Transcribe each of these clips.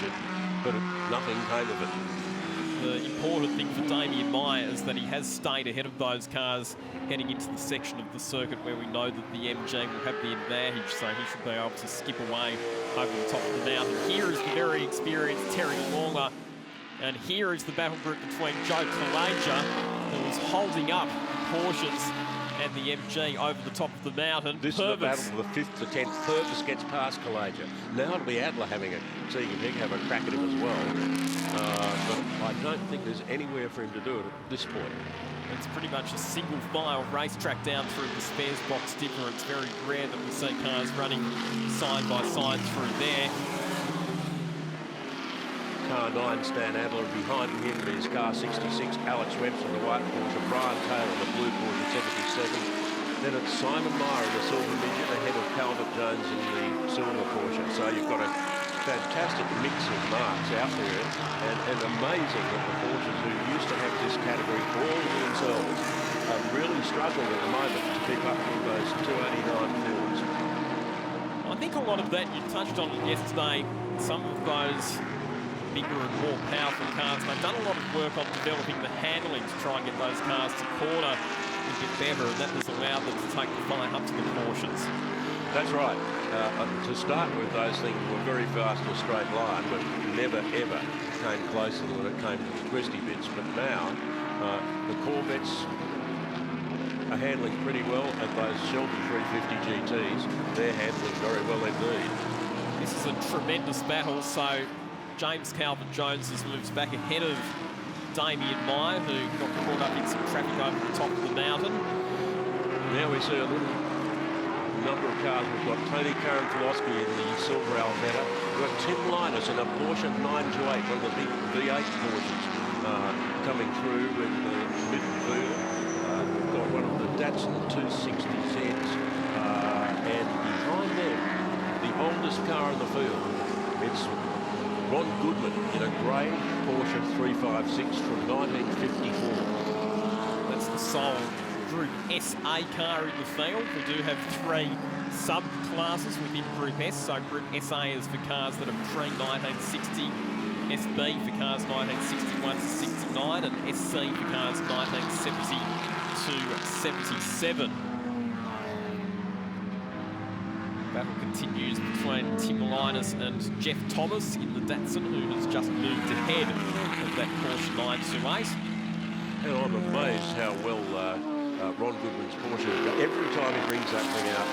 it, but nothing came of it. The important thing for Damien Meyer is that he has stayed ahead of those cars heading into the section of the circuit where we know that the MG will have the advantage, so he should be able to skip away over the top of the mountain. Here is the very experienced Terry Longer, and here is the battle group between Joe Kalaja, who is holding up Porsches, and the MG over the top of the mountain. This is the battle for the 5th to 10th. Purvis gets past Kalaja. Now it'll be Adler having a see if he can have a crack at him as well. But I don't think there's anywhere for him to do it at this point. It's pretty much a single file racetrack down through the spares box dipper. It's very rare that we see cars running side by side through there. Car 9, Stan Adler. Behind him is car 66, Alex Webster, the white Porsche, Brian Taylor, the blue Porsche 77. Then it's Simon Meyer in the silver midget ahead of Calvert Jones in the silver Porsche. So you've got a fantastic mix of marks out there, and amazing that the Porsches who used to have this category all to themselves are really struggling at the moment to keep up with those 289 fields. I think a lot of that, you touched on it yesterday, some of those bigger and more powerful cars, they've done a lot of work on developing the handling to try and get those cars to corner a bit better, and that has allowed them to take the fight up to the Porsches. That's right. To start with, those things were very fast in a straight line, but never ever came closer than when it came to the twisty bits. But now, the Corvettes are handling pretty well, and those Shelby 350 GTs, they're handling very well indeed. This is a tremendous battle, so James Calvert-Jones has moved back ahead of Damien Meyer, who got caught up in some traffic over the top of the mountain. Now we see a little number of cars. We've got Tony Karanfilowski in the silver Almetta. We've got Tim Linus in a Porsche 928, one of the big V8 Porsches coming through in the midfield. We've got one of the Datsun 260Zs, and behind them, the oldest car in the field, it's Ron Goodman in a grey Porsche 356 from 1954. That's the sole Group SA car in the field. We do have 3 sub-classes within Group S. So Group SA is for cars that are pre-1960, SB for cars 1961 to 69, and SC for cars 1970 to 77. Battle continues between Tim Linus and Jeff Thomas in the Datsun, who has just moved ahead of that Porsche 928. And I'm amazed how well Ron Goodman's Porsche, every time he brings that thing out,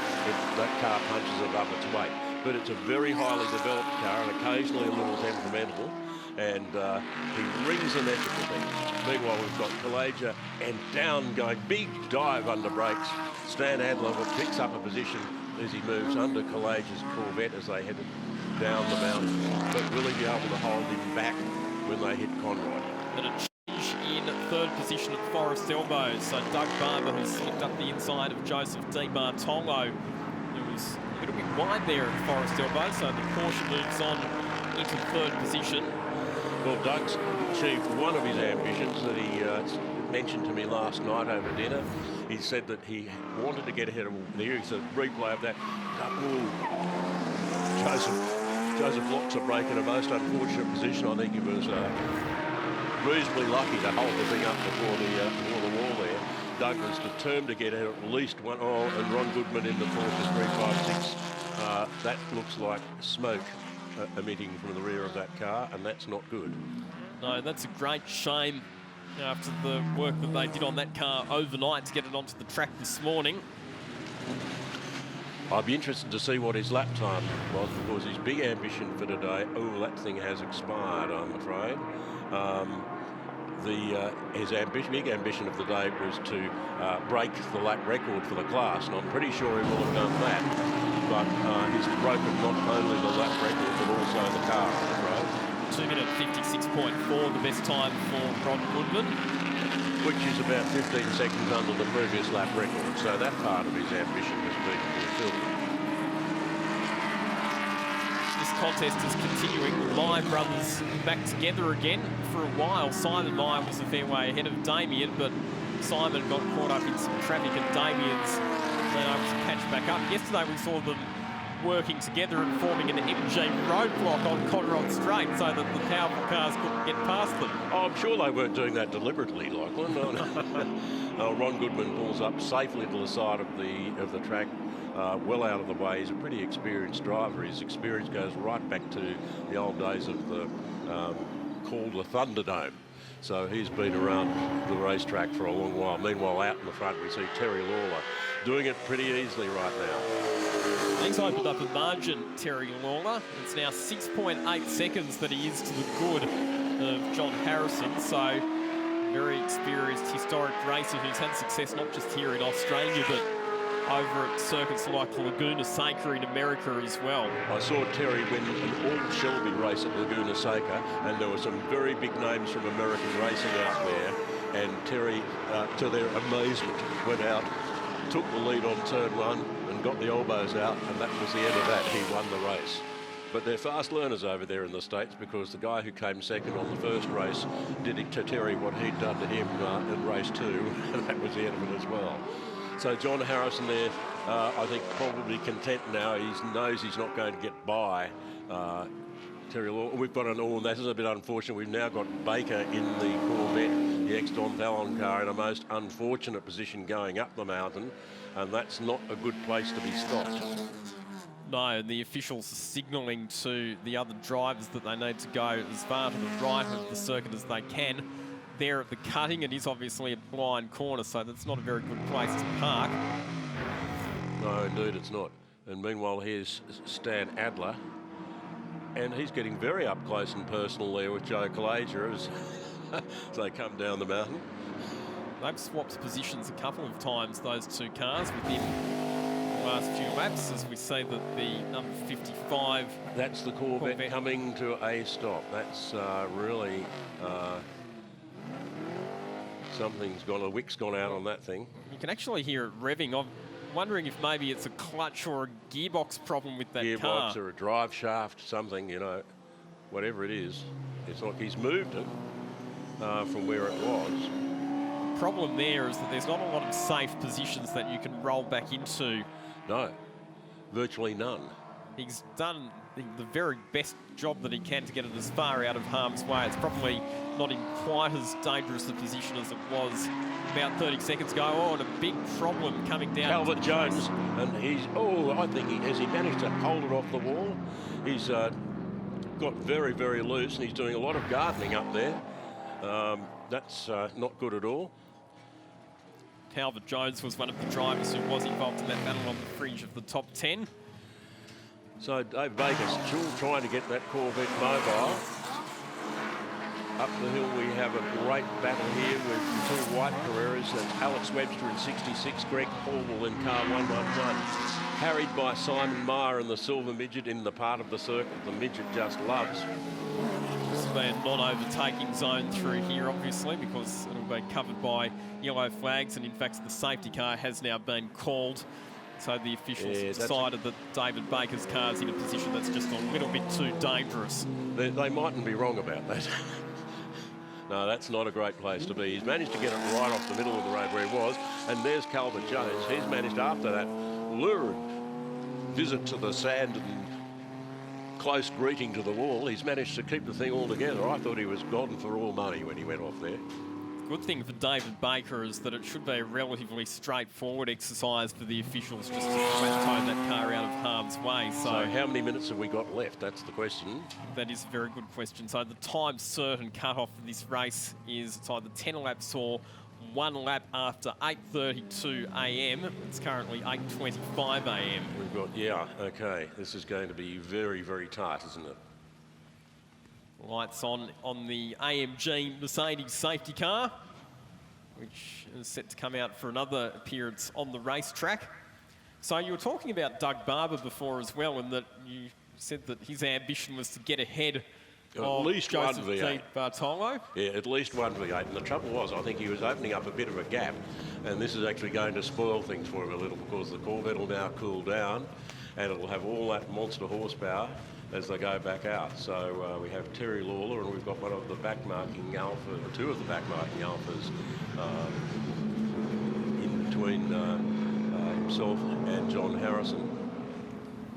that car punches above its weight. But it's a very highly developed car and occasionally a little temperamental, and he rings an effort with it. Meanwhile, we've got Kalaja and down going, big dive under brakes. Stan Adler picks up a position as he moves under Kalaja's Corvette as they headed down the mountain. But will he be able to hold him back when they hit Conroy? And a change in third position at Forest Elbows. So Doug Barber, who slipped up the inside of Joseph Di Bartolo, who was a little bit wide there at Forest Elbows. So the Porsche moves on into third position. Well, Doug's achieved one of his ambitions that he mentioned to me last night over dinner. He said that he wanted to get ahead of here's a replay of that. Joseph Locke's a break in a most unfortunate position. I think he was reasonably lucky to hold the thing up before the wall there. Doug was determined to get at least one. Oh, and Ron Goodman in the Porsche 356. That looks like smoke emitting from the rear of that car, and that's not good. No, that's a great shame after the work that they did on that car overnight to get it onto the track this morning. I'd be interested to see what his lap time was, because his big ambition for today, that thing has expired, I'm afraid. His big ambition of the day was to break the lap record for the class, and I'm pretty sure he will have done that. But he's broken not only the lap record, but also the car, I'm afraid. 2-minute 56.4, the best time for Ron Goodman. Which is about 15 seconds under the previous lap record, so that part of his ambition has been fulfilled. This contest is continuing. The Meyer brothers back together again. For a while, Simon Meyer was a fair way ahead of Damien, but Simon got caught up in some traffic and Damien's been able to catch back up. Yesterday we saw them working together and forming an MG roadblock on Conrod Straight so that the powerful cars couldn't get past them. Oh, I'm sure they weren't doing that deliberately, Lachlan. Ron Goodman pulls up safely to the side of the track, well out of the way. He's a pretty experienced driver. His experience goes right back to the old days of the called the Thunderdome. So he's been around the racetrack for a long while. Meanwhile, out in the front, we see Terry Lawler doing it pretty easily right now. He's opened up a margin, Terry Lawler. It's now 6.8 seconds that he is to the good of John Harrison. So very experienced, historic racer who's had success not just here in Australia, but over at circuits like Laguna Seca in America as well. I saw Terry win an all-Shelby race at Laguna Seca, and there were some very big names from American racing out there, and Terry, to their amazement, went out, took the lead on turn one, and got the elbows out, and that was the end of that. He won the race. But they're fast learners over there in the States, because the guy who came second on the first race did it to Terry what he'd done to him in race two, and that was the end of it as well. So John Harrison there, I think probably content now. He knows he's not going to get by Terry Law. We've got this is a bit unfortunate. We've now got Baker in the Corvette, the ex-Don Fallon car, in a most unfortunate position going up the mountain, and that's not a good place to be stopped. No, and the officials are signalling to the other drivers that they need to go as far to the right of the circuit as they can. There at the cutting, it is obviously a blind corner, so that's not a very good place to park. No, indeed it's not. And meanwhile, here's Stan Adler, and he's getting very up close and personal there with Joe Kalaja as they come down the mountain. They've swapped positions a couple of times, those two cars, within the last few laps, as we see that the number 55... That's the Corvette coming to a stop. That's really... something's gone, a wick's gone out on that thing. You can actually hear it revving. I'm wondering if maybe it's a clutch or a gearbox problem with that car. Gearbox or a drive shaft, something, you know, whatever it is. It's like he's moved it from where it was. The problem there is that there's not a lot of safe positions that you can roll back into. No, virtually none. He's done the very best job that he can to get it as far out of harm's way. It's probably not in quite as dangerous a position as it was about 30 seconds ago. Oh, and a big problem coming down. Calvert Jones, and I think has he managed to hold it off the wall? He's got very, very loose, and he's doing a lot of gardening up there. That's not good at all. Calvert Jones was one of the drivers who was involved in that battle on the fringe of the top 10. So Dave Baker's still trying to get that Corvette mobile. Up the hill we have a great battle here with two white Carreras. That's Alex Webster in 66, Greg Paul in car 111. Harried by Simon Meyer in the silver midget in the part of the circuit the midget just loves. This will be a non-overtaking zone through here, obviously, because it'll be covered by yellow flags, and in fact the safety car has now been called. So the officials decided that David Baker's car's in a position that's just a little bit too dangerous. They mightn't be wrong about that. No, that's not a great place to be. He's managed to get it right off the middle of the road where he was, and there's Calvert Jones. He's managed, after that lurid visit to the sand and close greeting to the wall, he's managed to keep the thing all together. I thought he was gone for all money when he went off there. Good thing for David Baker is that it should be a relatively straightforward exercise for the officials just to tone that car out of harm's way. So how many minutes have we got left? That's the question. That is a very good question. So the time certain cut-off for this race is it's either 10 laps or 1 lap after 8:32 a.m. It's currently 8:25 a.m. We've got, okay. This is going to be very, very tight, isn't it? Lights on the AMG Mercedes safety car, which is set to come out for another appearance on the racetrack. So you were talking about Doug Barber before as well, and that you said that his ambition was to get ahead of least Joseph one V8. Di Bartolo. Yeah, at least one V8. And the trouble was, I think he was opening up a bit of a gap, and this is actually going to spoil things for him a little, because the Corvette will now cool down, and it'll have all that monster horsepower as they go back out. So we have Terry Lawler, and we've got one of the backmarking Alpha, two of the backmarking Alphas in between himself and John Harrison.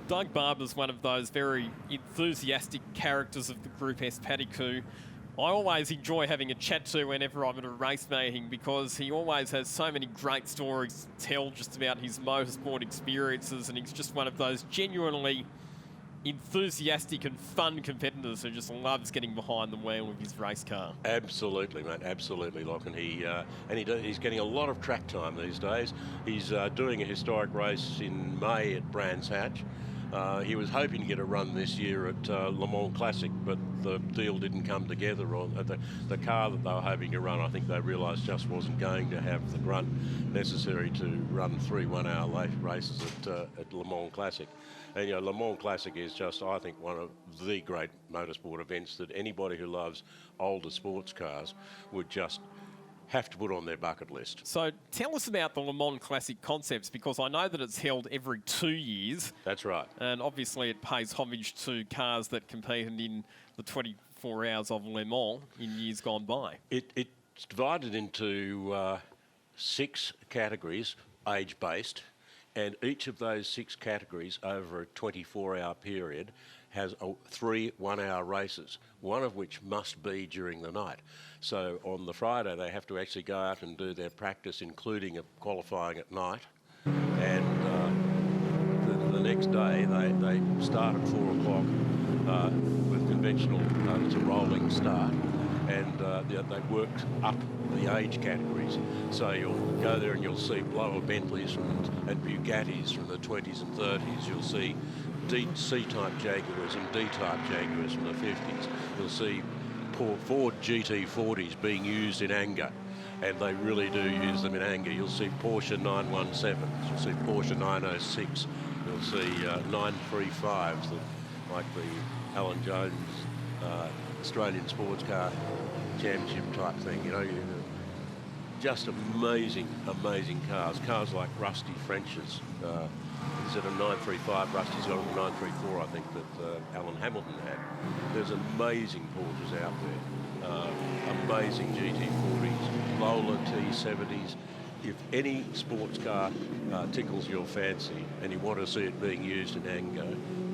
Doug Barber's one of those very enthusiastic characters of the Group S paddock who I always enjoy having a chat to whenever I'm at a race meeting, because he always has so many great stories to tell just about his motorsport experiences, and he's just one of those genuinely enthusiastic and fun competitors who just loves getting behind the wheel of his race car. Absolutely, mate. Absolutely, Lachlan. He's getting a lot of track time these days. He's doing a historic race in May at Brands Hatch. He was hoping to get a run this year at Le Mans Classic, but the deal didn't come together. The car that they were hoping to run, I think they realised just wasn't going to have the grunt necessary to run 3 one-hour races at Le Mans Classic. And Le Mans Classic is just, I think, one of the great motorsport events that anybody who loves older sports cars would just have to put on their bucket list. So tell us about the Le Mans Classic concepts, because I know that it's held every 2 years. That's right. And obviously it pays homage to cars that competed in the 24 hours of Le Mans in years gone by. It's divided into 6 categories, age-based, and each of those 6 categories over a 24-hour period has 3 one-hour races, one of which must be during the night. So on the Friday, they have to actually go out and do their practice, including qualifying at night. And the next day, they start at 4 o'clock with conventional, it's a rolling start. And they worked up the age categories. So you'll go there and you'll see blower Bentleys and Bugattis from the 20s and 30s. You'll see C-type Jaguars and D-type Jaguars from the 50s. You'll see Ford GT40s being used in anger, and they really do use them in anger. You'll see Porsche 917s, you'll see Porsche 906, you'll see 935s, like the Alan Jones Australian Sports Car Championship type thing. Just amazing, amazing cars. Cars like Rusty French's. Is it a 935? Rusty's got a 934, I think, that Alan Hamilton had. There's amazing Porsches out there. Amazing GT40s, Lola T70s. If any sports car tickles your fancy and you want to see it being used in anger,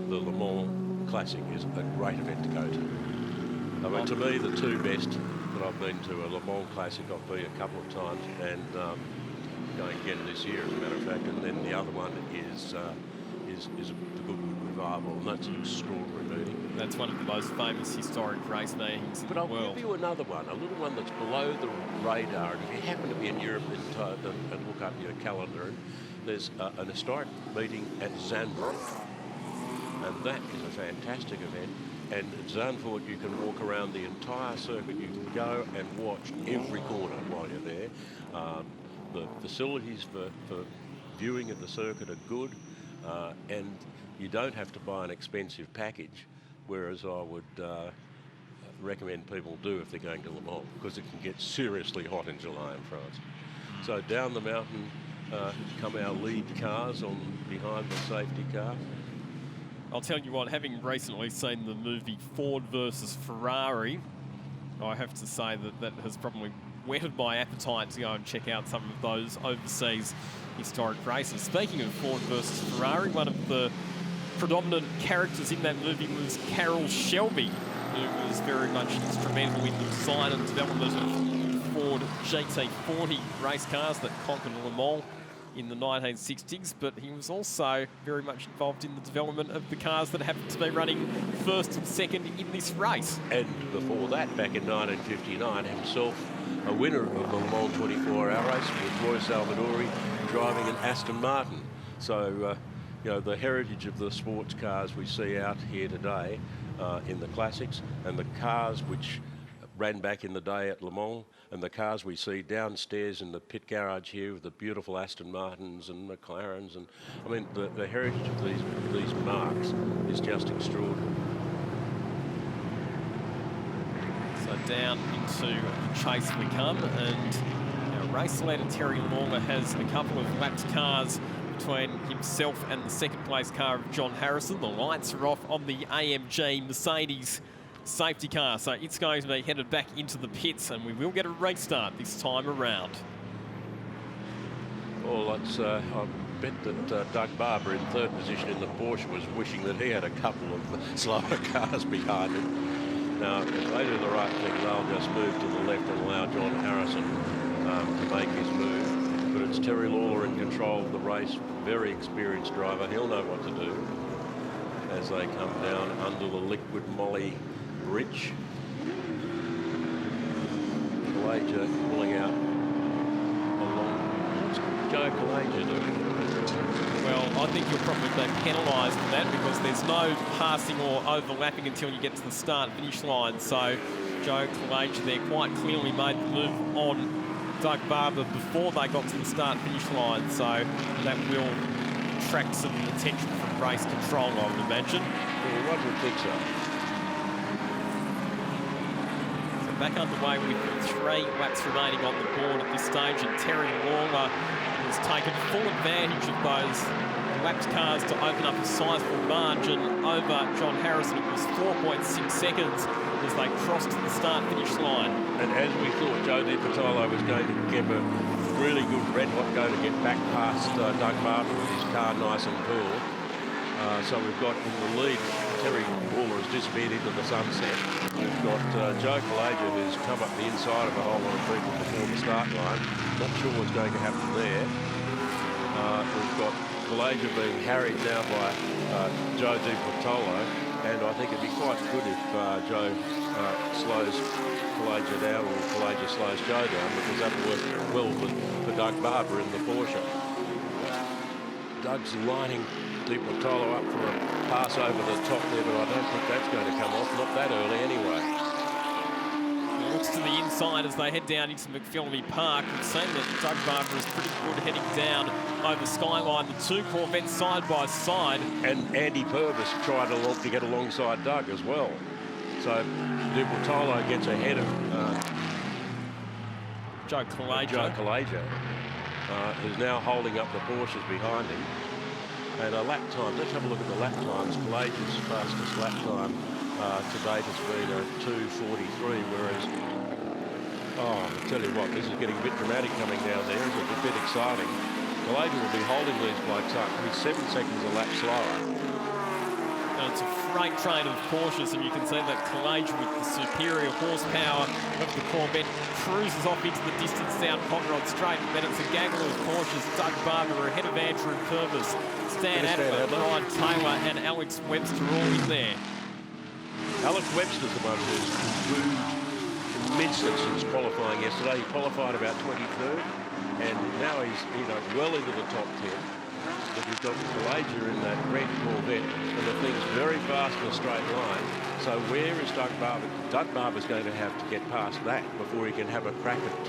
the Le Mans Classic is a great event to go to. I mean, to me, the 2 best that I've been to, a Le Mans Classic, I've been a couple of times, and going again this year, as a matter of fact, and then the other one is the Goodwood Revival, and that's an extraordinary meeting. That's one of the most famous historic race meetings in the world. But I'll give you another one, a little one that's below the radar, and if you happen to be in Europe and look up your calendar, there's an historic meeting at Zandvoort, and that is a fantastic event. And at Zandvoort, you can walk around the entire circuit. You can go and watch every corner while you're there. The facilities for viewing at the circuit are good, and you don't have to buy an expensive package, whereas I would recommend people do if they're going to Le Mans, because it can get seriously hot in July in France. So down the mountain come our lead cars behind the safety car. I'll tell you what, having recently seen the movie Ford versus Ferrari, I have to say that has probably whetted my appetite to go and check out some of those overseas historic races. Speaking of Ford versus Ferrari, one of the predominant characters in that movie was Carroll Shelby, who was very much instrumental in the design and development of Ford GT40 race cars that conquered Le Mans in the 1960s, but he was also very much involved in the development of the cars that happened to be running first and second in this race. And before that, back in 1959, himself a winner of the Le Mans 24-hour race with Roy Salvadori driving an Aston Martin. So, the heritage of the sports cars we see out here today in the classics, and the cars which ran back in the day at Le Mans, and the cars we see downstairs in the pit garage here with the beautiful Aston Martins and McLarens, and I mean the heritage of these marques is just extraordinary. So down into the chase we come, and our race leader Terry Lawler has a couple of lapped cars between himself and the second place car of John Harrison. The lights are off on the AMG Mercedes safety car, so it's going to be headed back into the pits, and we will get a restart this time around. Well, it's bet that Doug Barber in third position in the Porsche was wishing that he had a couple of slower cars behind him. Now, if they do the right thing, they'll just move to the left and allow John Harrison to make his move. But it's Terry Lawler in control of the race, very experienced driver. He'll know what to do as they come down under the liquid Moly bridge. Kalaja pulling out along. What's Joe Kalaja doing? Well, I think you'll probably be penalised for that because there's no passing or overlapping until you get to the start-finish line. So Joe Kalaja there quite clearly made the move on Doug Barber before they got to the start-finish line. So that will attract some attention from race control, I would imagine. Well, one would think so. So back underway with 3 laps remaining on the board at this stage, and Terry Lawler has taken full advantage of those lapped cars to open up a sizable margin over John Harrison. It was 4.6 seconds as they crossed the start-finish line. And as we thought, Joe Di Bartolo was going to give a really good red-hot go to get back past Doug Barber with his car nice and cool. So we've got in the lead, Terry Lawler has disappeared into the sunset. We've got Joe Kalaja, who's come up the inside of a whole lot of people before the start line. Not sure what's going to happen there. We've got Kalaja being harried now by Joe Di Bartolo, and I think it'd be quite good if Joe slows Kalaja down, or Kalaja slows Joe down, because that'll work well for Doug Barber in the Porsche. Doug's lining Di Bartolo up for a pass over the top there, but I don't think that's going to come off, not that early anyway. It looks to the inside as they head down into McPhillamy Park. We've seen that Doug Barber is pretty good heading down over Skyline, the 2 Corvettes side by side. And Andy Purvis tried to get alongside Doug as well. So Di Bartolo gets ahead of Joe Kalaja, who's now holding up the Porsches behind him. And a lap time, let's have a look at the lap times. Kalaja's fastest lap time to date has been a 2:43, whereas, I tell you what, this is getting a bit dramatic coming down there. It's a bit exciting. Kalaja will be holding these blokes up. He's 7 seconds a lap slower. And it's a freight train of Porsches, and you can see that Kalaja, with the superior horsepower of the Corvette, cruises off into the distance down Conrod Straight. And then it's a gaggle of Porsches. Doug Barber ahead of Andrew Purvis, Stan Adler, Ryan Taylor and Alex Webster all in there. Alex Webster's the one who's moved immensely since qualifying yesterday. He qualified about 23rd, and now he's well into the top 10. But you've got Kalaja in that red Corvette, and the thing's very fast in a straight line. So where is Doug Barber? Doug Barber's going to have to get past that before he can have a crack at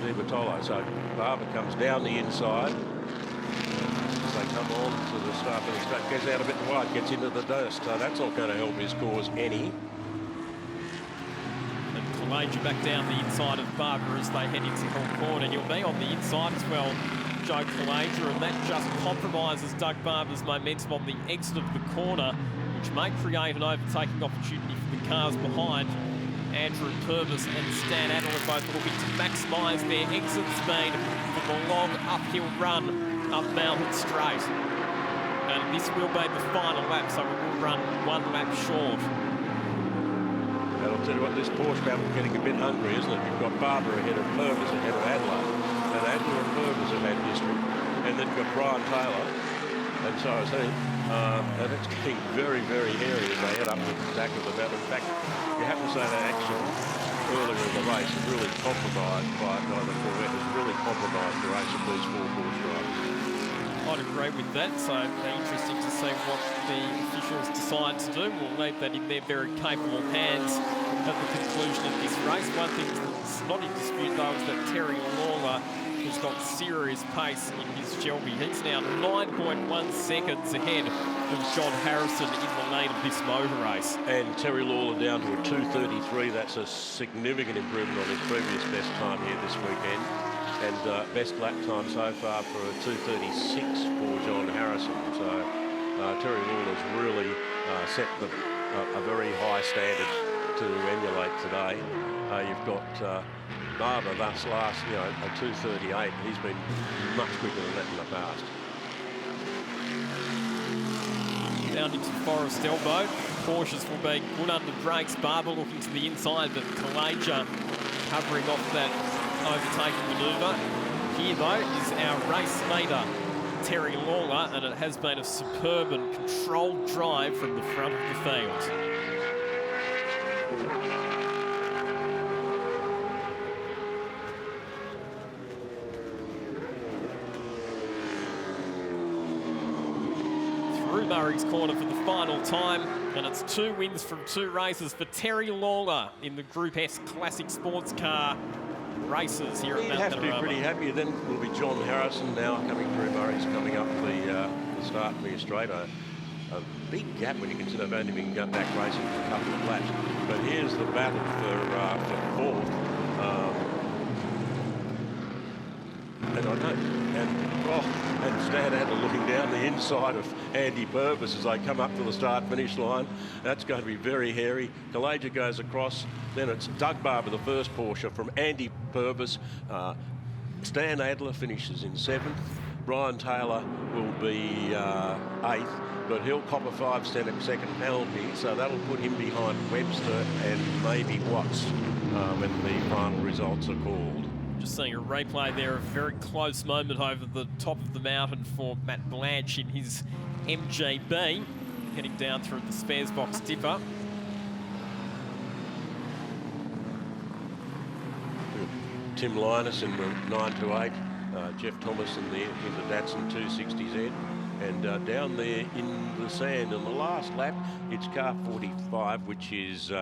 Di Bartolo. So Barber comes down the inside. As they come on to the start of the straight, gets out a bit wide, gets into the dust. So that's not going to help his cause any. And Kalaja back down the inside of Barber as they head into Hill Corner. He'll be on the inside as well, Joe Kalaja, and that just compromises Doug Barber's momentum on the exit of the corner, which may create an overtaking opportunity for the cars behind. Andrew Purvis and Stan Adler are both looking to maximise their exit speed for the long uphill run up Mountain Straight. And this will be the final lap, so we will run 1 lap short. And I'll tell you what, this Porsche battle's getting a bit hungry, isn't it? You've got Barber ahead of Purvis, ahead of Adler. And Adler and Purvis have had history. And then you've got Brian Taylor, and so is he. And it's getting very, very hairy as they head up the back of the mountain. In fact, you have to say that action earlier in the race is really compromised by the Corvette, has really compromised the race of these 4 Porsche drivers. I'd agree with that, so it'll be interesting to see what the officials decide to do. We'll leave that in their very capable hands at the conclusion of this race. One thing that's not in dispute, though, is that Terry Lawler has got serious pace in his Shelby. He's now 9.1 seconds ahead of John Harrison in the lead of this motor race. And Terry Lawler down to a 2:33. That's a significant improvement on his previous best time here this weekend. And best lap time so far for a 2:36 for John Harrison. So Terry Lawler's really set a very high standard to emulate today. You've got Barber, thus last, a 2:38. He's been much quicker than that in the past. Down into Forest Elbow. Cautious will be good under brakes. Barber looking to the inside, but Kalaja covering off that overtaking manoeuvre. Here, though, is our race leader, Terry Lawler, and it has been a superb and controlled drive from the front of the field. Through Murray's Corner for the final time, and it's 2 wins from 2 races for Terry Lawler in the Group S Classic Sports Car races here at Mount Panorama. He'd have to be pretty happy. Then will be John Harrison now coming through. Murray's coming up the start of the straight. A big gap when you consider they've only been back racing for a couple of laps. But here's the battle for fourth. And I know, and Stan Adler looking down the inside of Andy Purvis as they come up to the start-finish line. That's going to be very hairy. Kalaja goes across. Then it's Doug Barber, the first Porsche, from Andy Purvis. Stan Adler finishes in 7th. Brian Taylor will be 8th, but he'll cop a 5-second penalty, so that'll put him behind Webster and maybe Watts when the final results are called. Just seeing a replay there, a very close moment over the top of the mountain for Matt Blanche in his MGB, heading down through the spares box dipper. Tim Linus in the 928, Jeff Thomas in the Datsun 260Z, and down there in the sand in the last lap, it's car 45, which is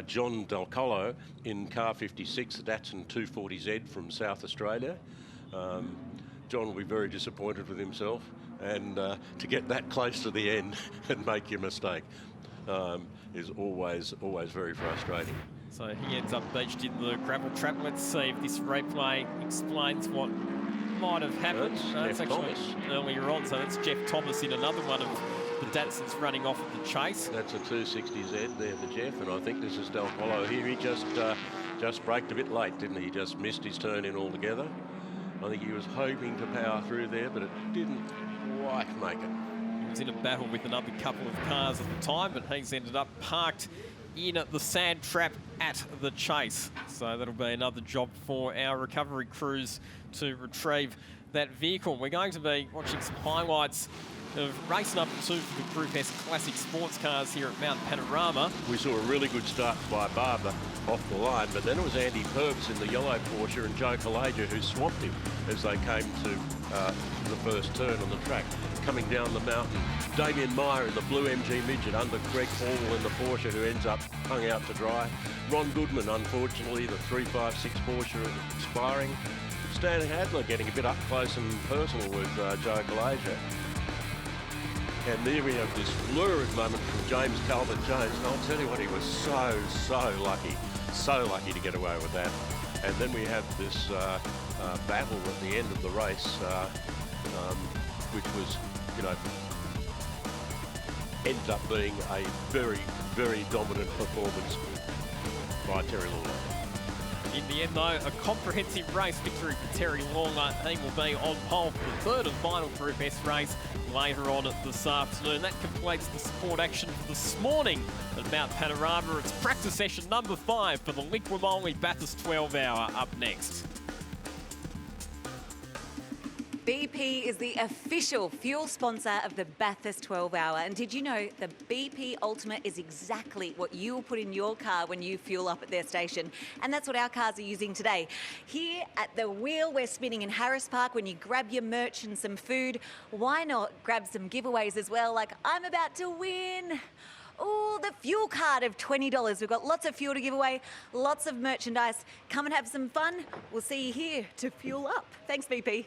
John Del Colo in car 56, the Datsun 240Z from South Australia. John will be very disappointed with himself, and to get that close to the end and make your mistake is always very frustrating. So he ends up beached in the gravel trap. Let's see if this replay explains what might have happened. That's actually Thomas earlier on, so that's Jeff Thomas in another one of the Datsuns running off at the chase. That's a 260Z there for Jeff, and I think this is Del Colo here. He just braked a bit late, didn't he? He just missed his turn in altogether. I think he was hoping to power through there, but it didn't quite make it. He was in a battle with another couple of cars at the time, but he's ended up parked in the sand trap at the chase. So that'll be another job for our recovery crews to retrieve that vehicle. We're going to be watching some highlights of race number 2 for the Group S Classic Sports Cars here at Mount Panorama. We saw a really good start by Barber off the line, but then it was Andy Purvis in the yellow Porsche and Joe Kalaja who swamped him as they came to the first turn on the track. Coming down the mountain, Damien Meyer in the blue MG Midget under Greg Hall in the Porsche, who ends up hung out to dry. Ron Goodman, unfortunately, the 356 Porsche expiring. Stan Adler getting a bit up close and personal with Joe Kalaja. And there we have this lurid moment from James Calvert-Jones. And I'll tell you what, he was so lucky to get away with that. And then we have this battle at the end of the race, which was, ended up being a very dominant performance by Terry Lawler. In the end, though, a comprehensive race victory for Terry Lawler. He will be on pole for the third and final Group S race later on this afternoon. That completes the sport action for this morning at Mount Panorama. It's practice session number 5 for the Liqui Moly Bathurst 12 Hour up next. BP is the official fuel sponsor of the Bathurst 12 Hour. And did you know the BP Ultimate is exactly what you will put in your car when you fuel up at their station? And that's what our cars are using today. Here at the wheel we're spinning in Harris Park, when you grab your merch and some food, why not grab some giveaways as well? Like, I'm about to win. Oh, the fuel card of $20. We've got lots of fuel to give away, lots of merchandise. Come and have some fun. We'll see you here to fuel up. Thanks, BP.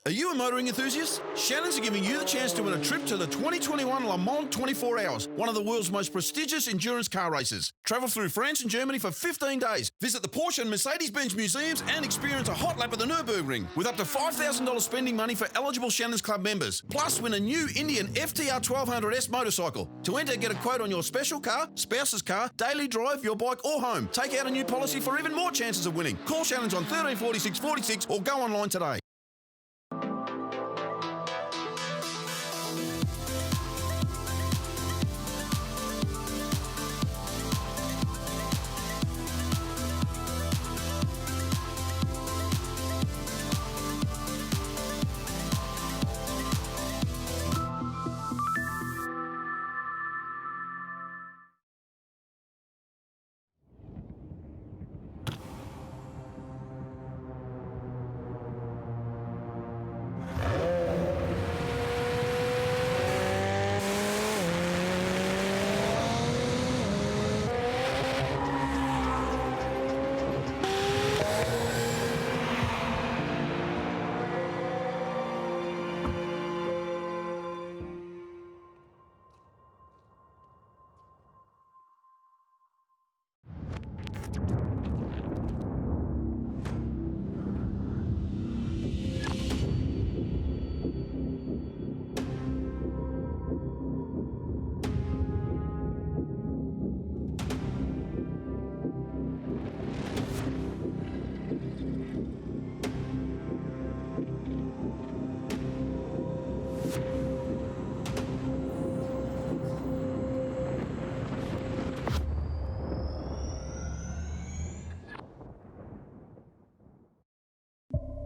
Are you a motoring enthusiast? Shannon's are giving you the chance to win a trip to the 2021 Le Mans 24 Hours, one of the world's most prestigious endurance car races. Travel through France and Germany for 15 days. Visit the Porsche and Mercedes-Benz museums and experience a hot lap of the Nürburgring with up to $5,000 spending money for eligible Shannon's Club members. Plus, win a new Indian FTR 1200S motorcycle. To enter, get a quote on your special car, spouse's car, daily drive, your bike or home. Take out a new policy for even more chances of winning. Call Shannon's on 134646 or go online today.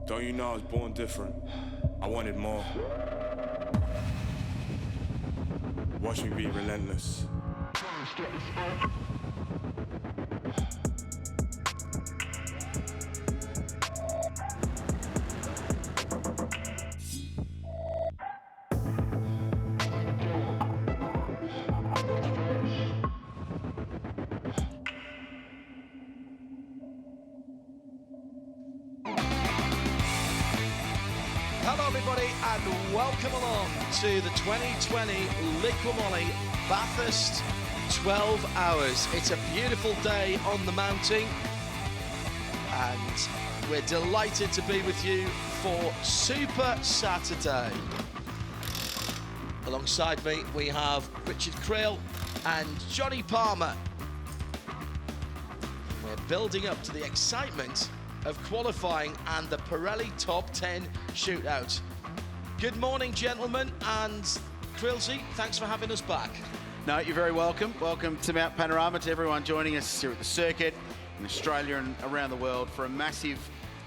Don't you know I was born different? I wanted more. Watch me be relentless. Hello everybody and welcome along to the 2020 Liqui Moly Bathurst 12 Hours. It's a beautiful day on the mountain and we're delighted to be with you for Super Saturday. Alongside me we have Richard Creel and Johnny Palmer. We're building up to the excitement of qualifying and the Pirelli Top 10 shootout. Good morning, gentlemen, and Krilsey, thanks for having us back. No, you're very welcome. Welcome to Mount Panorama, to everyone joining us here at the circuit in Australia and around the world for a massive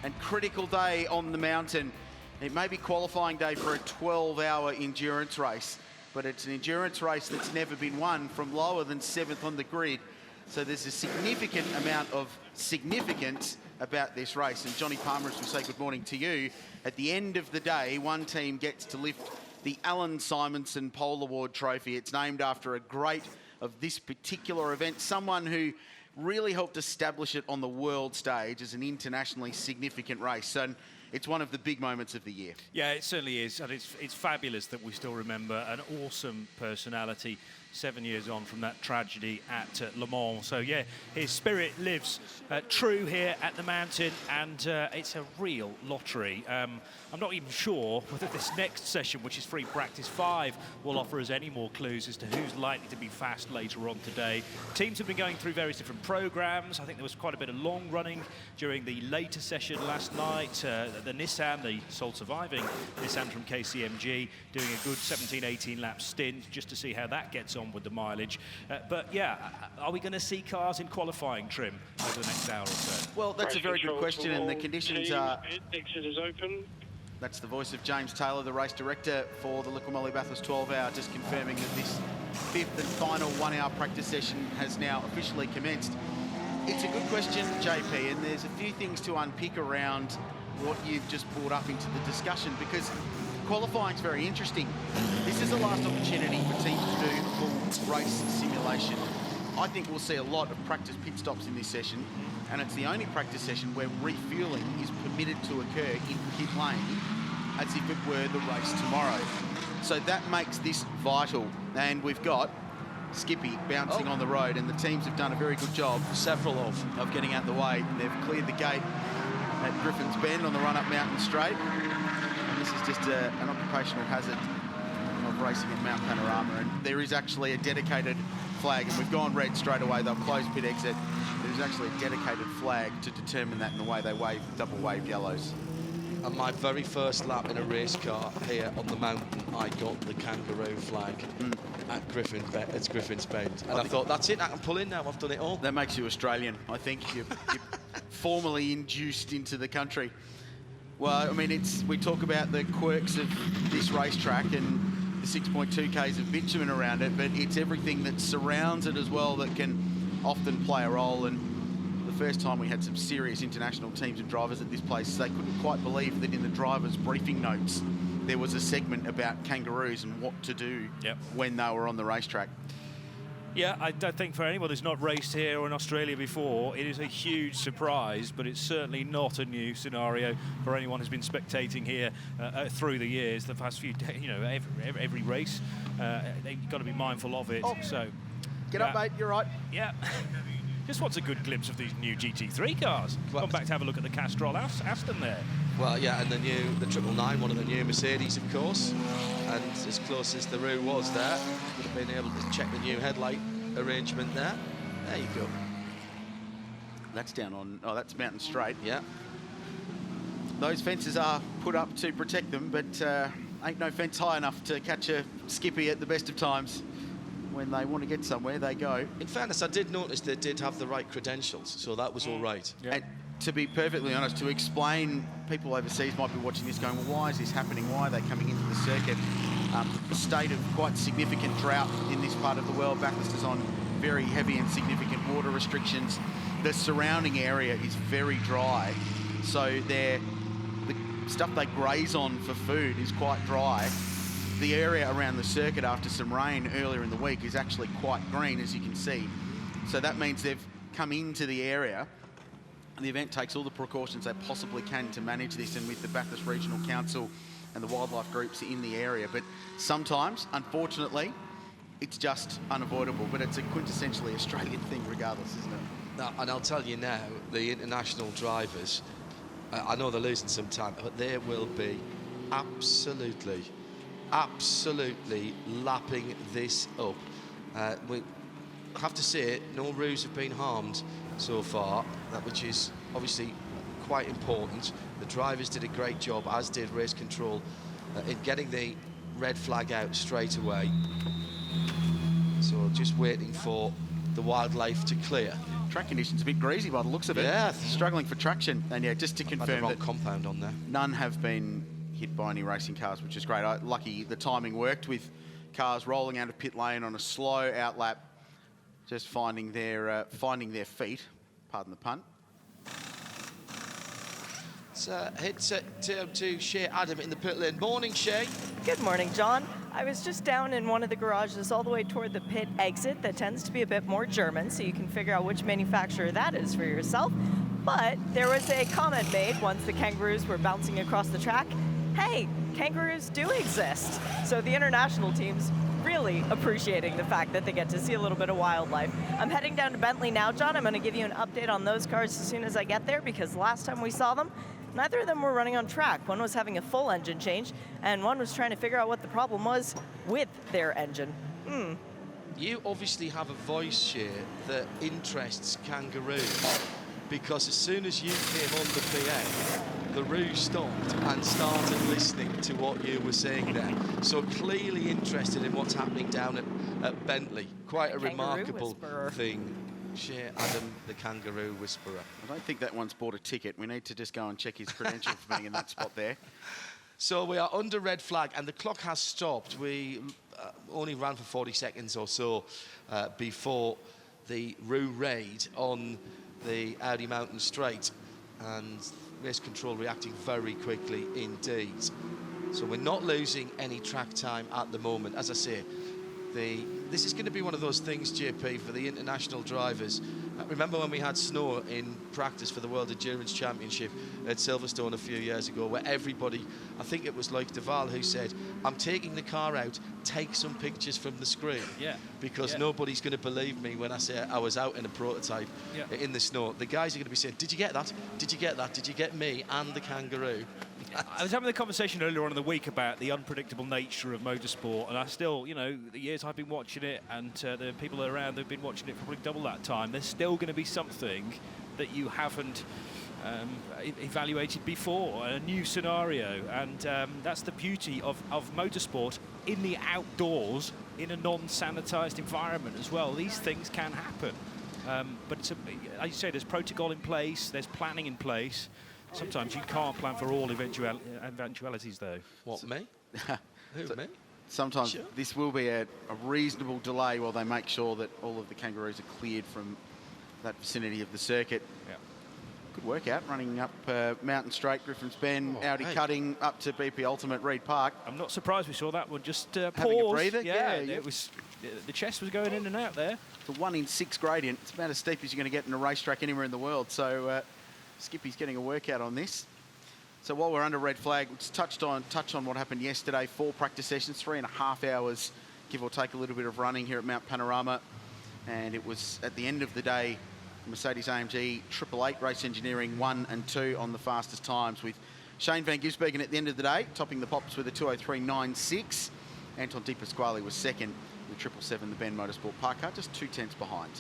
and critical day on the mountain. It may be qualifying day for a 12-hour endurance race, but it's an endurance race that's never been won from lower than 7th on the grid. So there's a significant amount of significance about this race. And Johnny Palmer, as we say good morning to you, at the end of the day, one team gets to lift the Alan Simonson Pole Award trophy. It's named after a great of this particular event, someone who really helped establish it on the world stage as an internationally significant race. And it's one of the big moments of the year. Yeah, it certainly is, and it's fabulous that we still remember an awesome personality 7 years on from that tragedy at Le Mans. So yeah, his spirit lives true here at the mountain, and it's a real lottery. I'm not even sure whether this next session, which is free practice 5, will offer us any more clues as to who's likely to be fast later on today. Teams have been going through various different programs. I think there was quite a bit of long running during the later session last night. The Nissan, the sole surviving Nissan from KCMG, doing a good 17-18 lap stint just to see how that gets on with the mileage. But yeah, are we going to see cars in qualifying trim over the next hour or so? Well, that's a very good question, and the conditions are... Exit is open. That's the voice of James Taylor, the race director for the Liqui Moly Bathurst 12 Hour, just confirming that this 5th and final 1 hour practice session has now officially commenced. It's a good question, JP, and there's a few things to unpick around what you've just brought up into the discussion, because qualifying is very interesting. This is the last opportunity for teams to do full race simulation. I think we'll see a lot of practice pit stops in this session, and it's the only practice session where refueling is permitted to occur in pit lane as if it were the race tomorrow. So that makes this vital. And we've got Skippy bouncing on the road, and the teams have done a very good job. Several of getting out the way. They've cleared the gate at Griffin's Bend on the run-up Mountain Straight. And this is just an occupational hazard of racing at Mount Panorama. And there is actually a dedicated flag, and we've gone red straight away. They'll close pit exit. There's actually a dedicated flag to determine that in the way they wave, double wave yellows. And my very first lap in a race car here on the mountain, I got the Kangaroo flag at Griffin's Bend. And I thought, that's it, I can pull in now, I've done it all. That makes you Australian, I think. You're formally induced into the country. Well, I mean, we talk about the quirks of this racetrack and the 6.2 Ks of bitumen around it, but it's everything that surrounds it as well that can often play a role. And the first time we had some serious international teams and drivers at this place, they couldn't quite believe that in the drivers' briefing notes there was a segment about kangaroos and what to do when they were on the racetrack. Yeah, I don't think for anyone who's not raced here or in Australia before, it is a huge surprise, but it's certainly not a new scenario for anyone who's been spectating here through the years, the past few days, you know, every race. They've got to be mindful of it. So, get up, mate, you're right. Yeah. Just wants a good glimpse of these new GT3 cars. Come back to have a look at the Castrol Aston there. Well, yeah, and the 999, one of the new Mercedes, of course. And as close as the Roo was there, would have been able to check the new headlight arrangement there. There you go. That's down on, that's Mountain Straight. Yeah. Those fences are put up to protect them, but ain't no fence high enough to catch a Skippy at the best of times. When they want to get somewhere, they go. In fairness, I did notice they did have the right credentials, so that was all right. Yeah. And to be perfectly honest, to explain, people overseas might be watching this going, well, why is this happening? Why are they coming into the circuit? The state of quite significant drought in this part of the world. Bathurst is on very heavy and significant water restrictions. The surrounding area is very dry, so the stuff they graze on for food is quite dry. The area around the circuit after some rain earlier in the week is actually quite green, as you can see. So that means they've come into the area, and the event takes all the precautions they possibly can to manage this, and with the Bathurst Regional Council and the wildlife groups in the area. But sometimes, unfortunately, it's just unavoidable, but it's a quintessentially Australian thing regardless, isn't it? Now, and I'll tell you now, the international drivers, I know they're losing some time, but they will be absolutely lapping this up. We have to say, no Roos have been harmed so far, which is obviously quite important. The drivers did a great job, as did race control, in getting the red flag out straight away. So just waiting for the wildlife to clear. Track conditions a bit greasy by the looks of it. Yeah. Struggling for traction. And yeah, just to confirm that compound on there. None have been hit by any racing cars, which is great. Lucky the timing worked with cars rolling out of pit lane on a slow outlap, just finding their feet. Pardon the pun. Hits to Shea Adam in the pit lane. Morning, Shea. Good morning, John. I was just down in one of the garages all the way toward the pit exit. That tends to be a bit more German, so you can figure out which manufacturer that is for yourself. But there was a comment made once the Kangaroos were bouncing across the track. Hey, kangaroos do exist. So the international team's really appreciating the fact that they get to see a little bit of wildlife. I'm heading down to Bentley now, John. I'm going to give you an update on those cars as soon as I get there, because last time we saw them, neither of them were running on track. One was having a full engine change, and one was trying to figure out what the problem was with their engine. You obviously have a voice, Shea, that interests kangaroos, because as soon as you came on the PA, the Roo stopped and started listening to what you were saying there. So clearly interested in what's happening down at Bentley. Quite a remarkable thing. Shea Adam, the Kangaroo Whisperer. I don't think that one's bought a ticket. We need to just go and check his credentials for being in that spot there. So we are under red flag, and the clock has stopped. We only ran for 40 seconds or so before the Roo raid on the Audi Mountain Straight, and race control reacting very quickly indeed. So we're not losing any track time at the moment. As I say, This is going to be one of those things, JP, for the international drivers. Remember when we had snow in practice for the World Endurance Championship at Silverstone a few years ago, where everybody, I think it was like Duval who said, I'm taking the car out, take some pictures from the screen. Yeah. Because nobody's going to believe me when I say I was out in a prototype in the snow. The guys are going to be saying, did you get that? Did you get that? Did you get me and the Kangaroo? I was having the conversation earlier on in the week about the unpredictable nature of motorsport, and I still, you know, the years I've been watching it and the people around who've been watching it for probably double that time, there's still going to be something that you haven't evaluated before, a new scenario, and that's the beauty of motorsport in the outdoors in a non-sanitised environment as well. These things can happen, but it's as you say, there's protocol in place, there's planning in place. Sometimes you can't plan for all eventualities, though. What, me? Who, me? Sometimes this will be a reasonable delay while they make sure that all of the Kangaroos are cleared from that vicinity of the circuit. Yeah. Good workout, running up Mountain Straight, Griffin's Bend, Audi Cutting, up to BP Ultimate, Reed Park. I'm not surprised we saw that one just Having pause. a breather? Yeah. It was, the chest was going in and out there. It's a 1 in 6 gradient. It's about as steep as you're going to get in a racetrack anywhere in the world. So Skippy's getting a workout on this. So while we're under red flag, let's touch on what happened yesterday. 4 practice sessions, 3.5 hours, give or take a little bit of running here at Mount Panorama. And it was at the end of the day, Mercedes-AMG 888 Race Engineering 1 and 2 on the fastest times, with Shane Van Gisbergen at the end of the day topping the pops with a 2:03.96. Anton Di Pasquale was second with 777, the Ben Motorsport Park car, just 2/10 behind.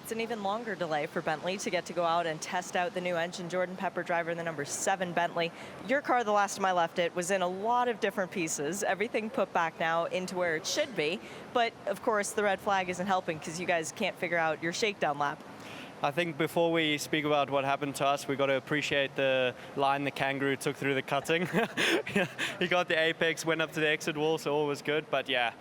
It's an even longer delay for Bentley to get to go out and test out the new engine. Jordan Pepper, driver in the number 7 Bentley. Your car, the last time I left it, was in a lot of different pieces. Everything put back now into where it should be. But, of course, the red flag isn't helping because you guys can't figure out your shakedown lap. I think before we speak about what happened to us, we've got to appreciate the line the Kangaroo took through the cutting. He got the apex, went up to the exit wall, so all was good. But, yeah.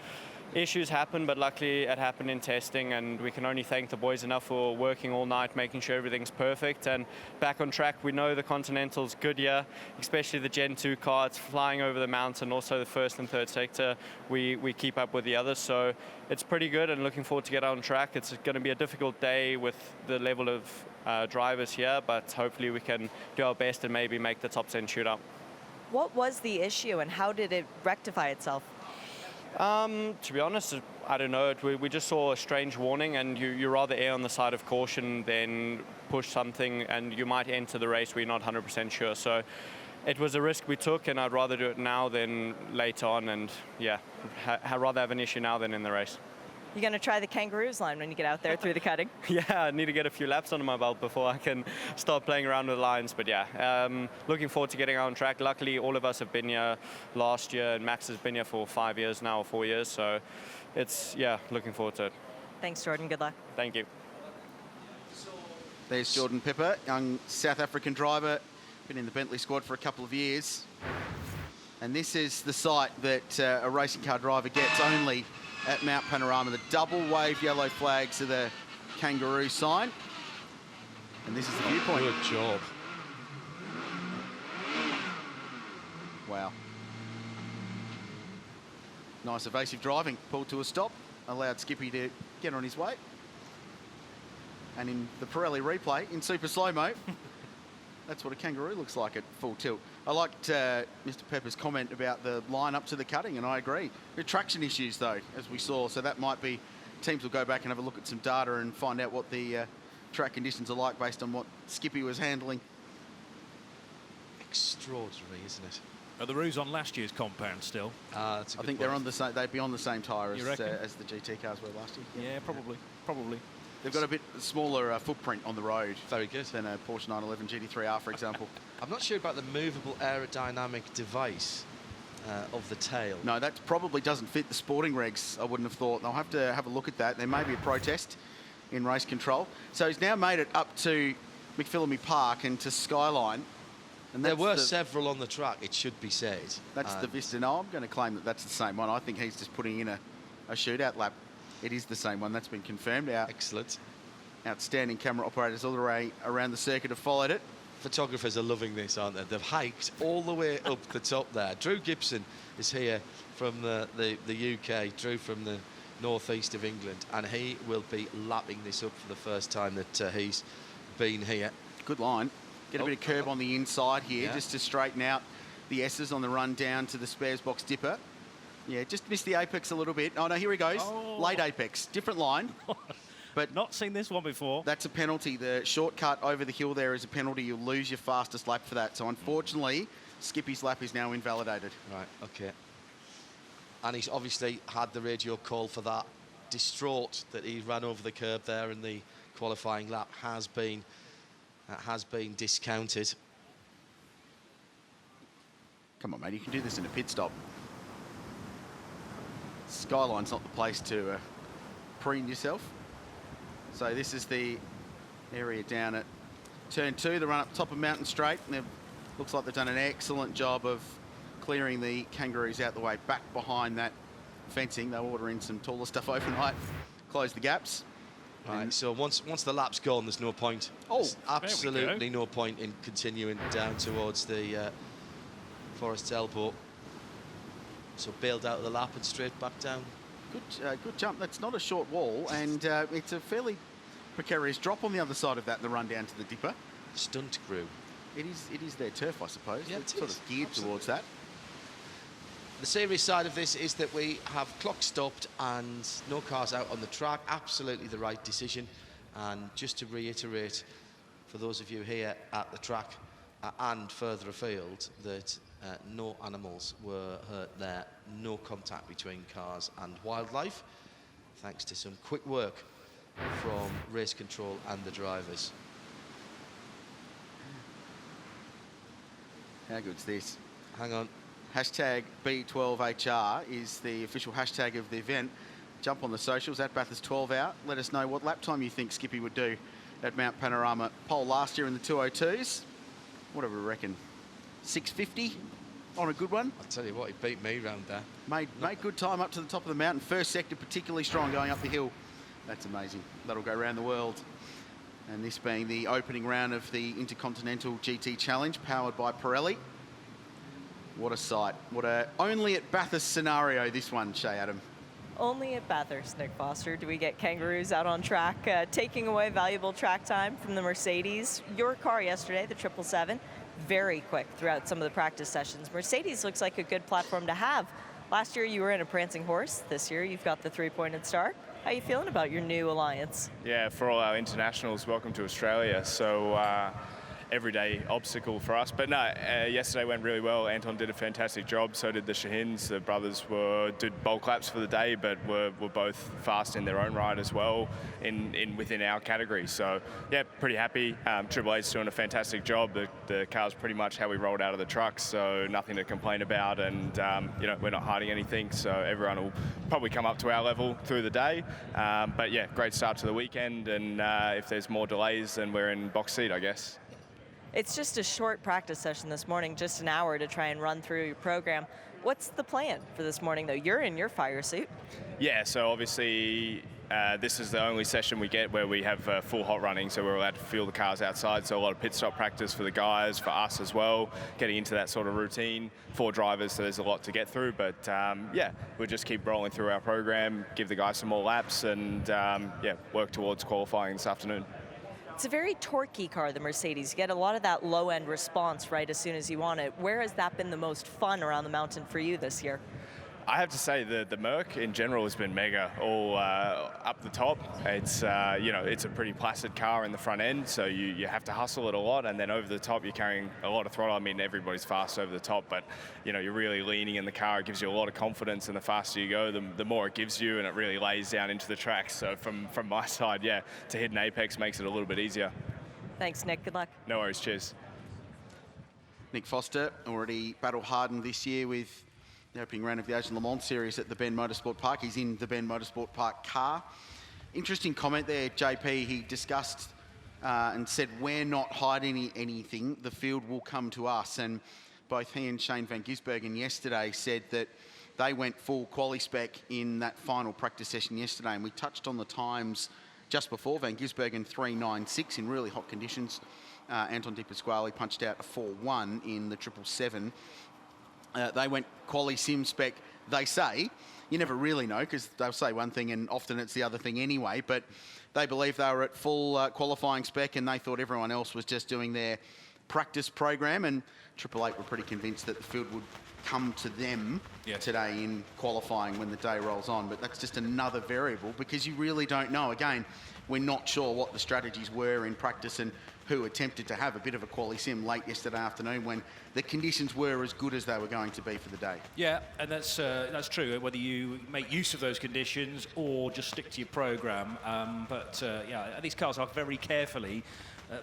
Issues happen, but luckily it happened in testing, and we can only thank the boys enough for working all night, making sure everything's perfect. And back on track, we know the Continental's good here, especially the Gen 2 car. It's flying over the mountain, also the first and third sector. We keep up with the others, so it's pretty good, and looking forward to get on track. It's going to be a difficult day with the level of drivers here, but hopefully we can do our best and maybe make the top 10 shootout. What was the issue, and how did it rectify itself? To be honest, I don't know. We just saw a strange warning, and you rather err on the side of caution than push something, and you might enter the race where you're not 100% sure. So it was a risk we took, and I'd rather do it now than later on. And yeah, I'd rather have an issue now than in the race. You going to try the Kangaroos line when you get out there through the cutting? Yeah, I need to get a few laps under my belt before I can start playing around with lines. But yeah, looking forward to getting on track. Luckily, all of us have been here last year, and Max has been here for 5 years now, or 4 years. So it's, yeah, looking forward to it. Thanks, Jordan. Good luck. Thank you. There's Jordan Pepper, young South African driver, been in the Bentley squad for a couple of years. And this is the sight that a racing car driver gets only at Mount Panorama. The double wave yellow flags are the Kangaroo sign. And this is the viewpoint. Good job. Wow. Nice evasive driving. Pulled to a stop. Allowed Skippy to get on his way. And in the Pirelli replay, in super slow-mo, that's what a Kangaroo looks like at full tilt. I liked Mr. Pepper's comment about the line up to the cutting, and I agree. There are traction issues, though, as we saw, so that might be... Teams will go back and have a look at some data and find out what the track conditions are like based on what Skippy was handling. Extraordinary, isn't it? Are the Roos on last year's compound still? That's a good I think point. they're on the same. They'd be on the same tyre You reckon? as the GT cars were last year. Yeah, probably. They've got a bit smaller footprint on the road. Very good. Than a Porsche 911 GT3R, for example. I'm not sure about the movable aerodynamic device of the tail. No, that probably doesn't fit the sporting regs, I wouldn't have thought. They'll have to have a look at that. There may be a protest in race control. So he's now made it up to McPhillamy Park and to Skyline. And there were several on the track, it should be said. That's the Vista. No, I'm going to claim that that's the same one. I think he's just putting in a shootout lap. It is the same one. That's been confirmed. Excellent. Outstanding camera operators all the way around the circuit have followed it. photographers are loving this, aren't they? They've hiked all the way up the top there. Drew Gibson is here from the UK, Drew from the northeast of England, and he will be lapping this up for the first time that he's been here. Good line. Get a bit of curb on the inside here, just to straighten out the S's on the run down to the spares box dipper. Yeah, just missed the apex a little bit. Oh, no, here he goes. Oh. Late apex, different line. But not seen this one before. That's a penalty. The shortcut over the hill there is a penalty. You'll lose your fastest lap for that. So, unfortunately, Skippy's lap is now invalidated. Right, OK. And he's obviously had the radio call for that. Distraught that he ran over the curb there in the qualifying lap has been discounted. Come on, mate, you can do this in a pit stop. Skyline's not the place to preen yourself. So this is the area down at turn 2, the run up top of Mountain Straight. And looks like they've done an excellent job of clearing the Kangaroos out the way, back behind that fencing. They'll order in some taller stuff overnight, close the gaps. Right, so once the lap's gone, there's no point. There's absolutely no point in continuing down towards the Forest Elbow. So bailed out of the lap and straight back down. Good jump. That's not a short wall, and it's a fairly precarious drop on the other side of that in the run down to the dipper. Stunt crew. It is their turf, I suppose. Yeah, it's sort of geared towards that. The serious side of this is that we have clock stopped and no cars out on the track. Absolutely the right decision. And just to reiterate, for those of you here at the track and further afield, that no animals were hurt there. No contact between cars and wildlife, thanks to some quick work from race control and the drivers. How good's this? Hang on. Hashtag B12HR is the official hashtag of the event. Jump on the socials at Bathurst 12 Hour. Let us know what lap time you think Skippy would do at Mount Panorama. Pole last year in the 202s. What do we reckon? 650 on a good one? I'll tell you what, he beat me round there. Made good time up to the top of the mountain. First sector particularly strong going up the hill. That's amazing. That'll go around the world. And this being the opening round of the Intercontinental GT Challenge powered by Pirelli. What a sight. What a only at Bathurst scenario, this one, Shay Adam. Only at Bathurst, Nick Foster, do we get Kangaroos out on track, taking away valuable track time from the Mercedes. Your car yesterday, the 777, very quick throughout some of the practice sessions. Mercedes looks like a good platform to have. Last year you were in a prancing horse. This year you've got the three-pointed star. How are you feeling about your new alliance? Yeah, for all our internationals, welcome to Australia. So everyday obstacle for us. But no, yesterday went really well. Anton did a fantastic job. So did the Shahins. The brothers did bulk laps for the day, but were both fast in their own right as well within our category. So yeah, pretty happy. Triple Eight's doing a fantastic job. The car's pretty much how we rolled out of the truck, so nothing to complain about. And you know, we're not hiding anything. So everyone will probably come up to our level through the day. But yeah, great start to the weekend. And if there's more delays, then we're in box seat, I guess. It's just a short practice session this morning, just an hour to try and run through your program. What's the plan for this morning, though? You're in your fire suit. Yeah, so obviously this is the only session we get where we have full hot running, so we're allowed to fuel the cars outside, so a lot of pit stop practice for the guys, for us as well, getting into that sort of routine for drivers, so there's a lot to get through, but yeah, we'll just keep rolling through our program, give the guys some more laps, and yeah, work towards qualifying this afternoon. It's a very torquey car, the Mercedes. You get a lot of that low-end response right as soon as you want it. Where has that been the most fun around the mountain for you this year? I have to say the Merc in general has been mega, all up the top. It's you know, it's a pretty placid car in the front end, so you have to hustle it a lot, and then over the top you're carrying a lot of throttle. I mean, everybody's fast over the top, but you know, you're really leaning in the car. It gives you a lot of confidence, and the faster you go, the more it gives you, and it really lays down into the track. So from my side, yeah, to hit an apex makes it a little bit easier. Thanks, Nick. Good luck. No worries. Cheers. Nick Foster, already battle-hardened this year with the opening round of the Asian Le Mans Series at the Ben Motorsport Park. He's in the Ben Motorsport Park car. Interesting comment there, JP. He discussed and said, we're not hiding anything. The field will come to us. And both he and Shane van Gisbergen yesterday said that they went full quali spec in that final practice session yesterday. And we touched on the times just before. Van Gisbergen 3.96 in really hot conditions. Anton Di Pasquale punched out a 4-1 in the 777. They went quali sim spec, they say. You never really know because they'll say one thing and often it's the other thing anyway, but they believe they were at full qualifying spec and they thought everyone else was just doing their practice program, and Triple Eight were pretty convinced that the field would come to them today in qualifying when the day rolls on. But that's just another variable because you really don't know. Again, we're not sure what the strategies were in practice and who attempted to have a bit of a quali sim late yesterday afternoon when the conditions were as good as they were going to be for the day. Yeah, and that's true, whether you make use of those conditions or just stick to your programme. Yeah, these cars are very carefully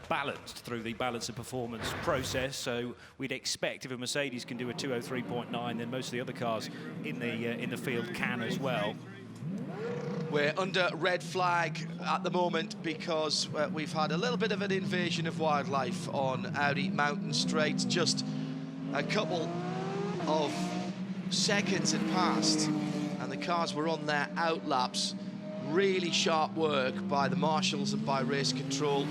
balanced through the balance of performance process, so we'd expect if a Mercedes can do a 203.9, then most of the other cars in the field can as well. We're under red flag at the moment because we've had a little bit of an invasion of wildlife on Audi Mountain Straight. Just a couple of seconds had passed and the cars were on their outlaps. Really sharp work by the marshals and by race control.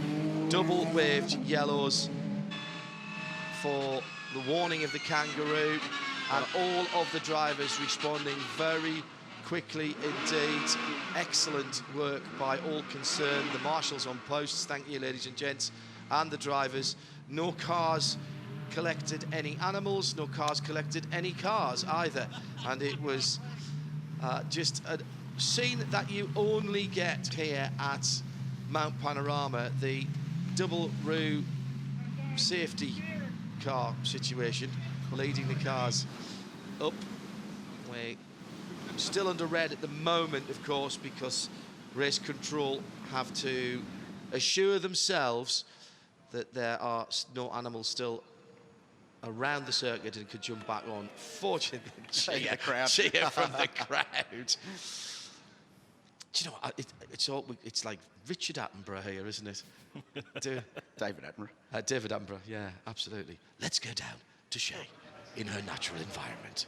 Double waved yellows for the warning of the Kangaroo, and all of the drivers responding very quickly indeed. Excellent work by all concerned. The marshals on posts, thank you ladies and gents, and the drivers. No cars collected any animals, no cars collected any cars either, and it was just a scene that you only get here at Mount Panorama, the double roue safety car situation, leading the cars up. We're still under red at the moment, of course, because race control have to assure themselves that there are no animals still around the circuit and could jump back on. Fortunately, cheer from the crowd. Do you know, it's like Richard Attenborough here, isn't it? David Attenborough. David Attenborough, yeah, absolutely. Let's go down to Shay in her natural environment.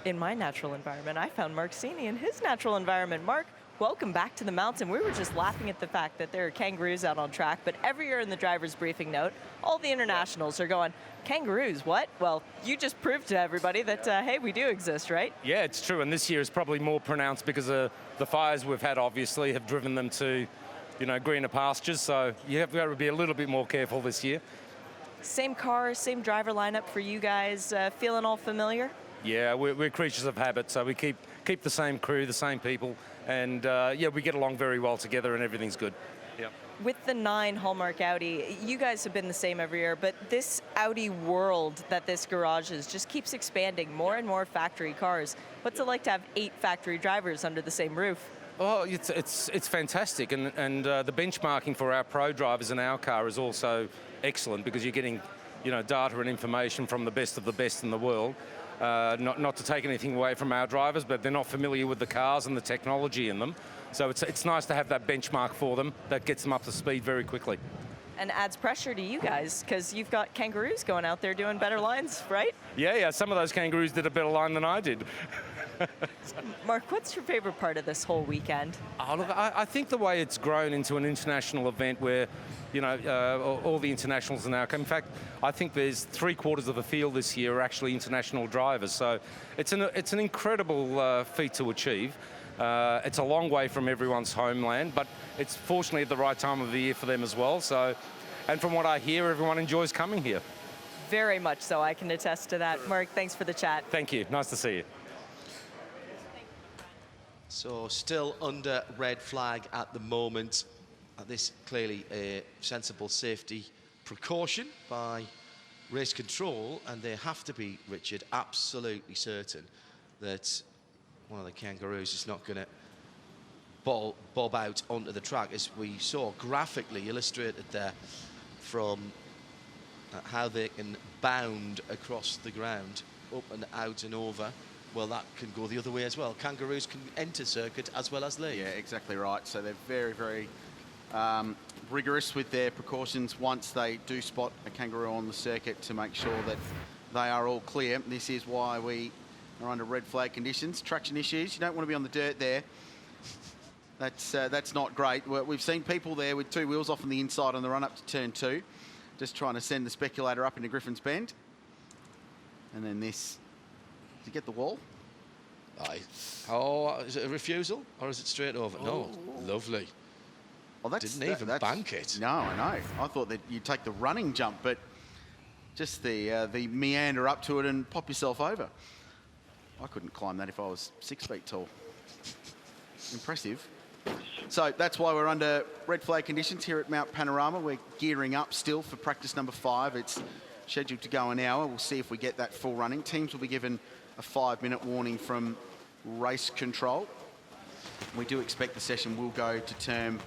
In my natural environment, I found Mark Sini in his natural environment. Mark, welcome back to the mountain. We were just laughing at the fact that there are kangaroos out on track, but every year in the driver's briefing note, all the internationals are going, kangaroos, what? Well, you just proved to everybody that, hey, we do exist, right? Yeah, it's true, and this year is probably more pronounced because the fires we've had obviously have driven them to, greener pastures, so you have got to be a little bit more careful this year. Same car, same driver lineup for you guys, feeling all familiar? Yeah, we're creatures of habit, so we keep the same crew, the same people, and we get along very well together and everything's good. Yep. With the 9 Hallmark Audi, you guys have been the same every year, but this Audi world that this garage is just keeps expanding, more and more factory cars. What's it like to have 8 factory drivers under the same roof? Oh, it's fantastic, and the benchmarking for our pro drivers in our car is also excellent because you're getting, data and information from the best of the best in the world. Not to take anything away from our drivers, but they're not familiar with the cars and the technology in them. So it's nice to have that benchmark for them that gets them up to speed very quickly. And adds pressure to you guys because you've got kangaroos going out there doing better lines, right? Yeah, some of those kangaroos did a better line than I did. Mark, what's your favorite part of this whole weekend? Oh, look, I think the way it's grown into an international event where, all the internationals are now coming. In fact, I think there's 3/4 of the field this year are actually international drivers. So it's an incredible feat to achieve. It's a long way from everyone's homeland, but it's fortunately at the right time of the year for them as well. So, and from what I hear, everyone enjoys coming here. Very much so. I can attest to that. Mark, thanks for the chat. Thank you. Nice to see you. So still under red flag at the moment. This clearly a sensible safety precaution by race control, and they have to be, Richard, absolutely certain that one of the kangaroos is not going to bob out onto the track, as we saw graphically illustrated there from how they can bound across the ground, up and out and over. Well, that can go the other way as well. Kangaroos can enter circuit as well as leave. Yeah, exactly right. So they're very, very rigorous with their precautions once they do spot a kangaroo on the circuit to make sure that they are all clear. This is why we are under red flag conditions. Traction issues, you don't want to be on the dirt there. That's not great. We've seen people there with 2 wheels off on the inside on the run up to turn 2. just trying to send the speculator up into Griffin's Bend. And then this, to get the wall. Aye. Oh, is it a refusal or is it straight over? No, lovely. Well, that's, Didn't even bank it. No, I know. I thought that you'd take the running jump, but just the meander up to it and pop yourself over. I couldn't climb that if I was 6 feet tall. Impressive. So that's why we're under red flag conditions here at Mount Panorama. We're gearing up still for practice number 5. It's scheduled to go an hour. We'll see if we get that full running. Teams will be given a 5-minute warning from race control. We do expect the session will go to term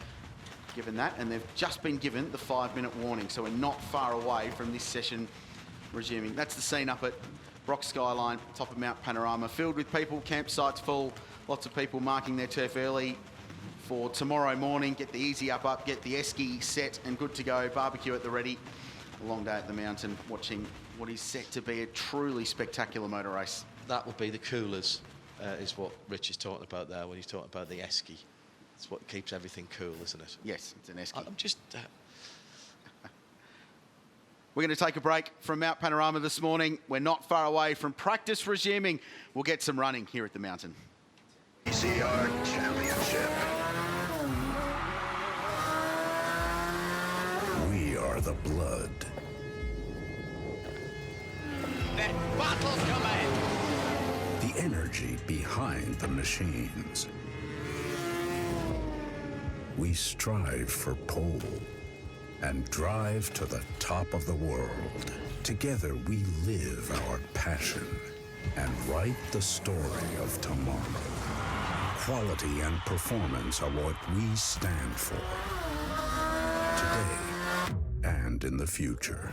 given that, and they've just been given the 5-minute warning, so we're not far away from this session resuming. That's the scene up at Brock Skyline, top of Mount Panorama, filled with people, campsites full, lots of people marking their turf early for tomorrow morning. Get the easy up, get the esky set and good to go, barbecue at the ready. A long day at the mountain, watching what is set to be a truly spectacular motor race. That would be the coolers, is what Rich is talking about there when he's talking about the esky. It's what keeps everything cool, isn't it? Yes, it's an esky. I'm just... We're going to take a break from Mount Panorama this morning. We're not far away from practice resuming. We'll get some running here at the mountain. PCR Championship. We are the blood. Let battle commence! The energy behind the machines. We strive for pole and drive to the top of the world. Together we live our passion and write the story of tomorrow. Quality and performance are what we stand for. Today and in the future.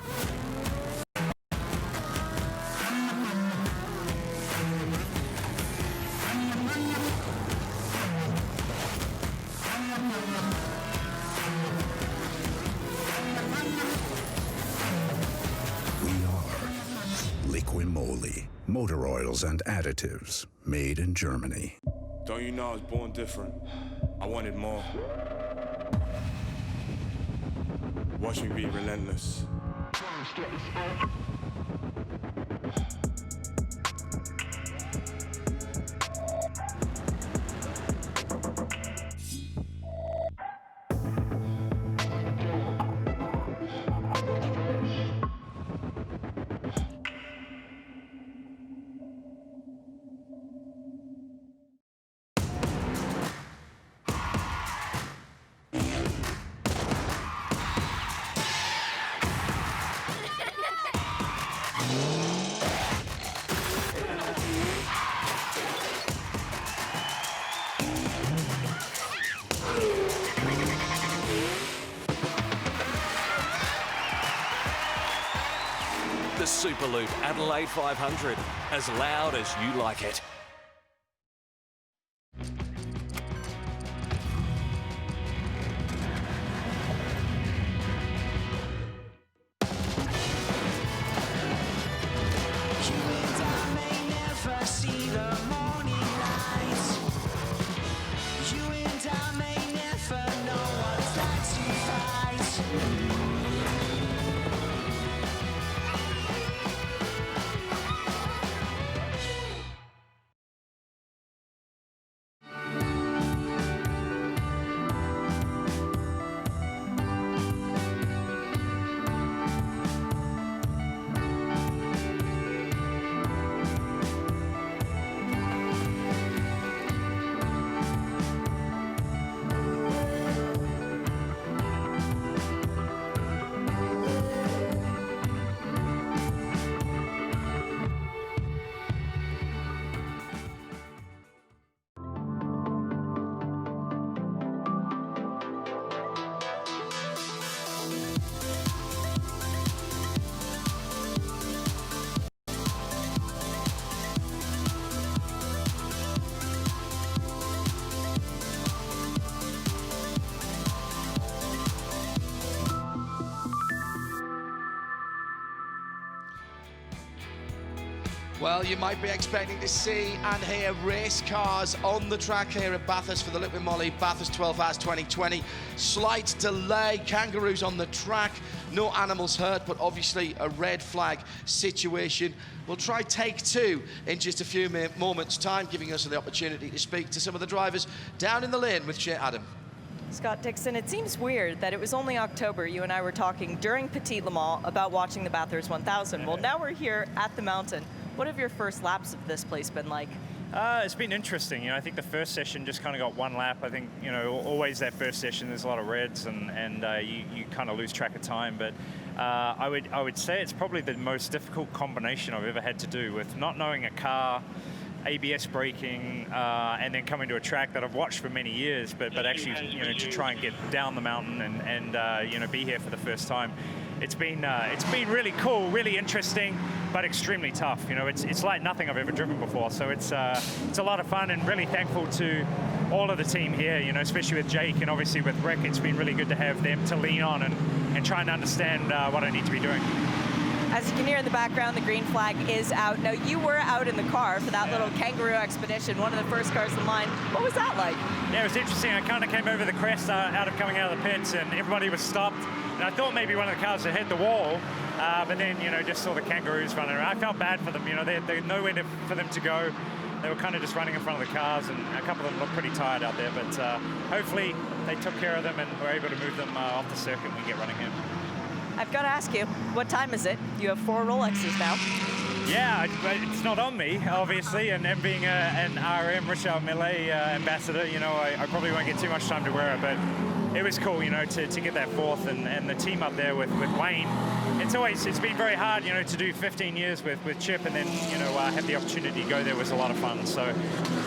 Liqui Moly, motor oils and additives made in Germany. Don't you know I was born different? I wanted more. Watch me be relentless. The Superloop Adelaide 500, as loud as you like it. Well, you might be expecting to see and hear race cars on the track here at Bathurst for the Liqui Moly Bathurst 12 Hours 2020. Slight delay, Kangaroos on the track, no animals hurt, but obviously a red flag situation. We'll try take two in just a few moments' time, giving us the opportunity to speak to some of the drivers down in the lane with Shea Adam. Scott Dixon, it seems weird that it was only October you and I were talking during Petit Le Mans about watching the Bathurst 1000. Well, now we're here at the mountain. What have your first laps of this place been like? It's been interesting. You know, I think the first session just kind of got one lap. I think, you know, always that first session there's a lot of reds and you kind of lose track of time. But I would say it's probably the most difficult combination I've ever had to do, with not knowing a car, ABS braking, and then coming to a track that I've watched for many years, but actually, you know, to try and get down the mountain and you know, be here for the first time. It's been really cool, really interesting, but extremely tough. You know, it's like nothing I've ever driven before. So it's a lot of fun, and really thankful to all of the team here. You know, especially with Jake and obviously with Rick. It's been really good to have them to lean on and try and understand what I need to be doing. As you can hear in the background, the green flag is out. Now, you were out in the car for that little Kangaroo expedition, one of the first cars in line. What was that like? Yeah, it was interesting. I kind of came over the crest coming out of the pits, and everybody was stopped. And I thought maybe one of the cars had hit the wall, but then, you know, just saw the Kangaroos running around. I felt bad for them. You know, they had nowhere for them to go. They were kind of just running in front of the cars, and a couple of them looked pretty tired out there. But hopefully they took care of them and were able to move them off the circuit and we get running here. I've got to ask you, what time is it? You have 4 Rolexes now. Yeah, it's not on me, obviously, and being an RM, Richard Millet ambassador, you know, I probably won't get too much time to wear it, but it was cool, you know, to get that 4th, and the team up there with Wayne. It's been very hard, you know, to do 15 years with Chip, and then, you know, have the opportunity to go there was a lot of fun. So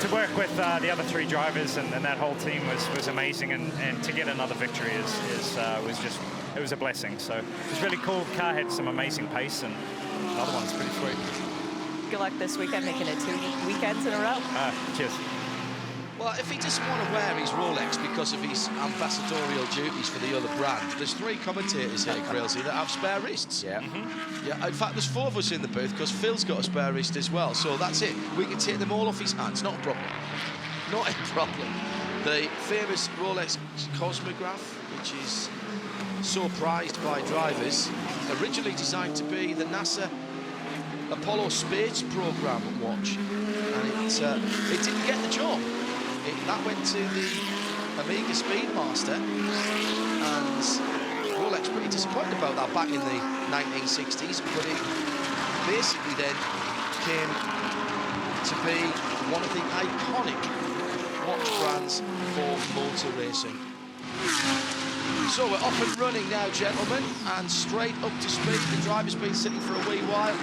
to work with the other 3 drivers and that whole team was amazing, and to get another victory it was a blessing. So it was really cool. The car had some amazing pace, and another one's pretty sweet. Good luck this weekend, making it 2 weekends in a row. Cheers. Well, if he doesn't want to wear his Rolex because of his ambassadorial duties for the other brand, there's 3 commentators here, Grailsy, that have spare wrists. Yeah. Yeah. In fact, there's 4 of us in the booth because Phil's got a spare wrist as well. So that's it. We can take them all off his hands. Not a problem. Not a problem. The famous Rolex Cosmograph, which is so prized by drivers, originally designed to be the NASA Apollo space program watch, and it didn't get the job. That went to the Amiga Speedmaster, and Rolex pretty disappointed about that back in the 1960s, but it basically then came to be one of the iconic watch brands for motor racing. So we're off and running now, gentlemen, and straight up to speed. The driver's been sitting for a wee while.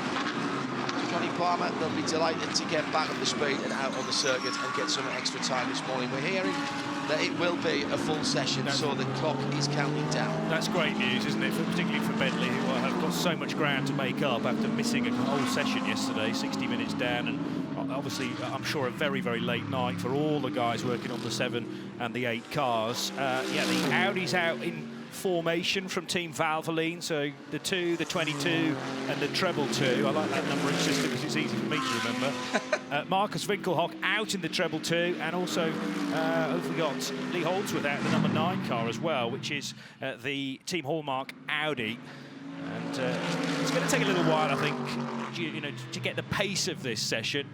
Johnny Palmer, they'll be delighted to get back up to speed and out on the circuit and get some extra time this morning. We're hearing that it will be a full session, so the clock is counting down. That's great news, isn't it? Particularly for Bentley, who have got so much ground to make up after missing a whole session yesterday, 60 minutes down, and obviously, I'm sure, a very, very late night for all the guys working on the 7 and the 8 cars. Yeah, the Audi's out in formation from Team Valvoline, so the 2, the 22 and the treble 2. I like that numbering system because it's easy for me to remember. Marcus Winkelhock out in the treble 2, and also we've got Lee Holdsworth out in the number 9 car as well, which is the Team Hallmark Audi. And it's going to take a little while, I think, you know, to get the pace of this session.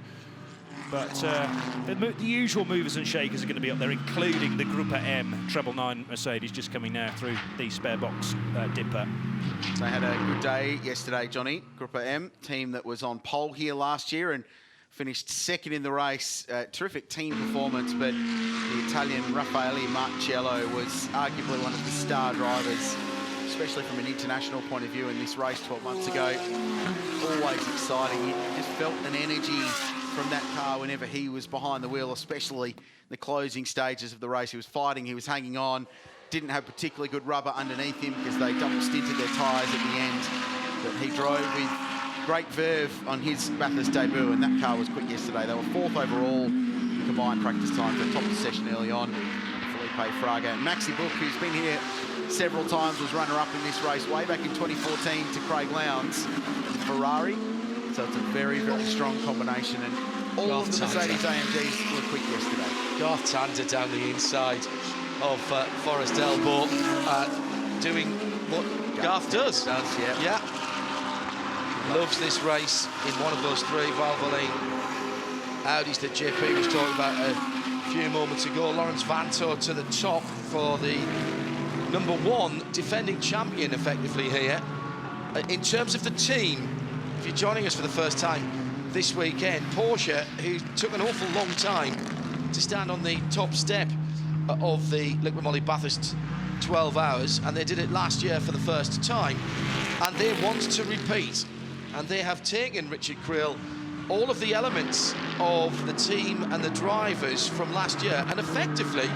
But the usual movers and shakers are going to be up there, including the Gruppe M 999 Mercedes just coming now through the spare box dipper. They had a good day yesterday, Johnny. Gruppe M, team that was on pole here last year and finished 2nd in the race. Terrific team performance, but the Italian Raffaele Marcello was arguably one of the star drivers, especially from an international point of view in this race 12 months ago. Always exciting. You just felt an energy from that car whenever he was behind the wheel, especially the closing stages of the race. He was fighting, he was hanging on, didn't have particularly good rubber underneath him because they double stinted their tyres at the end. But he drove with great verve on his Bathurst debut, and that car was quick yesterday. They were 4th overall in combined practice time for the top of the session early on. Felipe Fraga and Maxi Book, who's been here several times, was runner-up in this race way back in 2014 to Craig Lowndes Ferrari. So it's a very, very strong combination, and all of the Mercedes AMGs were quick yesterday. Garth down the inside of Forest Elbow, doing what Garth does. Yeah. Loves this race in one of those three Valvoline Audis that JP was talking about a few moments ago. Lawrence Vanto to the top for the #1 defending champion effectively here. In terms of the team, if you're joining us for the first time this weekend, Porsche, who took an awful long time to stand on the top step of the Liqui Moly Bathurst 12 hours, and they did it last year for the first time, and they want to repeat, and they have taken, Richard Creel, all of the elements of the team and the drivers from last year, and effectively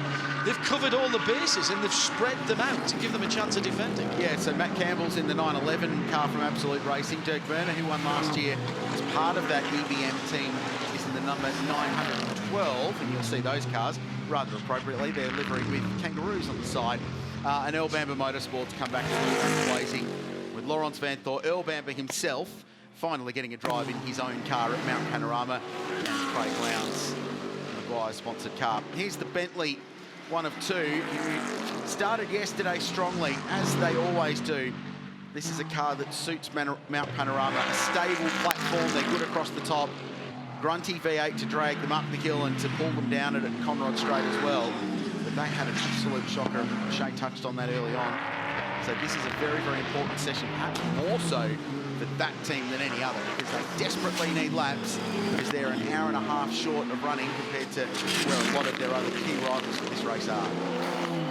they've covered all the bases and they've spread them out to give them a chance of defending. Yeah, so Matt Campbell's in the 911 car from Absolute Racing. Dirk Werner, who won last year, as part of that EBM team, is in the number 912, and you'll see those cars rather appropriately. They're livered with Kangaroos on the side. And Earl Bamber Motorsports come back to blazing with Laurens Vanthoor. Earl Bamber himself finally getting a drive in his own car at Mount Panorama, and Craig Lowndes, Maguire's sponsored car. Here's the Bentley, one of two, who started yesterday strongly, as they always do. This is a car that suits Mount Panorama, a stable platform. They're good across the top. Grunty V8 to drag them up the hill and to pull them down at Conrod Straight as well. But they had an absolute shocker. Shane touched on that early on. So this is a very, very important session, perhaps more so for that team than any other, because they desperately need laps, because they're an hour and a half short of running compared to where a lot of their other key rivals for this race are.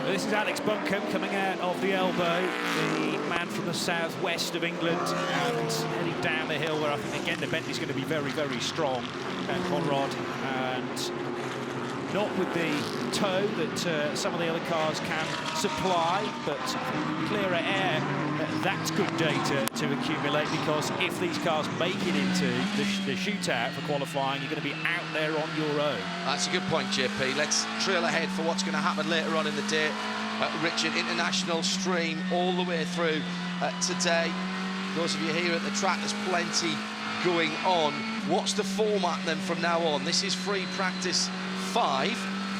This is Alex Buncombe coming out of the elbow, the man from the southwest of England, and heading down the hill where I think, again, the Bentley's going to be very, very strong at Conrod, and not with the tow that some of the other cars can supply, but clearer air, that's good data to accumulate, because if these cars make it into the shootout for qualifying, you're going to be out there on your own. That's a good point, JP. Let's trail ahead for what's going to happen later on in the day. Richard, international stream all the way through today. Those of you here at the track, there's plenty going on. What's the format then from now on? This is free practice 5.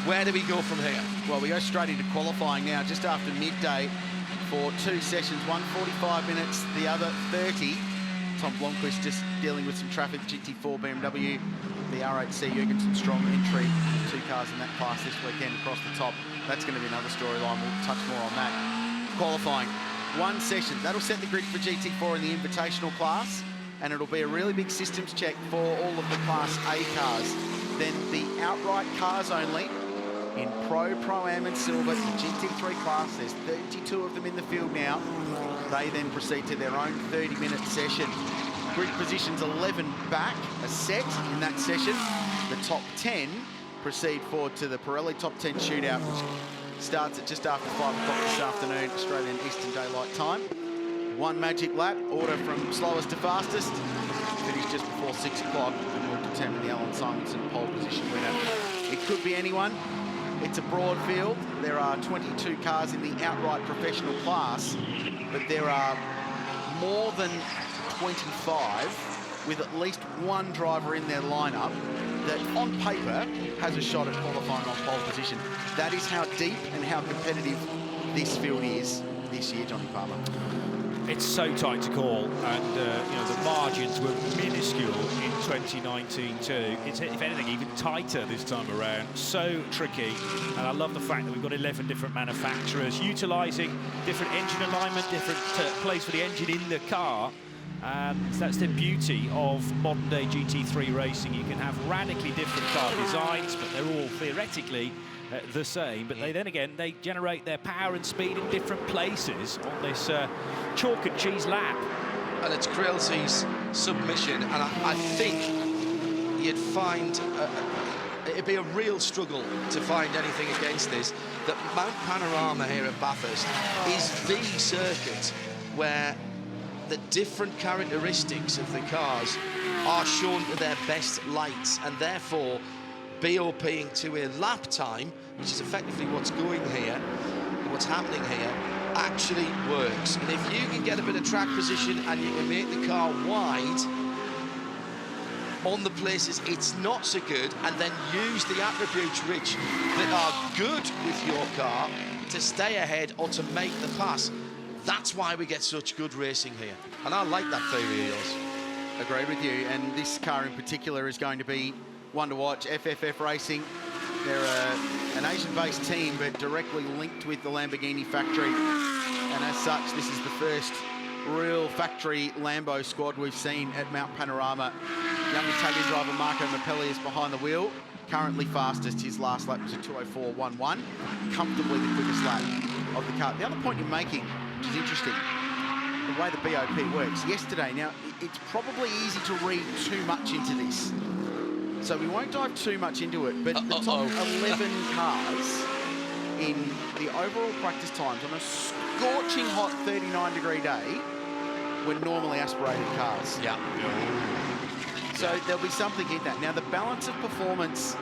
Where do we go from here? Well, we go straight into qualifying now, just after midday, for 2 sessions, one 45 minutes, the other 30. Tom Blomqvist just dealing with some traffic, GT4 BMW, the R8C Jurgensen strong entry, 2 cars in that class this weekend across the top. That's going to be another storyline. We'll touch more on that. Qualifying, 1 session. That'll set the grid for GT4 in the Invitational class, and it'll be a really big systems check for all of the Class A cars. Then the outright cars only in Pro-Am and Silver, the GT3 class. There's 32 of them in the field now. They then proceed to their own 30-minute session. Grid positions 11 back, a set in that session. The top 10 proceed forward to the Pirelli top 10 shootout, which starts at just after 5 o'clock this afternoon, Australian Eastern Daylight Time. 1 magic lap, order from slowest to fastest, finish just before 6 o'clock, and we'll determine the Alan Simonson pole position winner. It could be anyone. It's a broad field. There are 22 cars in the outright professional class, but there are more than 25 with at least 1 driver in their lineup that on paper has a shot at qualifying on pole position. That is how deep and how competitive this field is this year, Johnny Palmer. It's so tight to call, and you know, the margins were minuscule in 2019 too. It's, if anything, even tighter this time around. So tricky, and I love the fact that we've got 11 different manufacturers utilising different engine alignment, different place for the engine in the car. And that's the beauty of modern-day GT3 racing. You can have radically different car designs, but they're all theoretically the same. But then again, they generate their power and speed in different places on this chalk and cheese lap. And it's Krelsy's submission, and I think you'd find it'd be a real struggle to find anything against this. That Mount Panorama here at Bathurst is the circuit where the different characteristics of the cars are shown to their best lights, and therefore BOPing to a lap time, which is effectively what's going here, what's happening here, actually works. And if you can get a bit of track position and you can make the car wide, on the places it's not so good, and then use the attributes, Rich, that are good with your car to stay ahead or to make the pass. That's why we get such good racing here. And I like that theory of yours. Agree with you. And this car in particular is going to be one to watch. FFF Racing, they're an Asian-based team, but directly linked with the Lamborghini factory. And as such, this is the first real factory Lambo squad we've seen at Mount Panorama. Young Italian driver Marco Mappelli is behind the wheel, currently fastest. His last lap was a 2:04.11, comfortably the quickest lap of the car. The other point you're making, which is interesting, the way the BOP works. Yesterday, now it's probably easy to read too much into this, so we won't dive too much into it, but the top 11 cars in the overall practice times on a scorching hot 39-degree day were normally aspirated cars. Yeah. So there'll be something in that. Now, the balance of performance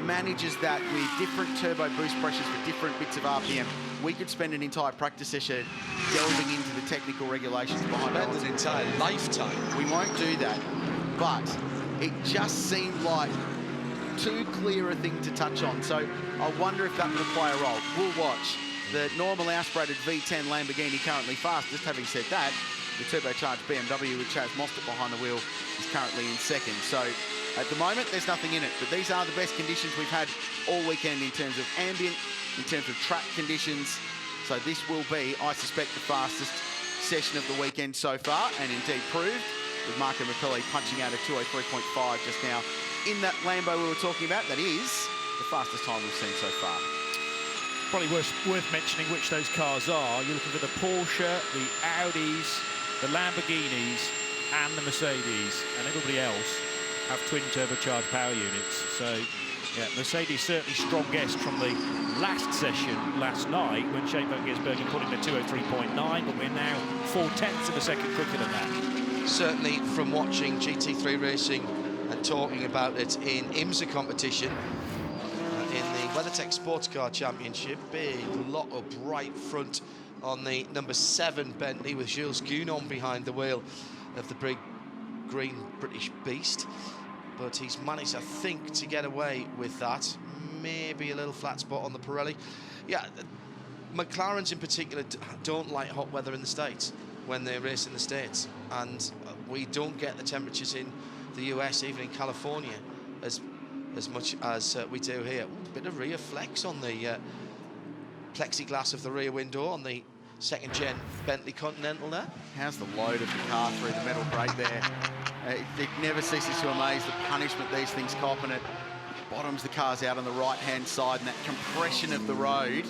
manages that with different turbo boost pressures for different bits of RPM. We could spend an entire practice session delving into the technical regulations behind it. Spend an entire lifetime. We won't do that, but it just seemed like too clear a thing to touch on. So I wonder if that will play a role. We'll watch. The normally aspirated V10 Lamborghini currently fastest. Having said that, the turbocharged BMW with Chaz Mostert behind the wheel is currently in second. So at the moment, there's nothing in it, but these are the best conditions we've had all weekend in terms of ambient, in terms of track conditions. So this will be, I suspect, the fastest session of the weekend so far, and indeed proved, with Marco Mappelli punching out a 2:03.5 just now in that Lambo we were talking about. That is the fastest time we've seen so far. Probably worth mentioning which those cars are. You're looking for the Porsche, the Audis, the Lamborghinis and the Mercedes, and everybody else have twin turbocharged power units. So yeah, Mercedes certainly strong guest from the last session last night when Shane Van Gisbergen put in a 2:03.9, but we're now 4/10 of a second quicker than that. Certainly from watching GT3 racing and talking about it in IMSA competition, in the WeatherTech Sports Car Championship, big lot of bright front on the number 7 Bentley with Jules Gounon behind the wheel of the big green British beast. But he's managed, I think, to get away with that. Maybe a little flat spot on the Pirelli. Yeah, McLarens in particular don't like hot weather in the States when they race in the States. And we don't get the temperatures in the US, even in California, as much as we do here. Ooh, bit of rear flex on the plexiglass of the rear window on the second-gen Bentley Continental there. How's the load of the car through the metal grate there? It never ceases to amaze the punishment these things cop, and it bottoms the cars out on the right-hand side, and that compression of the road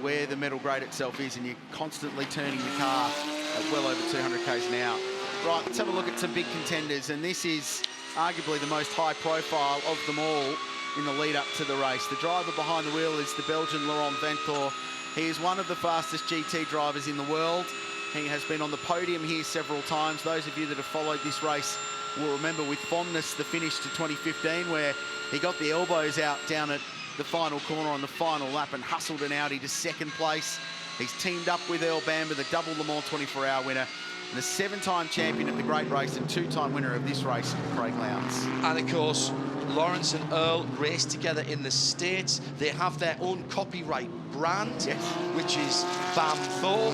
where the metal grate itself is, and you're constantly turning the car at well over 200 k's an hour. Right, let's have a look at some big contenders, and this is arguably the most high-profile of them all in the lead-up to the race. The driver behind the wheel is the Belgian Laurent Vanthoor. He is one of the fastest GT drivers in the world. He has been on the podium here several times. Those of you that have followed this race will remember with fondness the finish to 2015, where he got the elbows out down at the final corner on the final lap and hustled an Audi to second place. He's teamed up with Earl Bamber, the double Le Mans 24-hour winner, and the 7-time champion of the Great Race and 2-time winner of this race, Craig Lowndes. And of course, Lawrence and Earl race together in the States. They have their own copyright brand, yes, which is Vanthoor.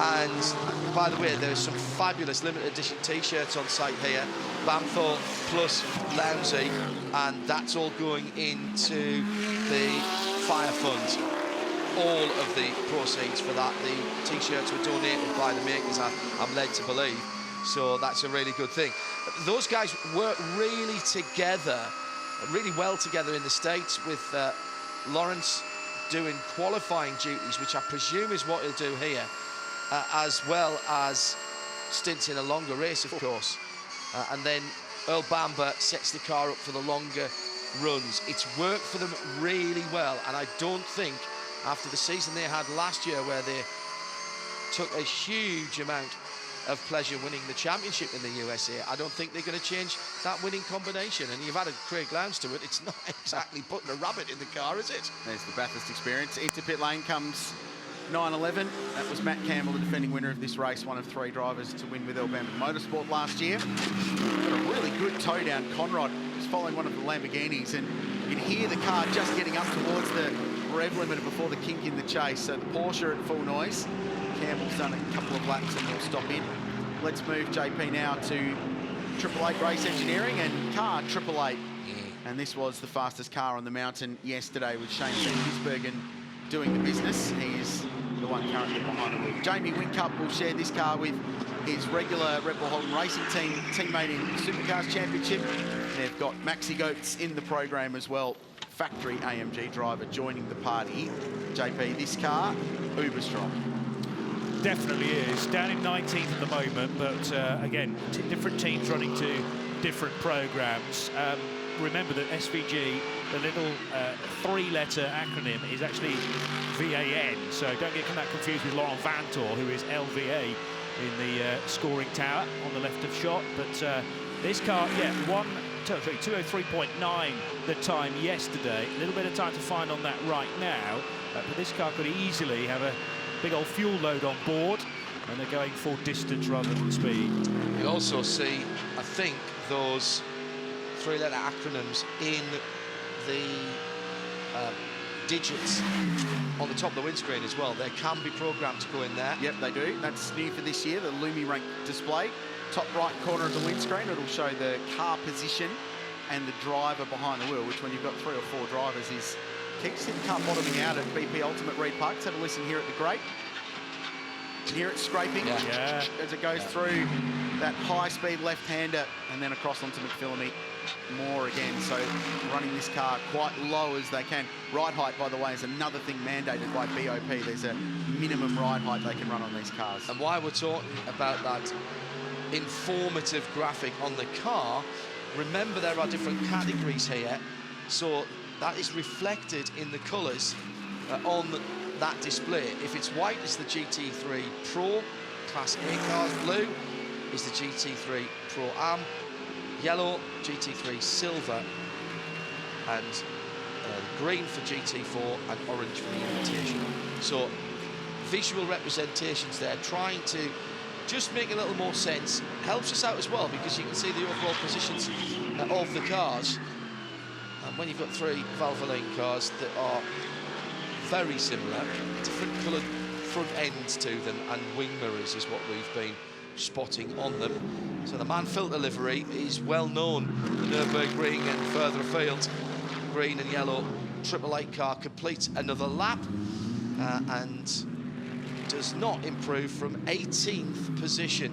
And by the way, there's some fabulous limited edition t-shirts on site here. Vanthoor plus Lowndsy, and that's all going into the fire fund. All of the proceeds for that, the t-shirts were donated by the makers, I'm led to believe. So that's a really good thing. Those guys work really together, really well together in the States, with Lawrence doing qualifying duties, which I presume is what he'll do here, as well as stints in a longer race, of course. And then Earl Bamber sets the car up for the longer runs. It's worked for them really well, and I don't think, after the season they had last year, where they took a huge amount of pleasure winning the championship in the USA, I don't think they're going to change that winning combination. And you've added Craig Lowndes to it. It's not exactly putting a rabbit in the car, is it? There's the Bathurst experience. Into pit lane comes 911. That was Matt Campbell, the defending winner of this race, one of 3 drivers to win with Earl Bamber Motorsport last year. Got a really good toe down. Conrad was following one of the Lamborghinis, and you can hear the car just getting up towards the rev limiter before the kink in the chase. So the Porsche at full noise. Campbell's done a couple of laps and will stop in. Let's move, JP, now to 888 Race Engineering and car 888. And this was the fastest car on the mountain yesterday with Shane Gisbergen doing the business. He is the one currently behind the wheel. Jamie Whincup will share this car with his regular Red Bull Holden Racing team, teammate in the Supercars Championship. They've got Maxi Goetz in the program as well. Factory AMG driver joining the party. JP, this car, uber strong. Definitely is. Down in 19th at the moment, but again, different teams running to different programs. Remember that SVG, the little three-letter acronym, is actually VAN, so don't get that confused with Laurent Vantor, who is LVA in the scoring tower on the left of shot. But this car, yeah, 203.9 the time yesterday. A little bit of time to find on that right now, but this car could easily have a big old fuel load on board, and they're going for distance rather than speed. You also see, I think, those three-letter acronyms in the digits on the top of the windscreen as well. They can be programmed to go in there. Yep, they do. That's new for this year, the Lumi Rank display. Top right corner of the windscreen, it'll show the car position and the driver behind the wheel, which when you've got 3 or 4 drivers is key. See the car bottoming out at BP Ultimate Reed Park. Let's have a listen here at the grate. You can hear it scraping as it goes through that high-speed left-hander and then across onto McPhillamy more again. So running this car quite low as they can. Ride height, by the way, is another thing mandated by BOP. There's a minimum ride height they can run on these cars. And why we're talking about that informative graphic on the car, remember there are different categories here. So that is reflected in the colours on that display. If it's white, it's the GT3 Pro. Class A cars. Blue is the GT3 Pro Am. Yellow, GT3 Silver. And green for GT4 and orange for the Imitation. So visual representations there, trying to just make a little more sense. Helps us out as well, because you can see the overall positions of the cars. And when you've got 3 Valvoline cars that are very similar, different coloured front ends to them, and wing mirrors is what we've been spotting on them. So the man filter livery is well known, the Nürburgring and further afield. Green and yellow 888 car completes another lap and does not improve from 18th position.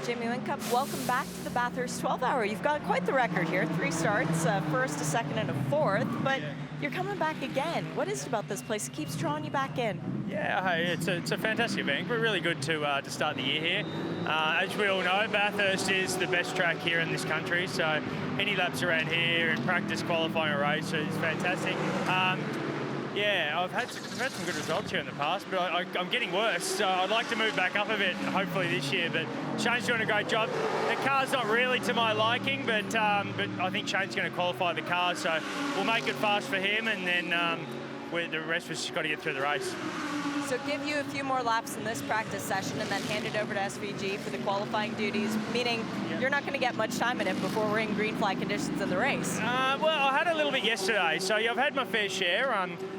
Jamie Whincup, welcome back to the Bathurst 12-hour. You've got quite the record here, 3 starts, first, a second, and a fourth, but you're coming back again. What is it about this place that keeps drawing you back in? Yeah, hey, it's a fantastic event. We're really good to start the year here. As we all know, Bathurst is the best track here in this country, so any laps around here in practice, qualifying, a race is fantastic. Yeah, I've had some good results here in the past, but I'm getting worse, so I'd like to move back up a bit, hopefully this year. But Shane's doing a great job. The car's not really to my liking, but I think Shane's going to qualify the car, so we'll make it fast for him, and then the rest of us just got to get through the race. So give you a few more laps in this practice session and then hand it over to SVG for the qualifying duties, meaning you're not going to get much time in it before we're in green flag conditions in the race. Well, I had a little bit yesterday, so I've had my fair share.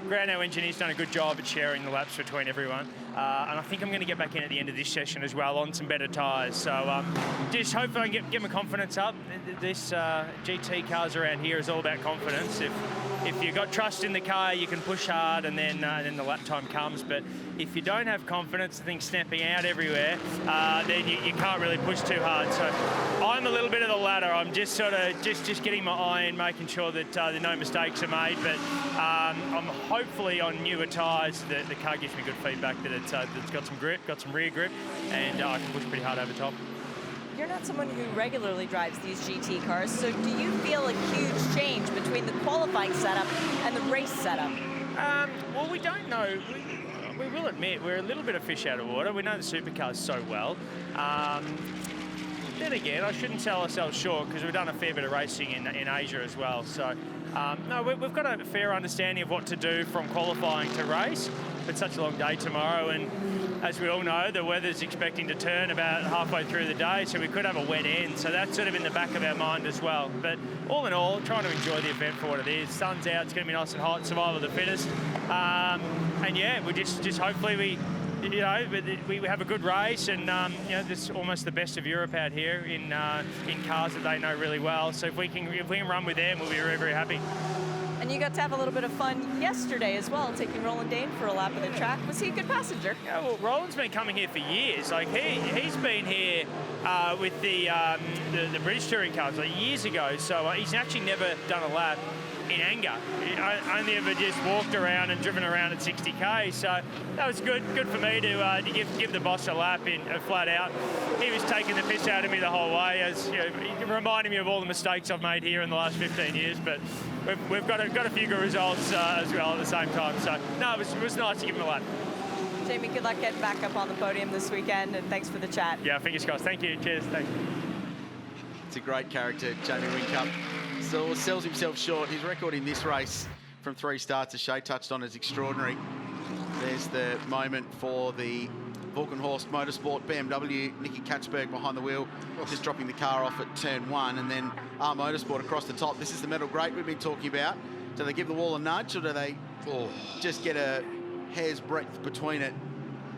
Grano Engineer's done a good job at sharing the laps between everyone. And I think I'm going to get back in at the end of this session as well on some better tyres. So just hopefully I can get my confidence up. This GT cars around here is all about confidence. If you've got trust in the car, you can push hard, and then the lap time comes. But if you don't have confidence, things snapping out everywhere, then you can't really push too hard. So I'm a little bit of the latter. I'm just sort of just getting my eye in, making sure that no mistakes are made. But I'm hopefully on newer tyres. The car gives me good feedback that it's got some grip, got some rear grip, and I can push pretty hard over top. You're not someone who regularly drives these GT cars, so do you feel a huge change between the qualifying setup and the race setup? Well, we don't know. We will admit we're a little bit of fish out of water. We know the supercars so well. Then again, I shouldn't sell ourselves short, because we've done a fair bit of racing in Asia as well. So no, we've got a fair understanding of what to do from qualifying to race. it's such a long day tomorrow, and as we all know, the weather's expecting to turn about halfway through the day, so we could have a wet end. So that's sort of in the back of our mind as well. But all in all, trying to enjoy the event for what it is. Sun's out, it's going to be nice and hot, survival of the fittest. And yeah, we just hopefully we have a good race, and this is almost the best of Europe out here in cars that they know really well. So if we can run with them, we'll be very, very happy. And you got to have a little bit of fun yesterday as well, taking Roland Dane for a lap of the track. Was he a good passenger? Yeah, well, Roland's been coming here for years. Like he's been here with the British touring cars like years ago. So he's actually never done a lap in anger. I only ever just walked around and driven around at 60k. So that was good for me to give the boss a lap in flat out. He was taking the piss out of me the whole way, as reminding me of all the mistakes I've made here in the last 15 years. But we've got a few good results as well at the same time. So no, it was nice to give him a lap. Jamie, good luck getting back up on the podium this weekend, and thanks for the chat. Yeah, fingers crossed. Thank you. Cheers. Thank you. It's a great character, Jamie Whincup. So sells himself short. His record in this race from 3 starts, as Shay touched on, is extraordinary. There's the moment for the Volkenhorst Motorsport BMW. Nicky Katzberg behind the wheel, just dropping the car off at turn 1, and then R Motorsport across the top. This is the metal grate we've been talking about. Do they give the wall a nudge, or do they just get a hair's breadth between it?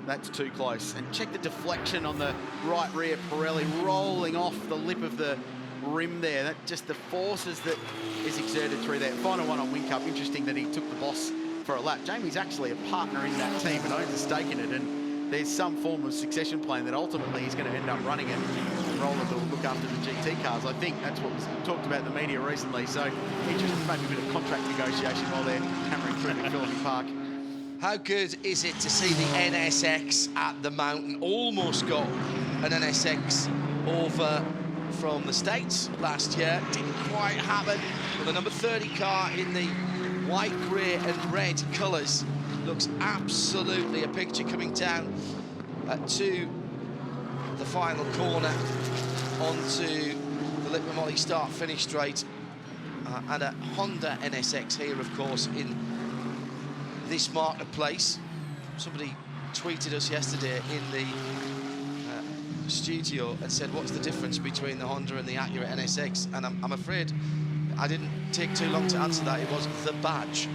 That's too close. And check the deflection on the right rear Pirelli, rolling off the lip of the rim there. That just the forces that is exerted through that. Final one on Whincup. Interesting that he took the boss for a lap. Jamie's actually a partner in that team and owns a stake in it, and there's some form of succession plan that ultimately he's going to end up running it. Roland will look after the GT cars. I think that's what was talked about in the media recently. So interesting, maybe a bit of contract negotiation while they're hammering through McPhillips Park. How good is it to see the NSX at the mountain? Almost got an NSX over from the States last year. Didn't quite happen. But the number 30 car in the white, grey and red colours looks absolutely a picture coming down to the final corner onto the Liqui Moly start-finish straight. And a Honda NSX here, of course, in this marketplace. Somebody tweeted us yesterday in the studio and said, what's the difference between the Honda and the Acura NSX? And I'm afraid I didn't take too long to answer that. It was the badge.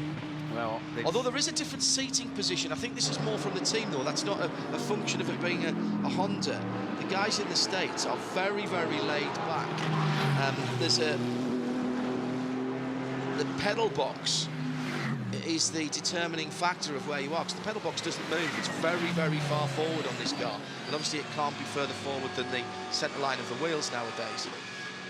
Well, although there is a different seating position. I think this is more from the team, though. That's not a function of it being a Honda. The guys in the States are very, very laid back. There's the pedal box is the determining factor of where you are, because the pedal box doesn't move. It's very, very far forward on this car, and obviously it can't be further forward than the centre line of the wheels nowadays.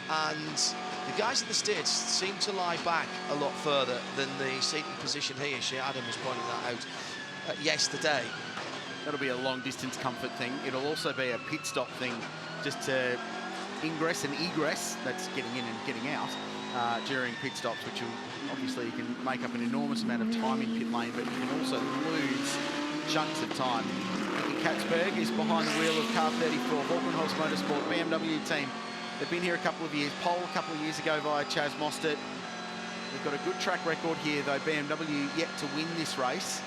And the guys in the States seem to lie back a lot further than the seating position here. Shea Adam was pointing that out yesterday. That'll be a long distance comfort thing. It'll also be a pit stop thing, just to ingress and egress, that's getting in and getting out, during pit stops, which will, obviously you can make up an enormous amount of time in pit lane, but you can also lose chunks of time. Nicky Katzberg is behind the wheel of car 34, Volkenhorst Motorsport BMW team. They've been here a couple of years, pole a couple of years ago via Chaz Mostert. They've got a good track record here, though. BMW yet to win this race.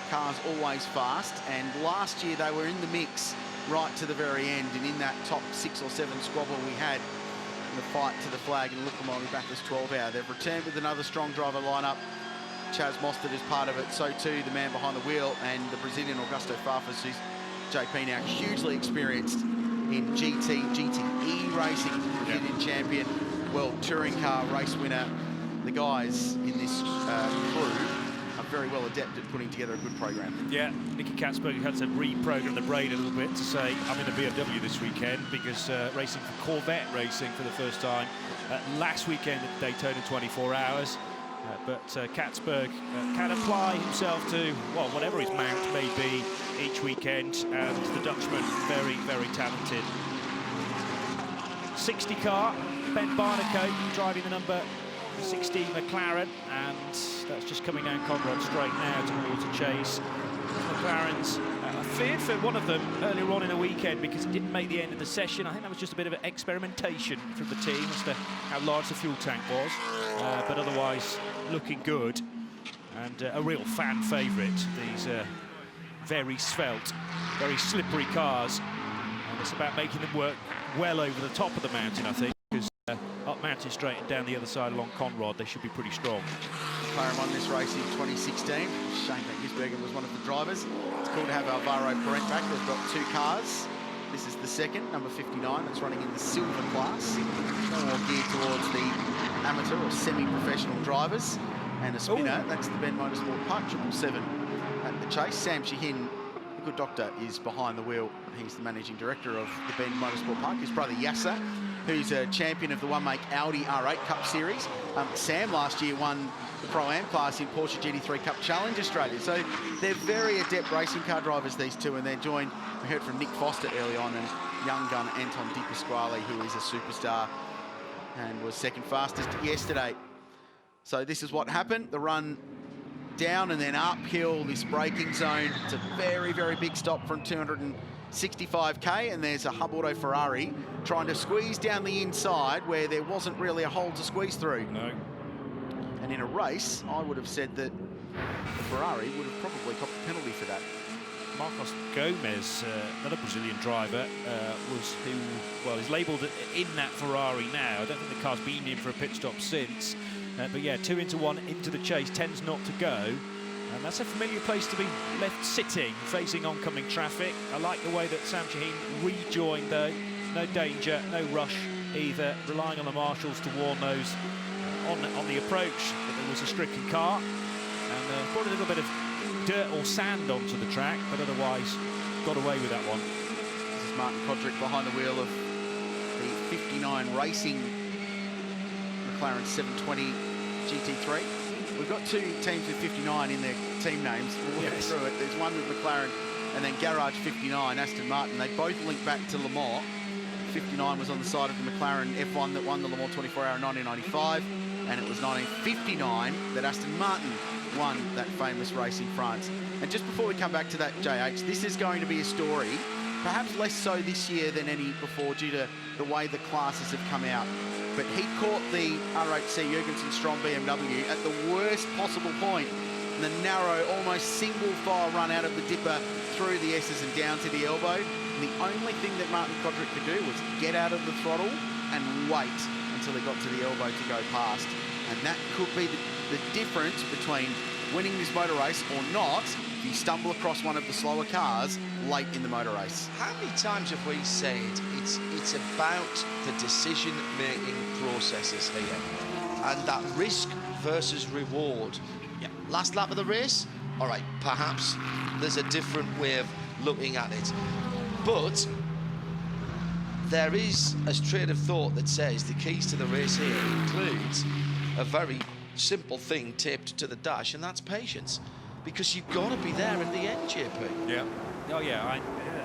Cars always fast, and last year they were in the mix right to the very end, and in that top 6 or 7 squabble we had in the fight to the flag in Liqui Moly Bathurst 12 hour. They've returned with another strong driver lineup. Chaz Mostert is part of it, so too the man behind the wheel, and the Brazilian Augusto Farfus, who's JP now hugely experienced in GTE racing, Brazilian champion, world touring car race winner. The guys in this crew are very well adept at putting together a good program. Yeah, Nicky Katzberg had to reprogram the brain a little bit to say, I'm in a BMW this weekend, because racing for Corvette racing for the first time last weekend at Daytona 24 hours. But Katzberg can apply himself to, well, whatever his mount may be each weekend, and the Dutchman, very, very talented. 60 car, Ben Barnacote driving the number 16 McLaren, and that's just coming down Conrad straight now towards a chase. McLaren's I feared for one of them earlier on in the weekend because it didn't make the end of the session. I think that was just a bit of an experimentation from the team as to how large the fuel tank was, but otherwise looking good, and a real fan favourite, these very svelte, very slippery cars. And it's about making them work well over the top of the mountain, I think, because up Mountain Straight and down the other side along Conrod, they should be pretty strong. McLaren won this race in 2016. Shane Van Gisbergen was one of the drivers. It's cool to have Alvaro Parent back. They've got 2 cars. This is the second, number 59. It's running in the silver class. More geared towards the amateur or semi-professional drivers. And a spinner, that's the Ben Motorsport Park 777 at the chase. Sam Shahin, the good doctor, is behind the wheel. He's the managing director of the Ben Motorsport Park. His brother Yasser, who's a champion of the one-make Audi R8 Cup Series. Sam last year won the Pro-Am class in Porsche GT3 Cup Challenge Australia. So they're very adept racing car drivers, these two, and they're joined, we heard from Nick Foster early on, and young gun Anton Di Pasquale, who is a superstar and was second fastest yesterday. So this is what happened. The run down and then uphill, this braking zone. It's a very, very big stop from 265k, and there's a Hub Auto Ferrari trying to squeeze down the inside where there wasn't really a hole to squeeze through. No. And in a race, I would have said that the Ferrari would have probably copped the penalty for that. Marcos Gomez, another Brazilian driver, is labelled in that Ferrari now. I don't think the car's been in for a pit stop since. But yeah, 2 into 1 into the chase, tends not to go. And that's a familiar place to be left sitting, facing oncoming traffic. I like the way that Sam Shaheen rejoined though. No danger, no rush either, relying on the marshals to warn those on the approach that there was a stricken car. And brought a little bit of dirt or sand onto the track, but otherwise got away with that one. This is Martin Kodrick behind the wheel of the 59 Racing McLaren 720 GT3. We've got 2 teams with 59 in their team names. We'll walk through it. There's one with McLaren and then Garage 59, Aston Martin. They both link back to Le Mans. 59 was on the side of the McLaren F1 that won the Le Mans 24-hour in 1995, and it was 1959 that Aston Martin won that famous race in France. And just before we come back to that, JH, this is going to be a story, perhaps less so this year than any before due to the way the classes have come out. But he caught the R8C Jurgensen Strong BMW at the worst possible point in the narrow, almost single file run out of the dipper through the S's and down to the elbow. And the only thing that Martin Kodrick could do was get out of the throttle and wait until he got to the elbow to go past. And that could be the difference between winning this motor race or not if you stumble across one of the slower cars late in the motor race. How many times have we said it's about the decision-making processes here and that risk versus reward? Yeah. Last lap of the race, all right, perhaps there's a different way of looking at it. But there is a train of thought that says the keys to the race here includes a very simple thing taped to the dash, and that's patience. Because you've got to be there at the end, JP. Yeah. Oh, yeah. I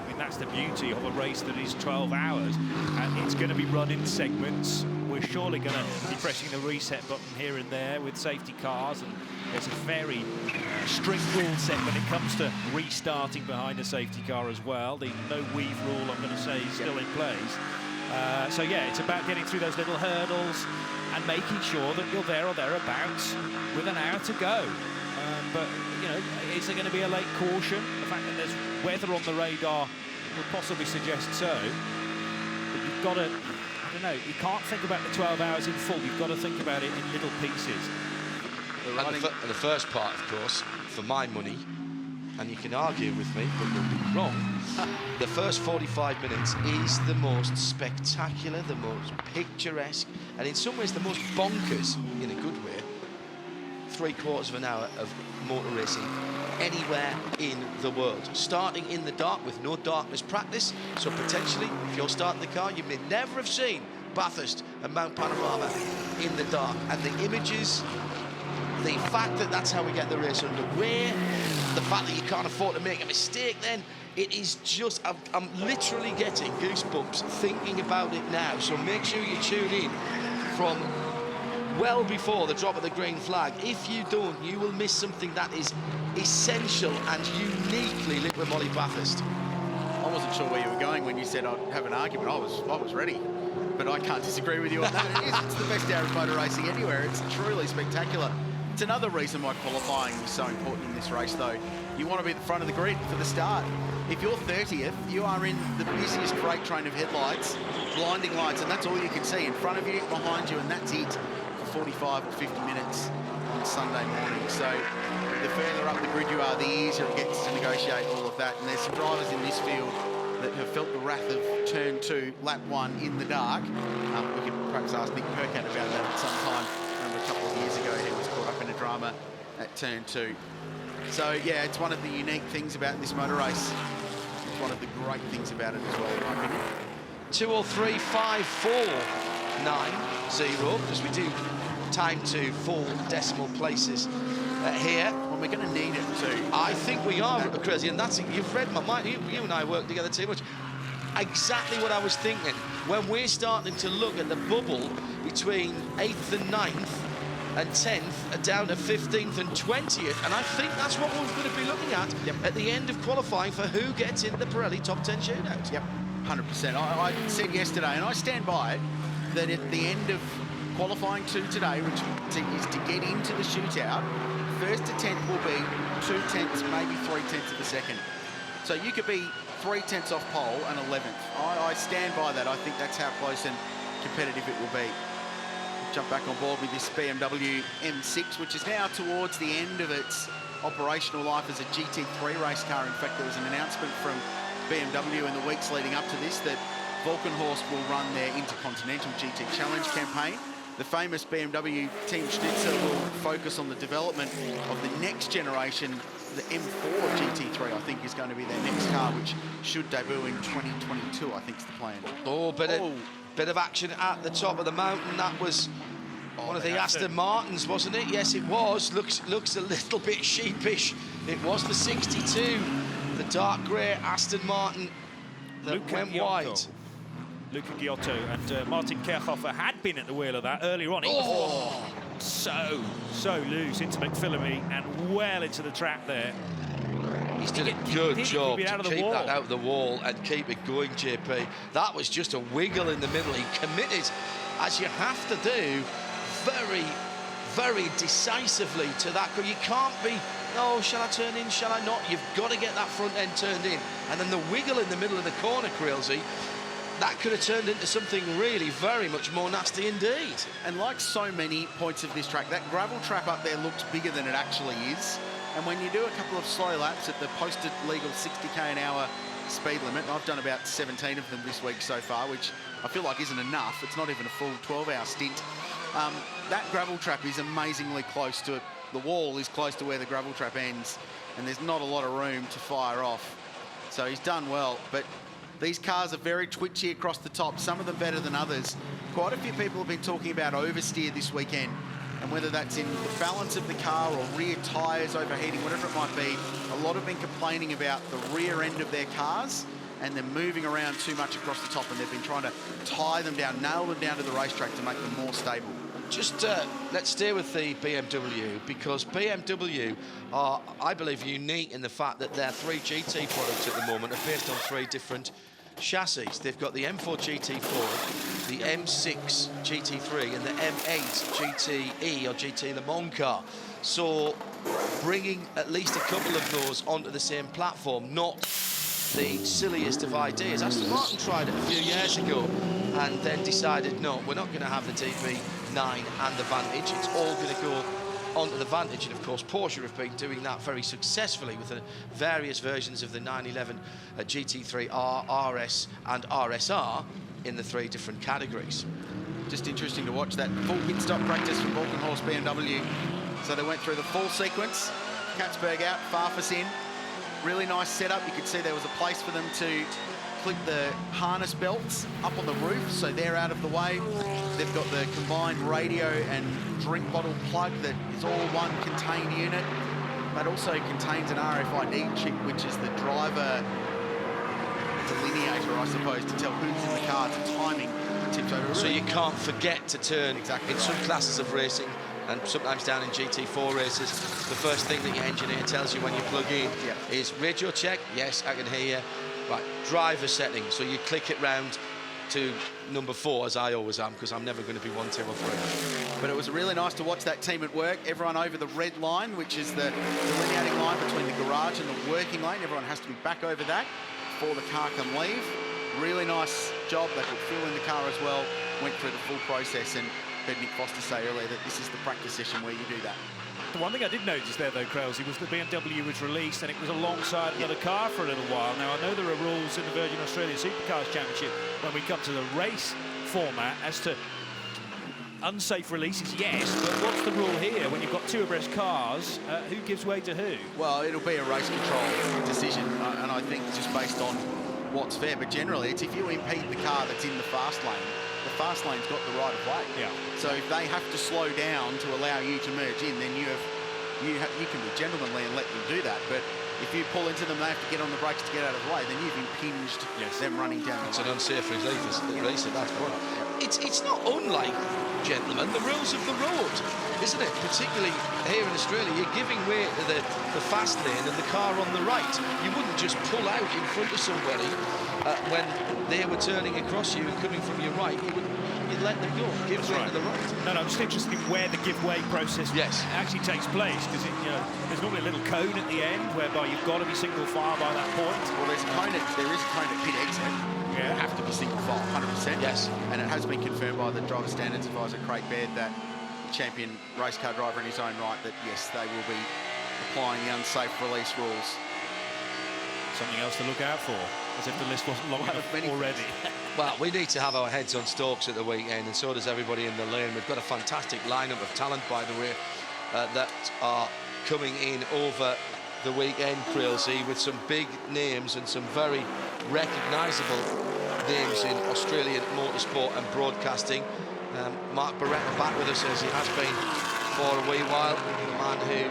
mean, that's the beauty of a race that is 12 hours, and it's going to be run in segments. We're surely going to be pressing the reset button here and there with safety cars, and there's a very strict rule set when it comes to restarting behind a safety car as well. The no weave rule, I'm going to say, is still in place. So yeah, it's about getting through those little hurdles and making sure that you're there or thereabouts with an hour to go. But, you know, is there going to be a late caution? The fact that there's weather on the radar would possibly suggest so. But you've got to, I don't know, you can't think about the 12 hours in full. You've got to think about it in little pieces. And the first part, of course, for my money, and you can argue with me, but you'll be wrong, the first 45 minutes is the most spectacular, the most picturesque, and in some ways the most bonkers, in a good way, 3/4 of an hour of motor racing anywhere in the world. Starting in the dark with no darkness practice, so potentially, if you're starting the car, you may never have seen Bathurst and Mount Panorama in the dark, and the images, the fact that that's how we get the race underway, the fact that you can't afford to make a mistake, then it is just, I'm literally getting goosebumps thinking about it now. So make sure you tune in from well before the drop of the green flag. If you don't, you will miss something that is essential and uniquely Liqui Moly Bathurst. I wasn't sure where you were going when you said I'd have an argument. I was ready, but I can't disagree with you on that. It's the best hour of motor racing anywhere. It's truly spectacular. It's another reason why qualifying is so important in this race, though. You want to be at the front of the grid for the start. If you're 30th, you are in the busiest freight train of headlights, blinding lights, and that's all you can see in front of you, behind you, and that's it for 45 or 50 minutes on Sunday morning. So the further up the grid you are, the easier it gets to negotiate all of that. And there's some drivers in this field that have felt the wrath of turn 2, lap 1 in the dark. We could perhaps ask Nick Percat about that at some time. I remember a couple of years ago he was caught up in a drama at turn 2. So yeah, it's one of the unique things about this motor race. It's one of the great things about it as well, in my opinion. 2 or 3, 5, 4, 9, 0, because we do time to 4 decimal places here. Well, we're going to need it too. I think we are, Crazy, and that's, you've read my mind. You and I work together too much. Exactly what I was thinking. When we're starting to look at the bubble between 8th and 9th and 10th down to 15th and 20th, and I think that's what we're going to be looking at the end of qualifying for who gets in the Pirelli top 10 shootout. Yep, 100%. I said yesterday, and I stand by it, that at the end of qualifying 2 today, which is to get into the shootout, 1st to 10th will be 2/10, maybe 3/10 of a second. So you could be 3/10 off pole and 11th. I stand by that. I think that's how close and competitive it will be. Jump back on board with this BMW M6, which is now towards the end of its operational life as a GT3 race car. In fact, there was an announcement from BMW in the weeks leading up to this that Volkenhorst will run their Intercontinental GT Challenge campaign. The famous BMW Team Schnitzer will focus on the development of the next generation. The M4 GT3, I think, is going to be their next car, which should debut in 2022, I think is the plan. Oh, bit of action at the top of the mountain. That was one of the Aston Martins, wasn't it? Yes, it was. Looks a little bit sheepish. It was the 62, the dark grey Aston Martin that went wide. Luca Giotto and Martin Kerchhofer had been at the wheel of that earlier on. It was so loose into McPhillamy and well into the track there. He's done a good job to keep that out of the wall and keep it going, JP. That was just a wiggle in the middle. He committed, as you have to do, very, very decisively to that. You can't be, oh, shall I turn in, shall I not? You've got to get that front end turned in. And then the wiggle in the middle of the corner, Krilsey, that could have turned into something really very much more nasty indeed. And like so many points of this track, that gravel trap up there looks bigger than it actually is. And when you do a couple of slow laps at the posted legal 60k an hour speed limit, and I've done about 17 of them this week so far, which I feel like isn't enough. It's not even a full 12-hour stint. That gravel trap is amazingly close to it. The wall is close to where the gravel trap ends, and there's not a lot of room to fire off. So he's done well, but these cars are very twitchy across the top, some of them better than others. Quite a few people have been talking about oversteer this weekend, and whether that's in the balance of the car or rear tyres overheating, whatever it might be, a lot have been complaining about the rear end of their cars and they're moving around too much across the top, and they've been trying to tie them down, nail them down to the racetrack to make them more stable. Just let's stay with the BMW, because BMW are, I believe, unique in the fact that their 3 GT products at the moment are based on 3 different chassis. They've got the M4 GT4, the M6 GT3 and the M8 GTE or GT Le Mans car. So bringing at least a couple of those onto the same platform, not the silliest of ideas. Aston Martin tried it a few years ago and then decided, no, we're not going to have the DB9 and the Vantage. It's all going to go onto the Vantage, and of course Porsche have been doing that very successfully with the various versions of the 911 GT3 R, RS and RSR in the 3 different categories. Just interesting to watch that full pit stop practice from Volkenhorst BMW. So they went through the full sequence, Katzberg out, Farfus in. Really nice setup. You could see there was a place for them to clip the harness belts up on the roof, so they're out of the way. They've got the combined radio and drink bottle plug that is all one contained unit. That also contains an RFID chip, which is the driver delineator, I suppose, to tell who's in the car, to timing tips over. So you can't forget to turn in some classes of racing, and sometimes down in GT4 races, the first thing that your engineer tells you when you plug in is radio check. Yes, I can hear you. Right, driver settings. So you click it round to number 4, as I always am, because I'm never going to be 1, 2 or 3. But it was really nice to watch that team at work. Everyone over the red line, which is the delineating line between the garage and the working lane. Everyone has to be back over that before the car can leave. Really nice job. They put fuel in the car as well, went through the full process, and heard Nick Foster say earlier that this is the practice session where you do that. The one thing I did notice there, though, Kralesy, was the BMW was released and it was alongside another car for a little while. Now, I know there are rules in the Virgin Australia Supercars Championship when we come to the race format as to unsafe releases, yes, but what's the rule here when you've got 2 abreast cars? Who gives way to who? Well, it'll be a race control decision, and I think just based on what's fair, but generally it's if you impede the car that's in the fast lane, the fast lane's got the right of way. Yeah. So if they have to slow down to allow you to merge in, then you can be gentlemanly and let them do that. But if you pull into them, they have to get on the brakes to get out of the way, then you've impinged them running down the It's lane. an unsafe race at that point. It's not unlike, gentlemen, the rules of the road, isn't it? Particularly here in Australia, you're giving way to the fast lane and the car on the right. You wouldn't just pull out in front of somebody when they were turning across you and coming from your right. You'd let them go, give way to the right. No, I'm just interested in where the give-way process actually takes place, because there's normally a little cone at the end whereby you've got to be single file by that point. Well, there is a cone at pit exit. You have to be single file, 100%. Yes. And it has been confirmed by the driver standards advisor, Craig Baird, that the champion race car driver in his own right, that yes, they will be applying the unsafe release rules. Something else to look out for, as if the list wasn't long enough already. Well, we need to have our heads on stalks at the weekend, and so does everybody in the lane. We've got a fantastic lineup of talent, by the way, that are coming in over the weekend, Kralesy, with some big names and some very recognisable names in Australian motorsport and broadcasting. Mark Barrett back with us, as he has been for a wee while, the man who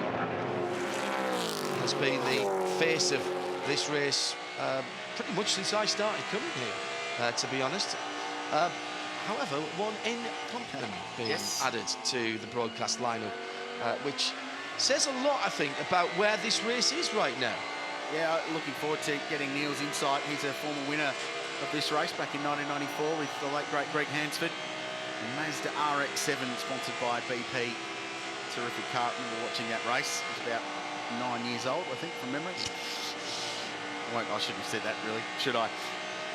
has been the face of this race pretty much since I started coming here, to be honest. However, one N-Compton being added to the broadcast lineup, which says a lot, I think, about where this race is right now. Yeah, looking forward to getting Neil's insight. He's a former winner of this race back in 1994 with the late, great Greg Hansford. And Mazda RX-7, sponsored by BP. Terrific car. I remember watching that race. I was about 9 years old, I think, from memory. I shouldn't have said that, really, should I?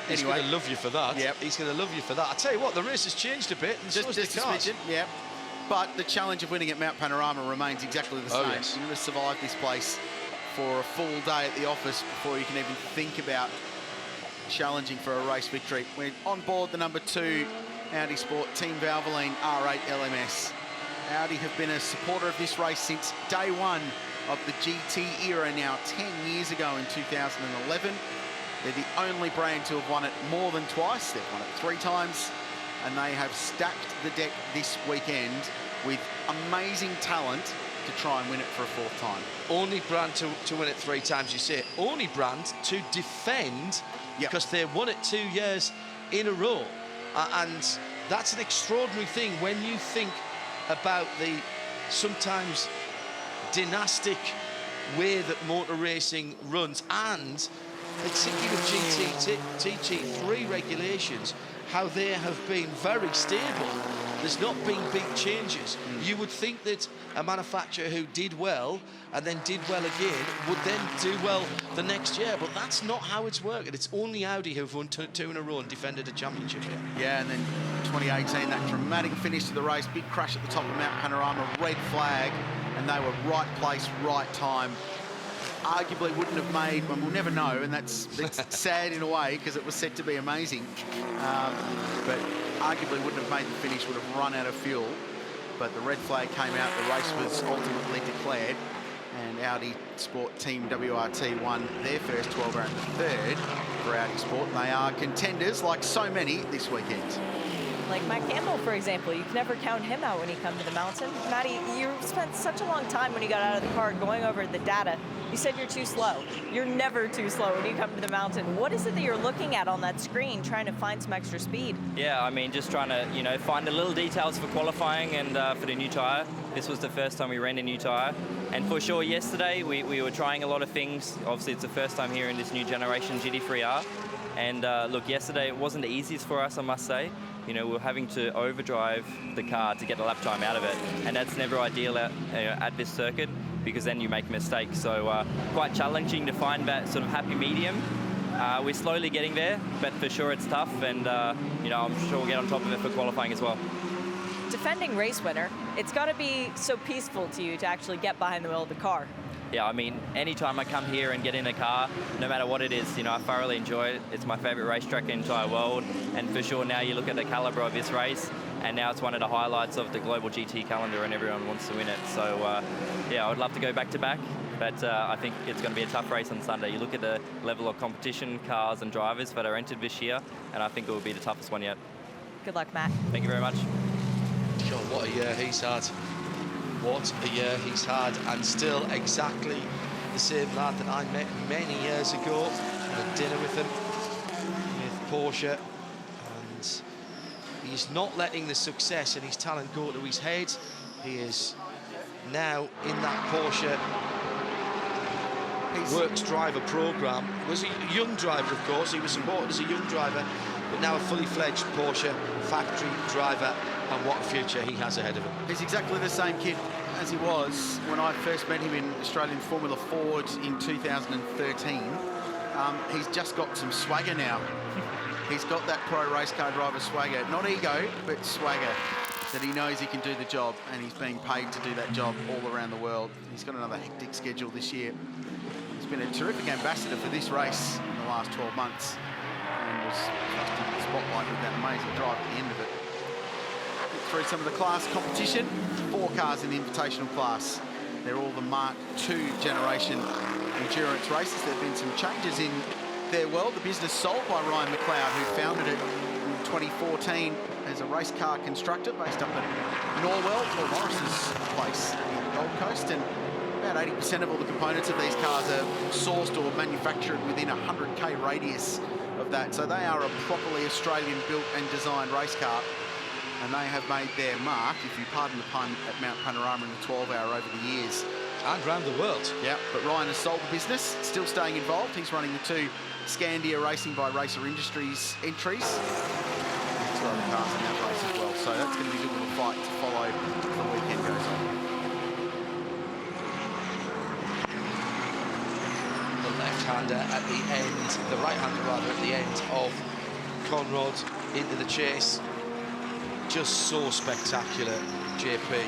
He's Anyway, going to love you for that. Yep. He's going to love you for that. I tell you what, the race has changed a bit, and so has the cars. Yeah. But the challenge of winning at Mount Panorama remains exactly the same. Yes. You're going to survive this place for a full day at the office before you can even think about challenging for a race victory. We're on board the number 2 Audi Sport Team Valvoline R8 LMS. Audi have been a supporter of this race since day one of the GT era, now 10 years ago in 2011. They're the only brand to have won it more than twice. They've won it 3 times, and they have stacked the deck this weekend with amazing talent to try and win it for a 4th time. Only brand to win it 3 times, you say. Only brand to defend, because they won it 2 years in a row. And that's an extraordinary thing when you think about the sometimes dynastic way that motor racing runs, and particularly with GT3 regulations, how they have been very stable. There's not been big changes. You would think that a manufacturer who did well and then did well again would then do well the next year, but that's not how it's working. It's only Audi who've won 2 in a row and defended a championship here. Yeah, and then 2018, that dramatic finish to the race, big crash at the top of Mount Panorama, red flag, and they were right place, right time. Arguably wouldn't have made, well, we'll never know, and that's sad in a way because it was set to be amazing. But arguably wouldn't have made the finish, would have run out of fuel. But the red flag came out, the race was ultimately declared, and Audi Sport Team WRT won their first 12 round, the 3rd for Audi Sport. And they are contenders, like so many, this weekend. Like Matt Campbell, for example, you can never count him out when you come to the mountain. Matty, you spent such a long time when you got out of the car going over the data. You said you're too slow. You're never too slow when you come to the mountain. What is it that you're looking at on that screen, trying to find some extra speed? Yeah, I mean, just trying to, find the little details for qualifying and for the new tyre. This was the first time we ran a new tyre. And for sure, yesterday, we were trying a lot of things. Obviously, it's the first time here in this new generation GT3R. And look, yesterday it wasn't the easiest for us, I must say. You know, we were having to overdrive the car to get a lap time out of it, and that's never ideal at this circuit, because then you make mistakes. So quite challenging to find that sort of happy medium. We're slowly getting there, but for sure it's tough, and you know, I'm sure we'll get on top of it for qualifying as well. Defending race winner, it's got to be so peaceful to you to actually get behind the wheel of the car. Yeah, I mean, anytime I come here and get in a car, no matter what it is, you know, I thoroughly enjoy it. It's my favourite racetrack in the entire world, and for sure now you look at the calibre of this race, and now it's one of the highlights of the global GT calendar, and everyone wants to win it. So, yeah, I would love to go back-to-back, but I think it's going to be a tough race on Sunday. You look at the level of competition, cars and drivers that are entered this year, and I think it will be the toughest one yet. Good luck, Matt. Thank you very much. God, what a year he's had. What a year he's had, and still exactly the same lad that I met many years ago. Had a dinner with him, with Porsche, and he's not letting the success and his talent go to his head. He is now in that Porsche Works driver program. Was he a young driver, of course? He was supported as a young driver, but now a fully fledged Porsche factory driver. And what a future he has ahead of him. He's exactly the same kid as he was when I first met him in Australian Formula Ford in 2013. He's just got some swagger now. He's got that pro race car driver swagger. Not ego, but swagger. That he knows he can do the job, and he's being paid to do that job all around the world. He's got another hectic schedule this year. He's been a terrific ambassador for this race in the last 12 months. And was thrust into the spotlight with that amazing drive at the end of it. Through some of the class competition, 4 cars in the invitational class. They're all the Mark II generation endurance races. There have been some changes in their world. The business sold by Ryan McLeod, who founded it in 2014 as a race car constructor based up at Norwell, Paul Morris's place in the Gold Coast. And about 80% of all the components of these cars are sourced or manufactured within a 100k radius of that. So they are a properly Australian built and designed race car. And they have made their mark, if you pardon the pun, at Mount Panorama in the 12-hour over the years. And around the world. Yeah, but Ryan has sold the business, still staying involved. He's running the 2 Scandia Racing by Racer Industries entries. 2 other cars in that race as well. So that's going to be a good little fight to follow as the weekend goes on. The left-hander at the end, the right-hander rather, at the end of Conrad into the chase. Just so spectacular, JP,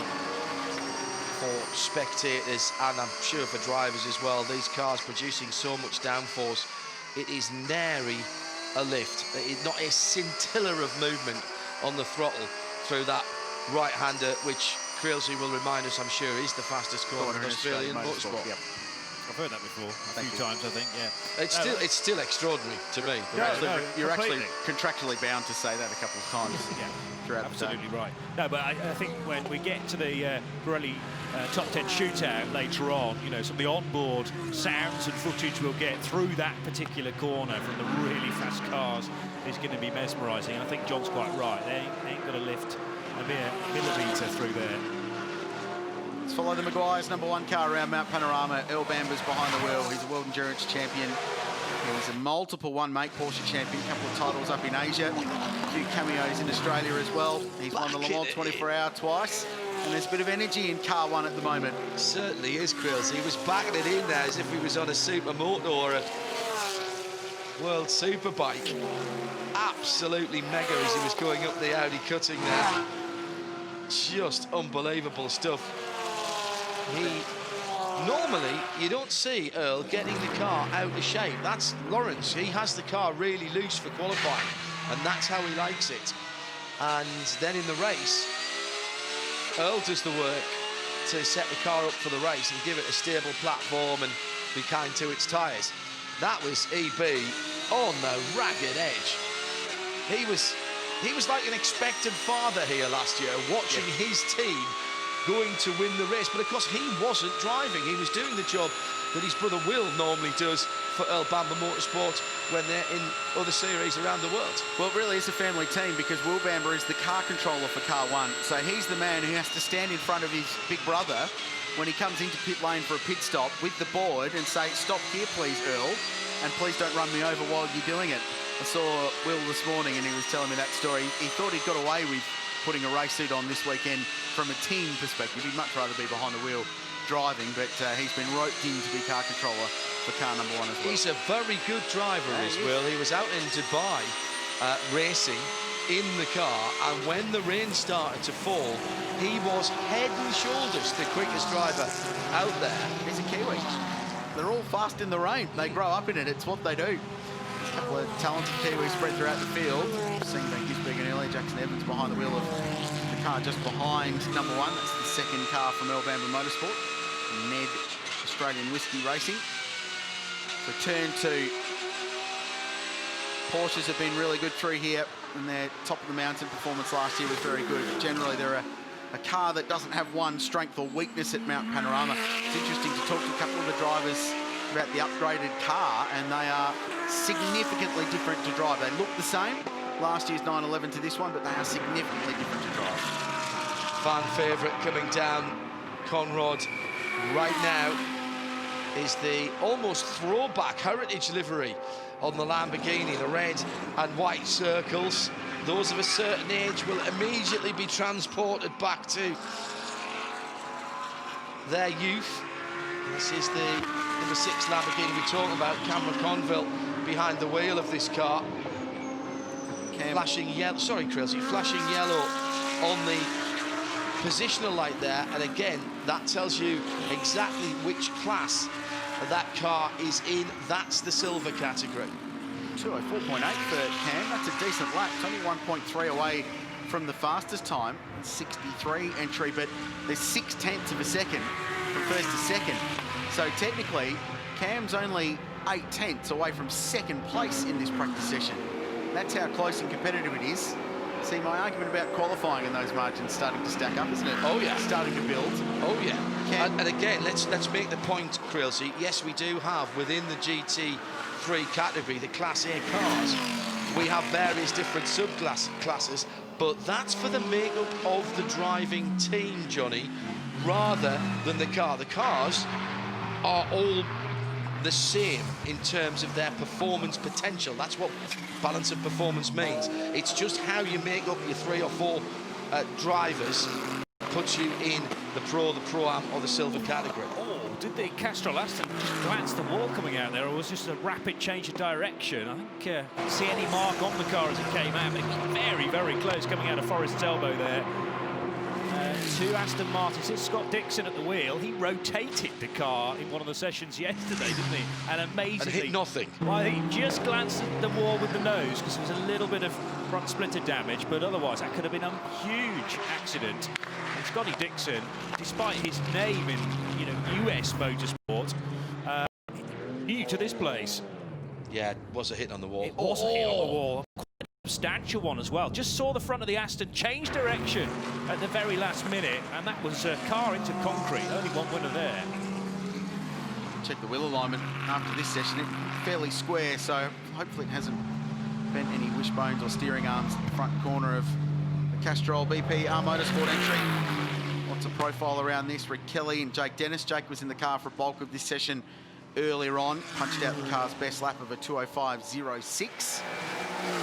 for spectators and I'm sure for drivers as well. These cars producing so much downforce. It is nary a lift. It is not a scintilla of movement on the throttle through that right-hander, which Crailsey will remind us, I'm sure, is the fastest corner in Australian motorsport. Yep. I've heard that before a few times, I think, yeah. It's still extraordinary to me. You're actually contractually bound to say that a couple of times. Yeah. Absolutely right. No, but I think when we get to the Pirelli top 10 shootout later on, you know, some of the onboard sounds and footage we'll get through that particular corner from the really fast cars is going to be mesmerising. And I think John's quite right. They ain't going to lift a mere millimetre through there. Let's follow the Maguire's #1 car around Mount Panorama. Earl Bamber's behind the wheel. He's a World Endurance champion. He's a multiple one-make Porsche champion, a couple of titles up in Asia, a few cameos in Australia as well. He's won the Le Mans 24-hour twice, and there's a bit of energy in car 1 at the moment. Certainly is, Krills. He was backing it in there as if he was on a supermoto or a World Superbike. Absolutely mega as he was going up the Audi cutting there. Just unbelievable stuff. Normally, you don't see Earl getting the car out of shape. That's Lawrence. He has the car really loose for qualifying, and that's how he likes it. And then in the race, Earl does the work to set the car up for the race and give it a stable platform and be kind to its tyres. That was EB on the ragged edge. He was like an expectant father here last year, watching his team going to win the race, but of course he wasn't driving. He was doing the job that his brother Will normally does for Earl Bamber Motorsport when they're in other series around the world. Well, it really is a family team because Will Bamber is the car controller for car 1, so he's the man who has to stand in front of his big brother when he comes into pit lane for a pit stop with the board and say, "Stop here please, Earl, and please don't run me over while you're doing it." I saw Will this morning and he was telling me that story. He thought he'd got away with putting a race suit on this weekend from a team perspective. He'd much rather be behind the wheel driving, but he's been roped in to be car controller for car number 1 as well. He's a very good driver, is Will. He was out in Dubai racing in the car, and when the rain started to fall, he was head and shoulders the quickest driver out there. He's a Kiwi. They're all fast in the rain. They grow up in it. It's what they do. A couple of talented Kiwis spread throughout the field. Seeing that Gisberg and early, Jackson Evans behind the wheel of the car just behind number 1. That's the second car from Elbamba Motorsport. Ned Australian Whiskey Racing. So turn 2. Porsches have been really good through here, and their top of the mountain performance last year was very good. Generally, they're a car that doesn't have one strength or weakness at Mount Panorama. It's interesting to talk to a couple of the drivers about the upgraded car, and they are significantly different to drive. They look the same, last year's 911 to this one, but they are significantly different to drive. Fan favourite coming down Conrod right now is the almost throwback heritage livery on the Lamborghini, the red and white circles. Those of a certain age will immediately be transported back to their youth. This is the number 6 Lamborghini we're talking about, Cameron Conville behind the wheel of this car. Flashing yellow, sorry Krilsey, flashing yellow on the positional light there, and again, that tells you exactly which class that car is in. That's the silver category. 204.8 for Cam. That's a decent lap. It's only 1.3 away from the fastest time. 63 entry, but there's 0.6 of a second from first to second. So technically, Cam's only 0.8 away from second place in this practice session. That's how close and competitive it is. See, my argument about qualifying and those margins starting to stack up, isn't it? Oh, yeah. Starting to build. Oh, yeah. And again, let's make the point, Krilsey. Yes, we do have within the GT3 category, the Class A cars, we have various different subclasses, but that's for the makeup of the driving team, Johnny, rather than the car. The cars are all the same in terms of their performance potential. That's what balance of performance means. It's just how you make up your 3 or 4 drivers puts you in the Pro-Am or the silver category. Oh, did the Castrol Aston just glance the wall coming out there, or was just a rapid change of direction? I think I didn't see any mark on the car as it came out, but it was very, very close coming out of Forest's elbow there. To Aston Martin's. It's Scott Dixon at the wheel. He rotated the car in one of the sessions yesterday, didn't he? And amazingly... And hit nothing. Well, I think he just glanced at the wall with the nose because there was a little bit of front splitter damage, but otherwise that could have been a huge accident. And Scotty Dixon, despite his name in, US motorsport, new to this place. Yeah, it was a hit on the wall. It was a hit on the wall. Substantial one as well. Just saw the front of the Aston change direction at the very last minute, and that was a car into concrete. Only one winner there. Check the wheel alignment after this session. It's fairly square, so hopefully it hasn't bent any wishbones or steering arms in the front corner of the Castrol BP Motorsport entry. Lots of profile around this. Rick Kelly and Jake Dennis. Jake was in the car for a bulk of this session earlier on. Punched out the car's best lap of a 2:05.06.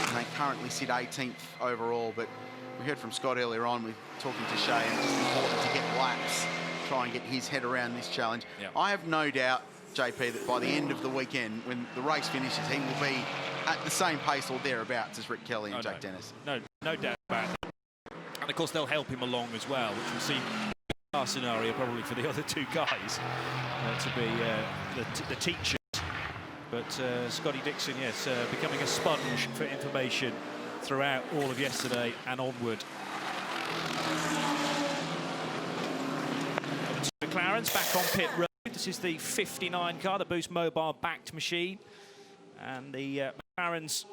And they currently sit 18th overall, but we heard from Scott earlier on with talking to Shea, and it's important to get laps, try and get his head around this challenge. Yep. I have no doubt, JP, that by the end of the weekend, when the race finishes, he will be at the same pace or thereabouts as Rick Kelly and Jake Dennis. No doubt about it. And of course, they'll help him along as well, which will seem our scenario probably for the other 2 guys to be the teachers. But Scotty Dixon, yes, becoming a sponge for information throughout all of yesterday and onward. McLaren's back on pit road. This is the 59 car, the Boost Mobile backed machine. And the McLaren's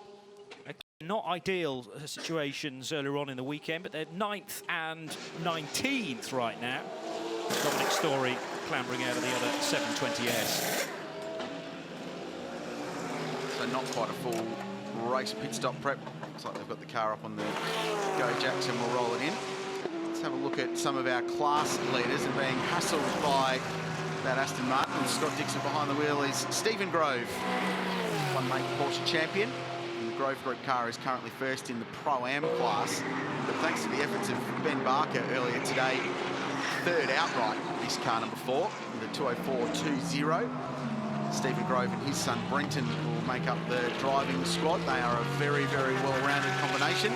not ideal situations earlier on in the weekend, but they're 9th and 19th right now. Dominic Story clambering out of the other 720S. So not quite a full race pit stop prep. Looks like they've got the car up on the go jacks and we'll roll it in. Let's have a look at some of our class leaders, and being hassled by that Aston Martin and Scott Dixon behind the wheel is Stephen Grove, one-make Porsche champion in the Grove Group car is currently first in the Pro-Am class, but thanks to the efforts of Ben Barker earlier today, third outright this car number 4, with a 2:04.20. Stephen Grove and his son Brenton will make up the driving squad. They are a very, very well-rounded combination.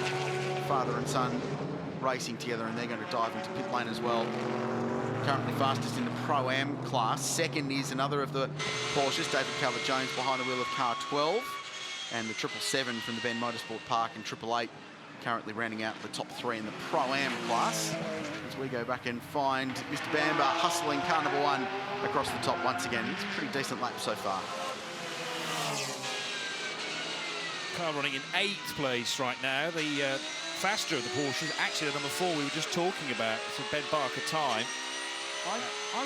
Father and son racing together, and they're going to dive into pit lane as well. Currently fastest in the Pro-Am class. Second is another of the Porsches, David Calvert-Jones, behind the wheel of car 12. And the 777 from the Ben Motorsport Park and 888 currently rounding out the top 3 in the Pro-Am class. As we go back and find Mr. Bamber hustling car number 1 across the top once again. It's a pretty decent lap so far. Car running in 8th place right now. The faster of the Porsches, actually the number 4 we were just talking about. It's a Ben Barker time. I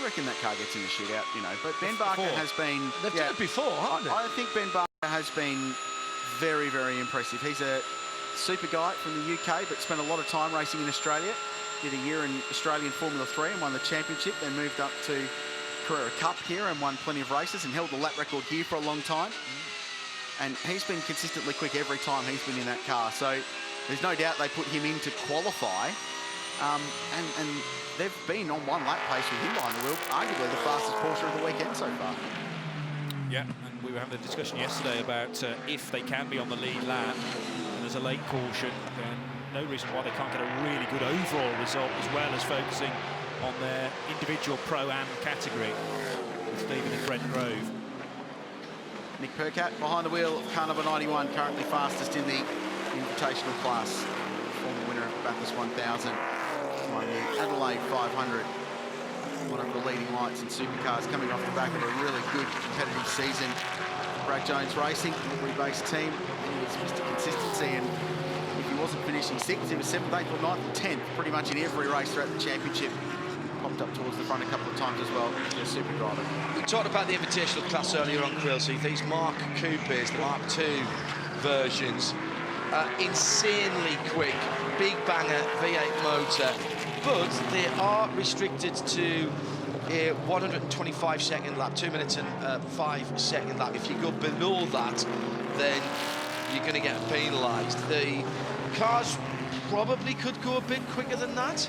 reckon that car gets in the shootout, you know, but Ben Barker has been... They've done it before, haven't they? I think Ben Barker has been very, very impressive. He's a super guy from the UK, but spent a lot of time racing in Australia. Did a year in Australian Formula 3 and won the championship, then moved up to Carrera Cup here and won plenty of races and held the lap record here for a long time. And he's been consistently quick every time he's been in that car. So there's no doubt they put him in to qualify. And they've been on one lap pace with him behind the wheel, arguably the fastest Porsche of the weekend so far. Yeah, and we were having a discussion yesterday about if they can be on the lead lap and there's a late caution, then no reason why they can't get a really good overall result, as well as focusing on their individual Pro-Am category with Stephen and Brent Grove. Nick Percat behind the wheel of car number 91, currently fastest in the Invitational class. Former winner of Bathurst 1000, won the Adelaide 500. One of the leading lights in supercars, coming off the back of a really good competitive season. Brad Jones Racing, delivery-based team. He was Mr. Consistency, and if he wasn't finishing 6th, he was 7th, 8th or 9th or 10th, pretty much in every race throughout the championship. Popped up towards the front a couple of times as well. He's a super driver. We talked about the Invitational class earlier on, Krillsy. These Mark Coupes, the Mark II versions, insanely quick, big banger V8 motor, but they are restricted to a 125-second lap, 2 minutes and 5-second lap. If you go below that, then you're going to get penalised. The cars probably could go a bit quicker than that.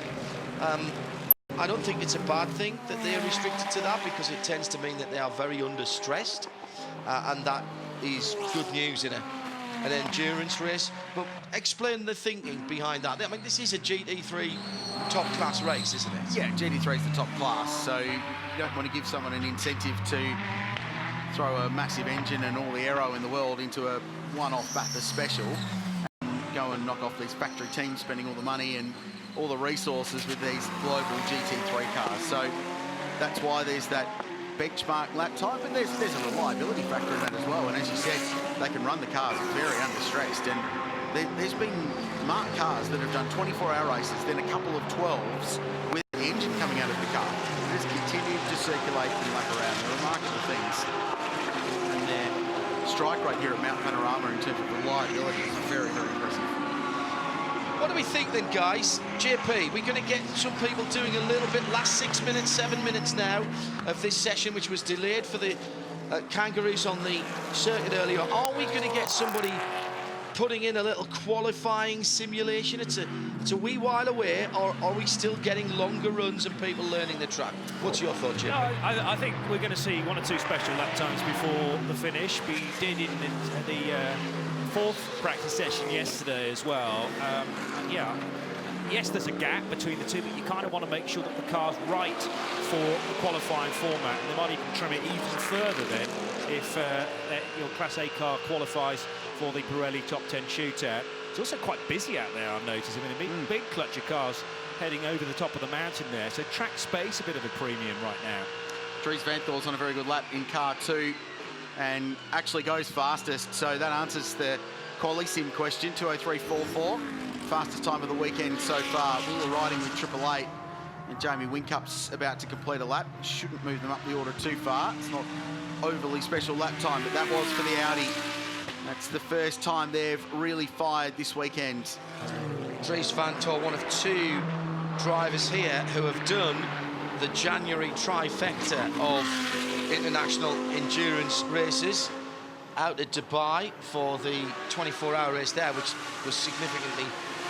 I don't think it's a bad thing that they are restricted to that, because it tends to mean that they are very under stressed, and that is good news in an endurance race. But explain the thinking behind that. I mean, this is a GT3 top class race, isn't it? Yeah, GT3 is the top class, so you don't want to give someone an incentive to throw a massive engine and all the aero in the world into a one-off Bathurst special and go and knock off these factory teams spending all the money and all the resources with these global GT3 cars. So that's why there's that benchmark lap time, but there's a reliability factor in that as well. And as you said, they can run the cars very understressed. And there's been marked cars that have done 24-hour races, then a couple of 12s with the engine coming out of the car. Just continued to circulate and lap around. They're remarkable things. And their strike rate here at Mount Panorama in terms of reliability is very, very impressive. What do we think then, guys? JP, we're going to get some people doing a little bit last 6 minutes, 7 minutes now of this session, which was delayed for the Kangaroos on the circuit earlier. Are we going to get somebody putting in a little qualifying simulation? It's a wee while away, or are we still getting longer runs and people learning the track? What's your thought, JP? No, I think we're going to see 1 or 2 special lap times before the finish. We did in the 4th practice session yesterday as well. Yeah, yes, there's a gap between the two, but you kind of want to make sure that the car's right for the qualifying format. And they might even trim it even further then if your Class A car qualifies for the Pirelli Top 10 shootout. It's also quite busy out there, I've noticed. I mean, a big clutch of cars heading over the top of the mountain there. So track space a bit of a premium right now. Dries Van Thor's on a very good lap in car 2 and actually goes fastest. So that answers the quali sim question, 2:03.44. Fastest time of the weekend so far. We were riding with 888 and Jamie Wincup's about to complete a lap. Shouldn't move them up the order too far. It's not overly special lap time, but that was for the Audi. That's the first time they've really fired this weekend. Dries Van Thor, one of 2 drivers here who have done the January trifecta of international endurance races. out at Dubai for the 24-hour race there, which was significantly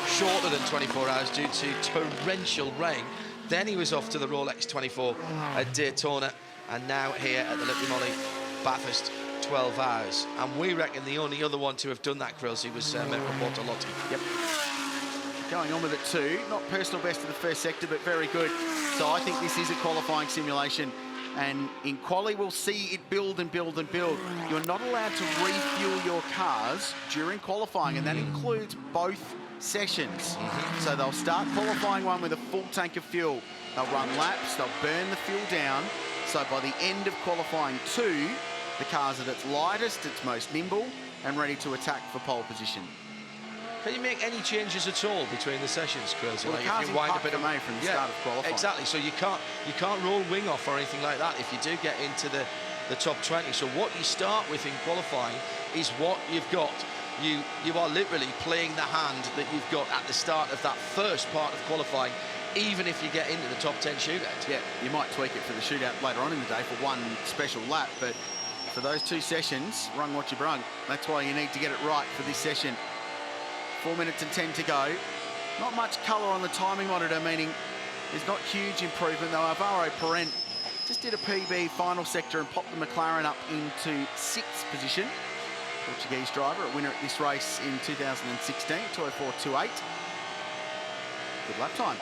shorter than 24 hours due to torrential rain. Then he was off to the Rolex 24 at Daytona, and now here at the Liqui Moly Bathurst 12 hours. And we reckon the only other one to have done that, Krilsey, was Mirko Bortolotti. Yep. Going on with it too. Not personal best in the first sector, but very good. So I think this is a qualifying simulation. And in quali, we'll see it build and build and build. You're not allowed to refuel your cars during qualifying, and that includes both sessions. So they'll start qualifying one with a full tank of fuel. They'll run laps, they'll burn the fuel down. So by the end of qualifying 2, the car's at its lightest, its most nimble, and ready to attack for pole position. Can you make any changes at all between the sessions, Krilsey? Well, like the car's if you wind in up at a May from the start of qualifying. Exactly. So you can't roll wing off or anything like that if you do get into the top 20. So what you start with in qualifying is what you've got. You are literally playing the hand that you've got at the start of that first part of qualifying, even if you get into the top 10 shootout. Yeah, you might tweak it for the shootout later on in the day for one special lap, but for those 2 sessions, rung what you brung. That's why you need to get it right for this session. 4 minutes and 10 to go. Not much colour on the timing monitor, meaning there's not huge improvement, though. Alvaro Parent just did a PB final sector and popped the McLaren up into 6th position. Portuguese driver, a winner at this race in 2016, 2:04.28. Good lap time.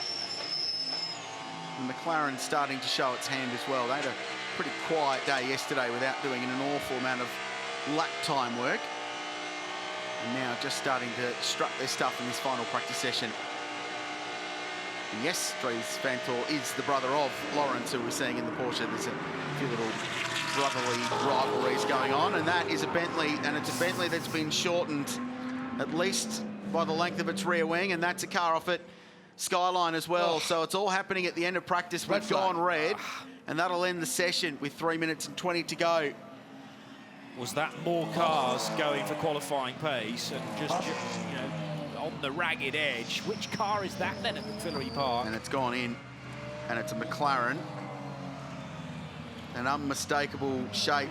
The McLaren starting to show its hand as well. They had a pretty quiet day yesterday without doing an awful amount of lap time work. And now just starting to strut their stuff in this final practice session. And yes, Dries Vanthoor is the brother of Lawrence, who we're seeing in the Porsche. There's a few little brotherly rivalries going on, and that is a Bentley, and it's a Bentley that's been shortened at least by the length of its rear wing, and that's a car off it Skyline as well. So it's all happening at the end of practice. We've gone red, and that'll end the session with 3 minutes and 20 to go. Was that more cars going for qualifying pace and just you know, on the ragged edge? Which car is that then at McFillery Park? And it's gone in, and it's a McLaren. An unmistakable shape.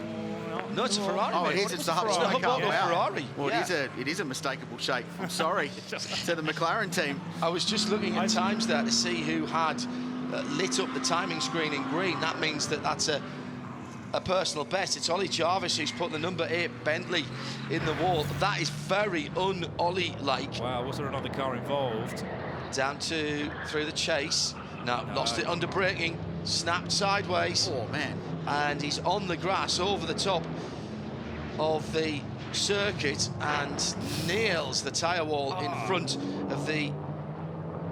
No, it's a Ferrari. Oh, it is. It's the Hub Smoke car. Wow. Ferrari. Well, it is a mistakable shape. I'm sorry to the McLaren team. I was just looking at times there to see who had lit up the timing screen in green. That means that that's a personal best. It's Ollie Jarvis who's put the number 8 Bentley in the wall. That is very un-Ollie-like. Wow, was there another car involved? Down through the chase. No, lost it under braking. Snapped sideways. Oh, man. And he's on the grass over the top of the circuit and nails the tyre wall in front of the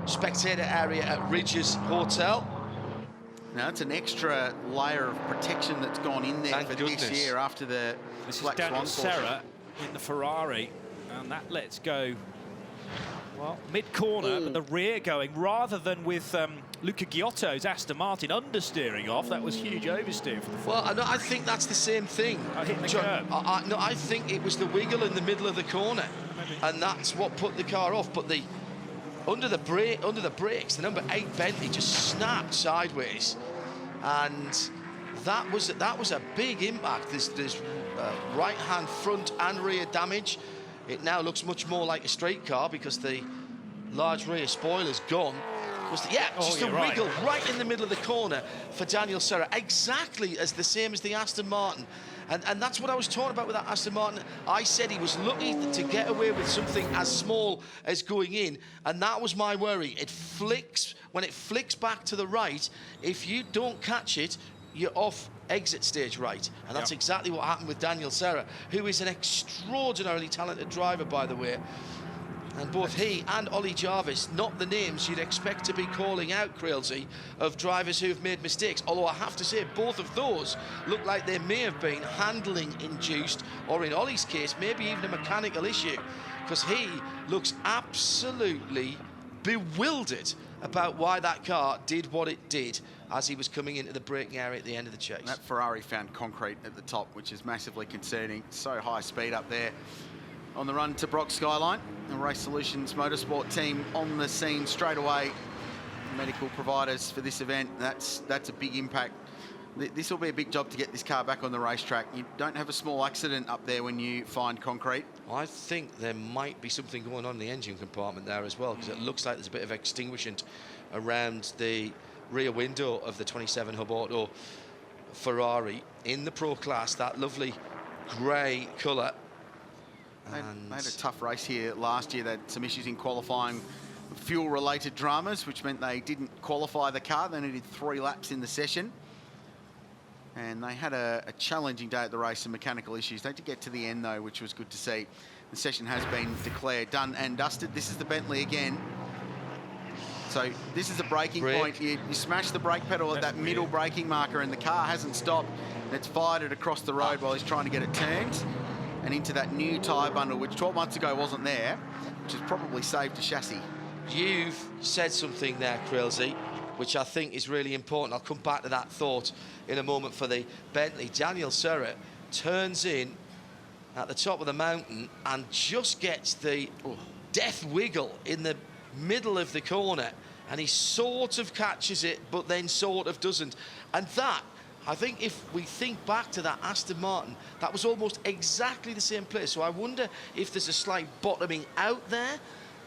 spectator area at Ridges Hotel. Now, it's an extra layer of protection that's gone in there Thank for goodness. this year after the This Black is Daniel Swan Porsche. Serra in the Ferrari, and that lets go, well, mid-corner, but the rear going, rather than with Luca Giotto's Aston Martin understeering off. That was huge oversteer for the Ferrari. Well, I think that's the same thing. Hitting the John, curb. No, I think it was the wiggle in the middle of the corner, and that's what put the car off. But under the brakes, the number 8 Bentley just snapped sideways, and that was a big impact. There's right-hand front and rear damage. It now looks much more like a straight car because the large rear spoiler's gone. Just a wiggle right in the middle of the corner for Daniel Serra, exactly as the same as the Aston Martin. And that's what I was talking about with that Aston Martin. I said he was lucky to get away with something as small as going in, and that was my worry. It flicks, when it flicks back to the right, if you don't catch it, you're off exit stage right. And that's exactly what happened with Daniel Serra, who is an extraordinarily talented driver, by the way. And both he and Ollie Jarvis, not the names you'd expect to be calling out, Krilsey, of drivers who've made mistakes. Although I have to say, both of those look like they may have been handling induced, or in Ollie's case, maybe even a mechanical issue, because he looks absolutely bewildered about why that car did what it did as he was coming into the braking area at the end of the chase. That Ferrari found concrete at the top, which is massively concerning. So high speed up there. On the run to Brock Skyline, the Race Solutions Motorsport team on the scene straight away. Medical providers for this event. That's a big impact This will be a big job to get this car back on the racetrack. You don't have a small accident up there when you find concrete. I think there might be something going on in the engine compartment there as well, because it looks like there's a bit of extinguishment around the rear window of the 27 Hub Auto Ferrari in the Pro class, that lovely grey colour. They had a tough race here last year. They had some issues in qualifying, fuel-related dramas, which meant they didn't qualify the car. They needed 3 laps in the session. And they had a challenging day at the race, some mechanical issues. They did get to the end, though, which was good to see. The session has been declared done and dusted. This is the Bentley again. So this is the braking point. You smash the brake pedal at that middle braking marker, and the car hasn't stopped. And it's fired it across the road while he's trying to get it turned and into that new tyre bundle, which 12 months ago wasn't there, which has probably saved a chassis. You've said something there, Krillsy, which I think is really important. I'll come back to that thought in a moment for the Bentley. Daniel Serra turns in at the top of the mountain and just gets the death wiggle in the middle of the corner, and he sort of catches it, but then sort of doesn't. And that, I think if we think back to that Aston Martin, that was almost exactly the same place. So I wonder if there's a slight bottoming out there,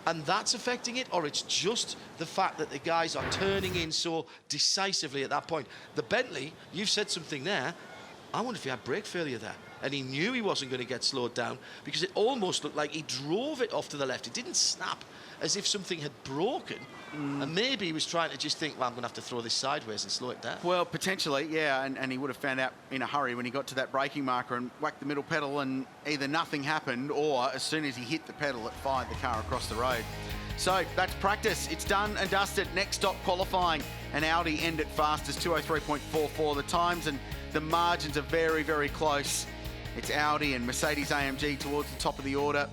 and that's affecting it, or it's just the fact that the guys are turning in so decisively at that point. The Bentley, you've said something there. I wonder if he had brake failure there, and he knew he wasn't going to get slowed down, because it almost looked like he drove it off to the left. It didn't snap as if something had broken, and maybe he was trying to just think, well, I'm going to have to throw this sideways and slow it down. Well, potentially, yeah, and he would have found out in a hurry when he got to that braking marker and whacked the middle pedal, and either nothing happened, or as soon as he hit the pedal, it fired the car across the road. So that's practice. It's done and dusted. Next stop, qualifying. And Audi end at fastest, 203.44. The times and the margins are very, very close. It's Audi and Mercedes-AMG towards the top of the order.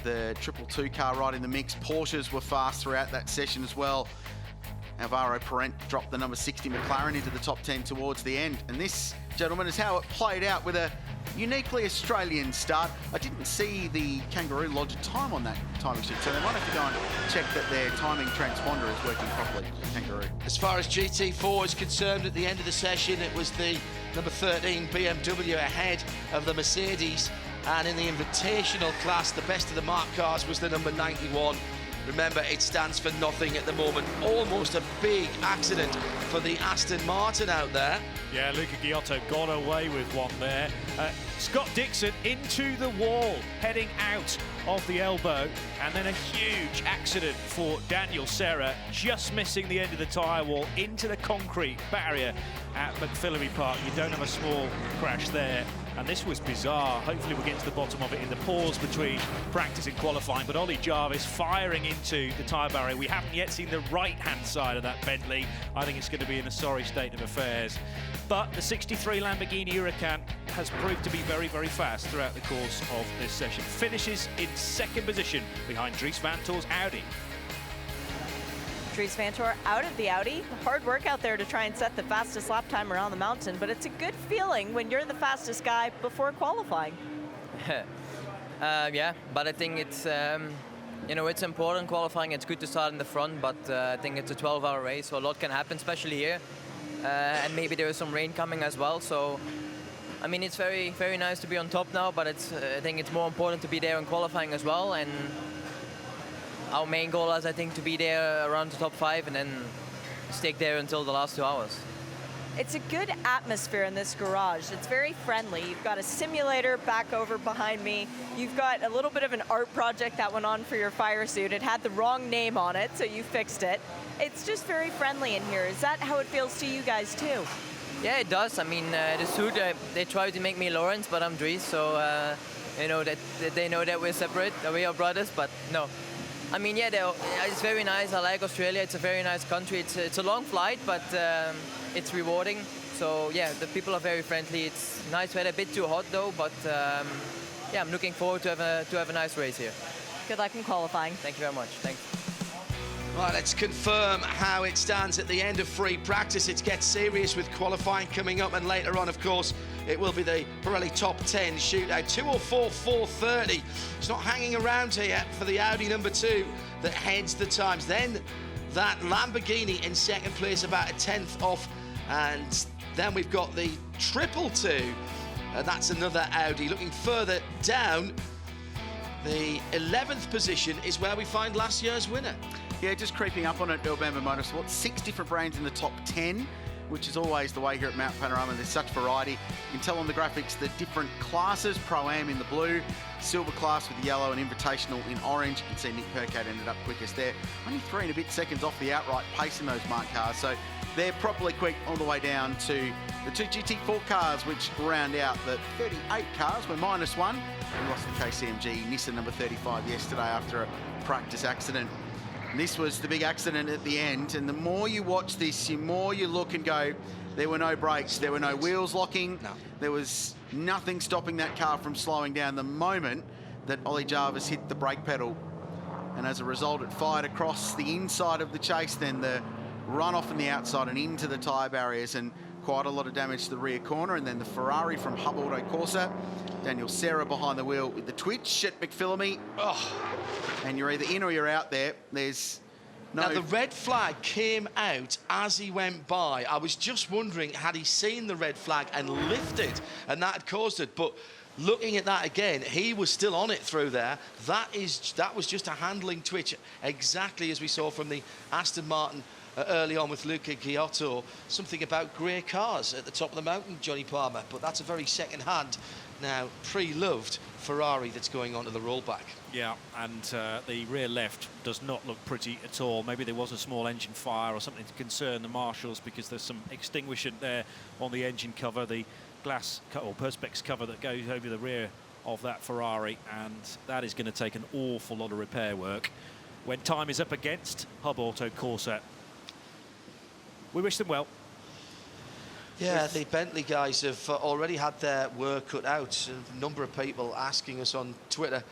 The 222 car right in the mix. Porsches were fast throughout that session as well. Alvaro Parent dropped the number 60 McLaren into the top 10 towards the end. And this, gentlemen, is how it played out with a uniquely Australian start. I didn't see the Kangaroo lodge a time on that timing sheet, so they might have to go and check that their timing transponder is working properly. Kangaroo. As far as GT4 is concerned, at the end of the session, it was the number 13 BMW ahead of the Mercedes. And in the invitational class, the best of the mark cars was the number 91. Remember, it stands for nothing at the moment. Almost a big accident for the Aston Martin out there. Yeah, Luca Giotto got away with one there. Scott Dixon into the wall, heading out of the elbow, and then a huge accident for Daniel Serra, just missing the end of the tyre wall into the concrete barrier at McPhillamy Park. You don't have a small crash there. And this was bizarre. Hopefully we'll get to the bottom of it in the pause between practice and qualifying. But Ollie Jarvis firing into the tyre barrier. We haven't yet seen the right-hand side of that Bentley. I think it's going to be in a sorry state of affairs. But the 63 Lamborghini Huracan has proved to be very, very fast throughout the course of this session. Finishes in second position behind Dries Van Toor's Audi. Dries Van Toor out of the Audi. Hard work out there to try and set the fastest lap time around the mountain, but it's a good feeling when you're the fastest guy before qualifying. Yeah, but I think it's, you know, it's important qualifying. It's good to start in the front, but I think it's a 12-hour race, so a lot can happen, especially here. And maybe there is some rain coming as well, so I mean, it's very, very nice to be on top now, but it's, I think it's more important to be there in qualifying as well. And our main goal is, I think, to be there around the top 5 and then stick there until the last 2 hours. It's a good atmosphere in this garage. It's very friendly. You've got a simulator back over behind me. You've got a little bit of an art project that went on for your fire suit. It had the wrong name on it, so you fixed it. It's just very friendly in here. Is that how it feels to you guys too? Yeah, it does. I mean, the suit, they tried to make me Lawrence, but I'm Dries, so you know that they know that we're separate, that we are brothers, but no. I mean, yeah, it's very nice. I like Australia. It's a very nice country. It's a long flight, but it's rewarding. So yeah, the people are very friendly. It's nice weather, a bit too hot though, but yeah, I'm looking forward to have a nice race here. Good luck in qualifying. Thank you very much. Thanks. Right, let's confirm how it stands at the end of free practice. It gets serious with qualifying coming up, and later on, of course, it will be the Pirelli Top 10 shootout. 2:04.430. It's not hanging around here for the Audi number 2 that heads the times. Then that Lamborghini in second place, about a tenth off And then we've got the 222, and that's another Audi. Looking further down, the 11th position is where we find last year's winner. Yeah, just creeping up on it, Alabama Motorsport. 6 different brands in the top 10, which is always the way here at Mount Panorama. There's such variety. You can tell on the graphics the different classes. Pro-Am in the blue, Silver class with the yellow, and Invitational in orange. You can see Nick Percat ended up quickest there. Only 3 and a bit seconds off the outright pace in those marked cars. So they're properly quick all the way down to the 2 GT4 cars, which round out the 38 cars. We're -1. We lost the KCMG Nissan number 35 yesterday after a practice accident. And this was the big accident at the end, and the more you watch this, the more you look and go, there were no brakes, there were no wheels locking, there was nothing stopping that car from slowing down the moment that Ollie Jarvis hit the brake pedal. And as a result, it fired across the inside of the chase, then the run-off on the outside and into the tyre barriers, and quite a lot of damage to the rear corner. And then the Ferrari from Hub Auto Corsa, Daniel Serra behind the wheel with the twitch at McPhillamy. And you're either in or you're out there. There's no... Now, the red flag came out as he went by. I was just wondering, had he seen the red flag and lifted, and that had caused it? But looking at that again, he was still on it through there. That was just a handling twitch, exactly as we saw from the Aston Martin early on with Luca Giotto. Something about grey cars at the top of the mountain, Johnny Palmer. But that's a very second-hand, now pre-loved Ferrari that's going onto the rollback. Yeah, and the rear left does not look pretty at all. Maybe there was a small engine fire or something to concern the marshals, because there's some extinguishant there on the engine cover, the glass or perspex cover that goes over the rear of that Ferrari, and that is going to take an awful lot of repair work when time is up against Hub Auto Corsa. We wish them well. Yeah, the Bentley guys have already had their work cut out. A number of people asking us on Twitter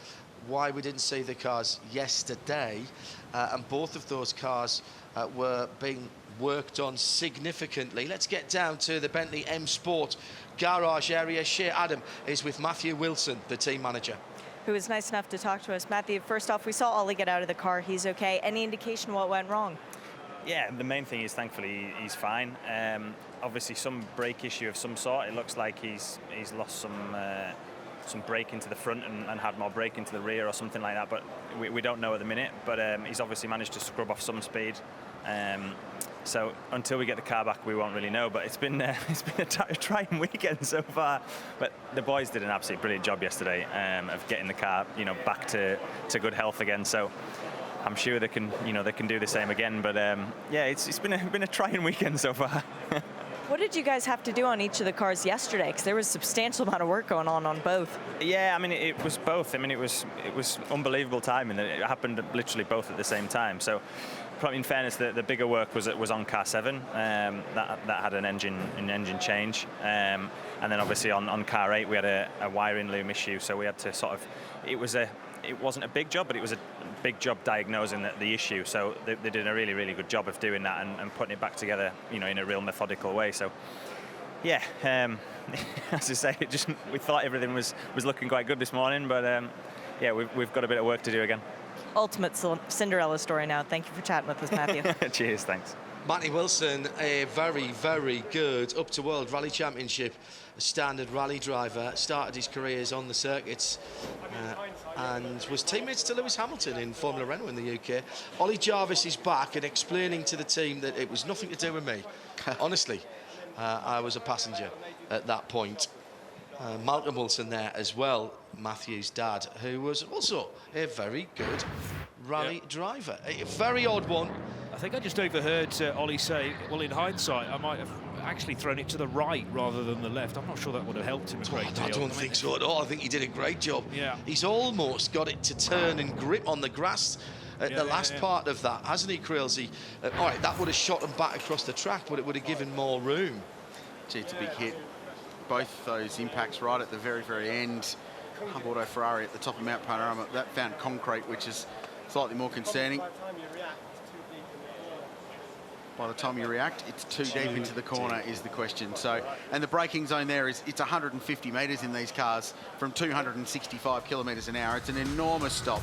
why we didn't see the cars yesterday, and both of those cars were being worked on significantly. Let's get down to the Bentley M Sport garage area. Shea Adam is with Matthew Wilson, the team manager, who was nice enough to talk to us. Matthew, first off, we saw Ollie get out of the car. He's okay. Any indication what went wrong? Yeah, the main thing is thankfully he's fine. Obviously some brake issue of some sort. It looks like he's lost some brake into the front and had more brake into the rear or something like that, but we don't know at the minute. But he's obviously managed to scrub off some speed. So until we get the car back, we won't really know. But it's been a trying weekend so far. But the boys did an absolutely brilliant job yesterday of getting the car, back to good health again. So I'm sure they can do the same again. But yeah, it's been a trying weekend so far. What did you guys have to do on each of the cars yesterday? Because there was a substantial amount of work going on both. Yeah, I mean, it was both. I mean, it was unbelievable timing. It happened literally both at the same time. So, probably in fairness, the bigger work was on car 7. That had an engine change, and then obviously on car 8 we had a wiring loom issue. So we had to sort of. It wasn't a big job, but it was a big job diagnosing the issue. So they did a really, really good job of doing that and putting it back together, in a real methodical way. So, yeah, as I say, we thought everything was looking quite good this morning, but yeah, we've got a bit of work to do again. Ultimate Cinderella story now. Thank you for chatting with us, Matthew. Cheers, thanks. Matty Wilson, a very, very good up-to-world rally championship standard rally driver, started his careers on the circuits and was teammates to Lewis Hamilton in Formula Renault in the UK. Ollie Jarvis is back and explaining to the team that it was nothing to do with me. Honestly, I was a passenger at that point. Malcolm Wilson there as well, Matthew's dad, who was also a very good rally driver. A very odd one. I think I just overheard Ollie say, well, in hindsight, I might have actually thrown it to the right rather than the left. I'm not sure that would have helped him a great deal. I don't think so at all. I think he did a great job. Yeah. He's almost got it to turn and grip on the grass at the last part of that, hasn't he, Creelsey? All right, that would have shot him back across the track, but it would have given more room. Gee, it's a big hit. Both those impacts right at the very, very end. Hub Auto Ferrari at the top of Mount Panorama. That found concrete, which is slightly more concerning. By the time you react, it's too deep into the corner is the question. So, and the braking zone there it's 150 metres in these cars from 265 kilometres an hour. It's an enormous stop.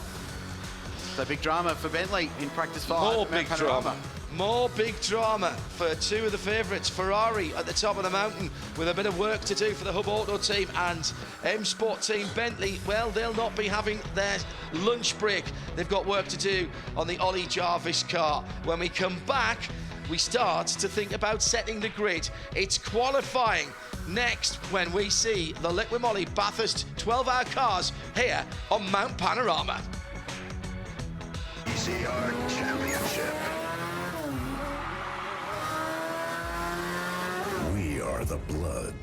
So big drama for Bentley in practice 5. More big drama. More big drama for two of the favourites. Ferrari at the top of the mountain with a bit of work to do for the Hub Auto team, and M Sport team Bentley, well, they'll not be having their lunch break. They've got work to do on the Ollie Jarvis car. When we come back, we start to think about setting the grid. It's qualifying next when we see the Liqui Moly Bathurst 12-hour cars here on Mount Panorama. ECR Championship. We are the blood.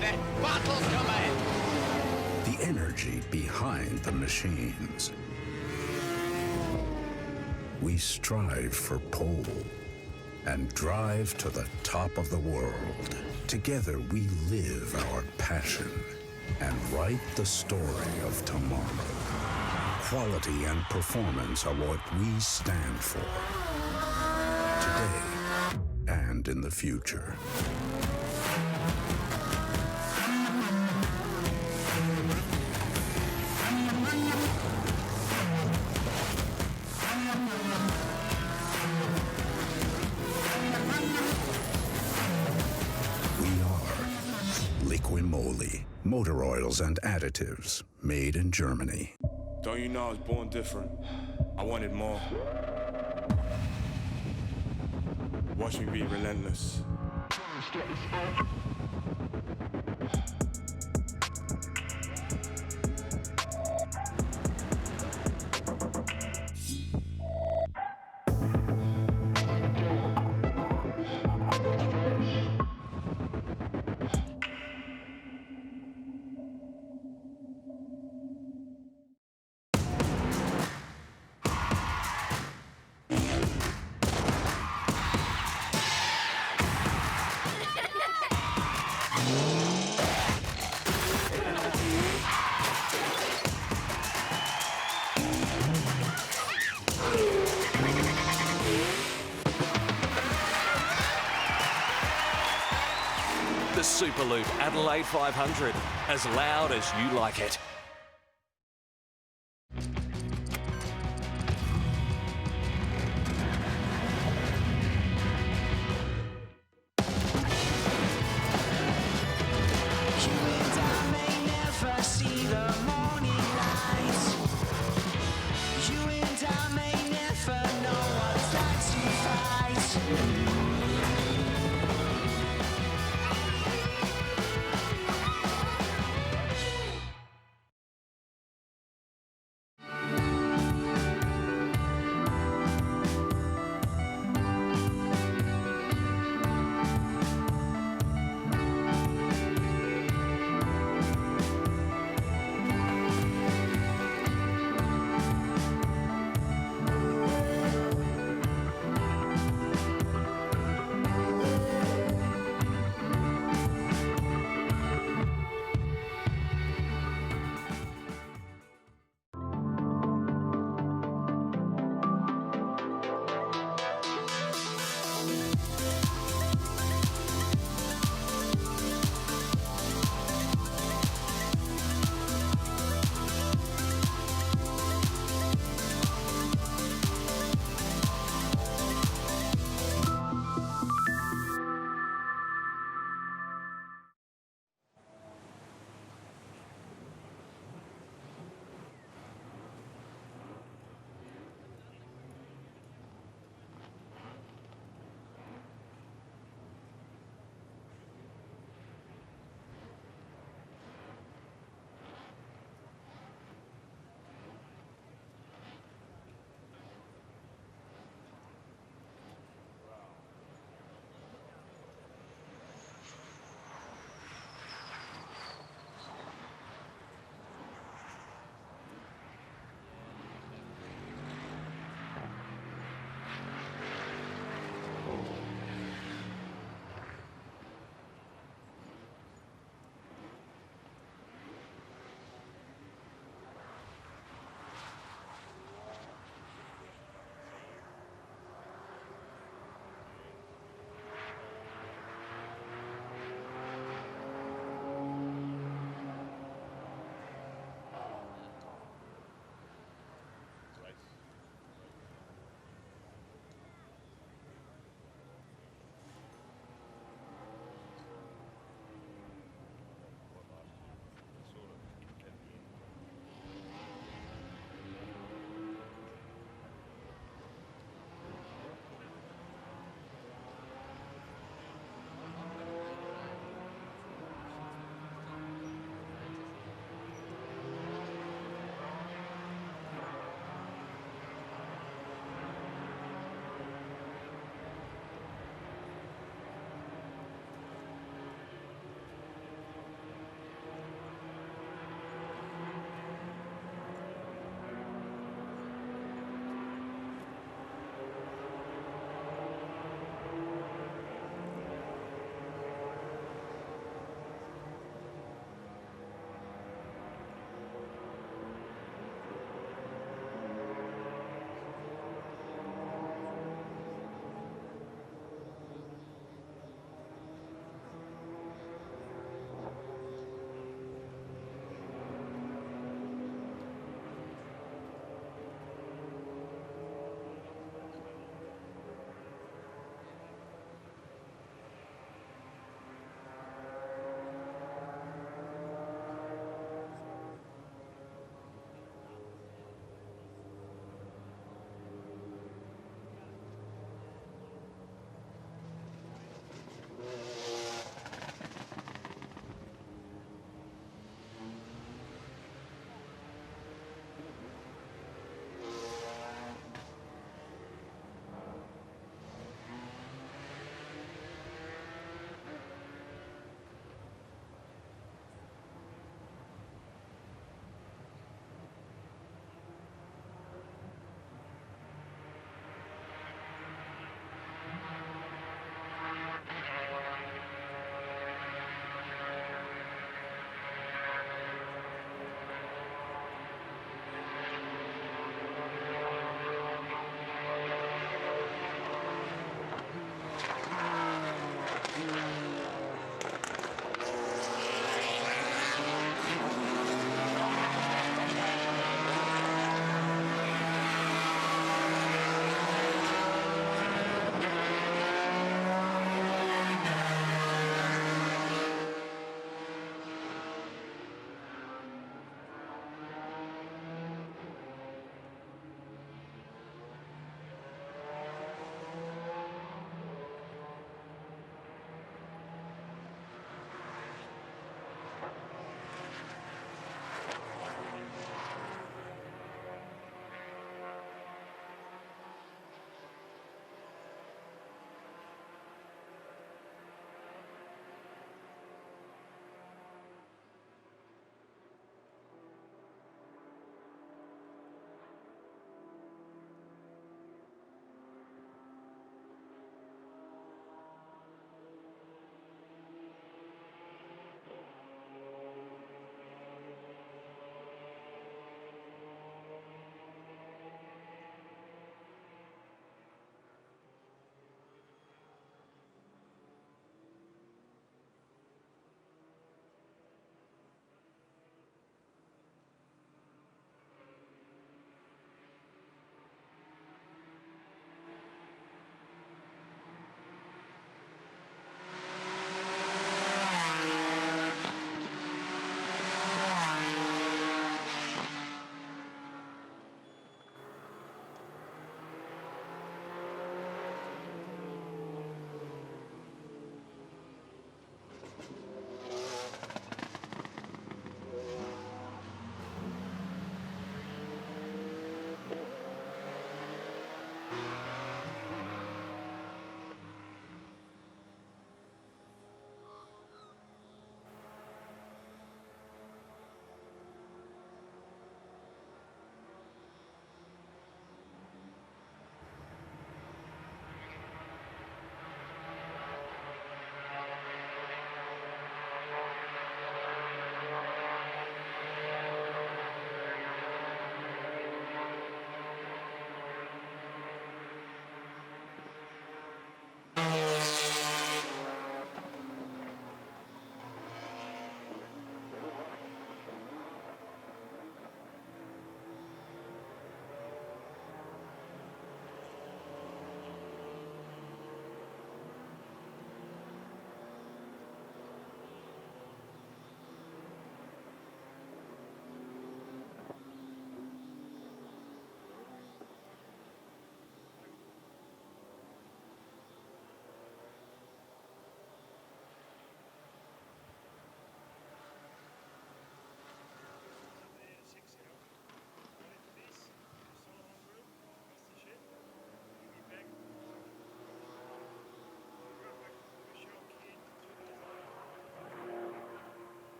That battle's coming! The energy behind the machines. We strive for pole and drive to the top of the world. Together we live our passion and write the story of tomorrow. Quality and performance are what we stand for. Today and in the future. Liqui Moly, motor oils and additives, made in Germany. Don't you know I was born different? I wanted more. Watch me be relentless. The Superloop Adelaide 500, as loud as you like it.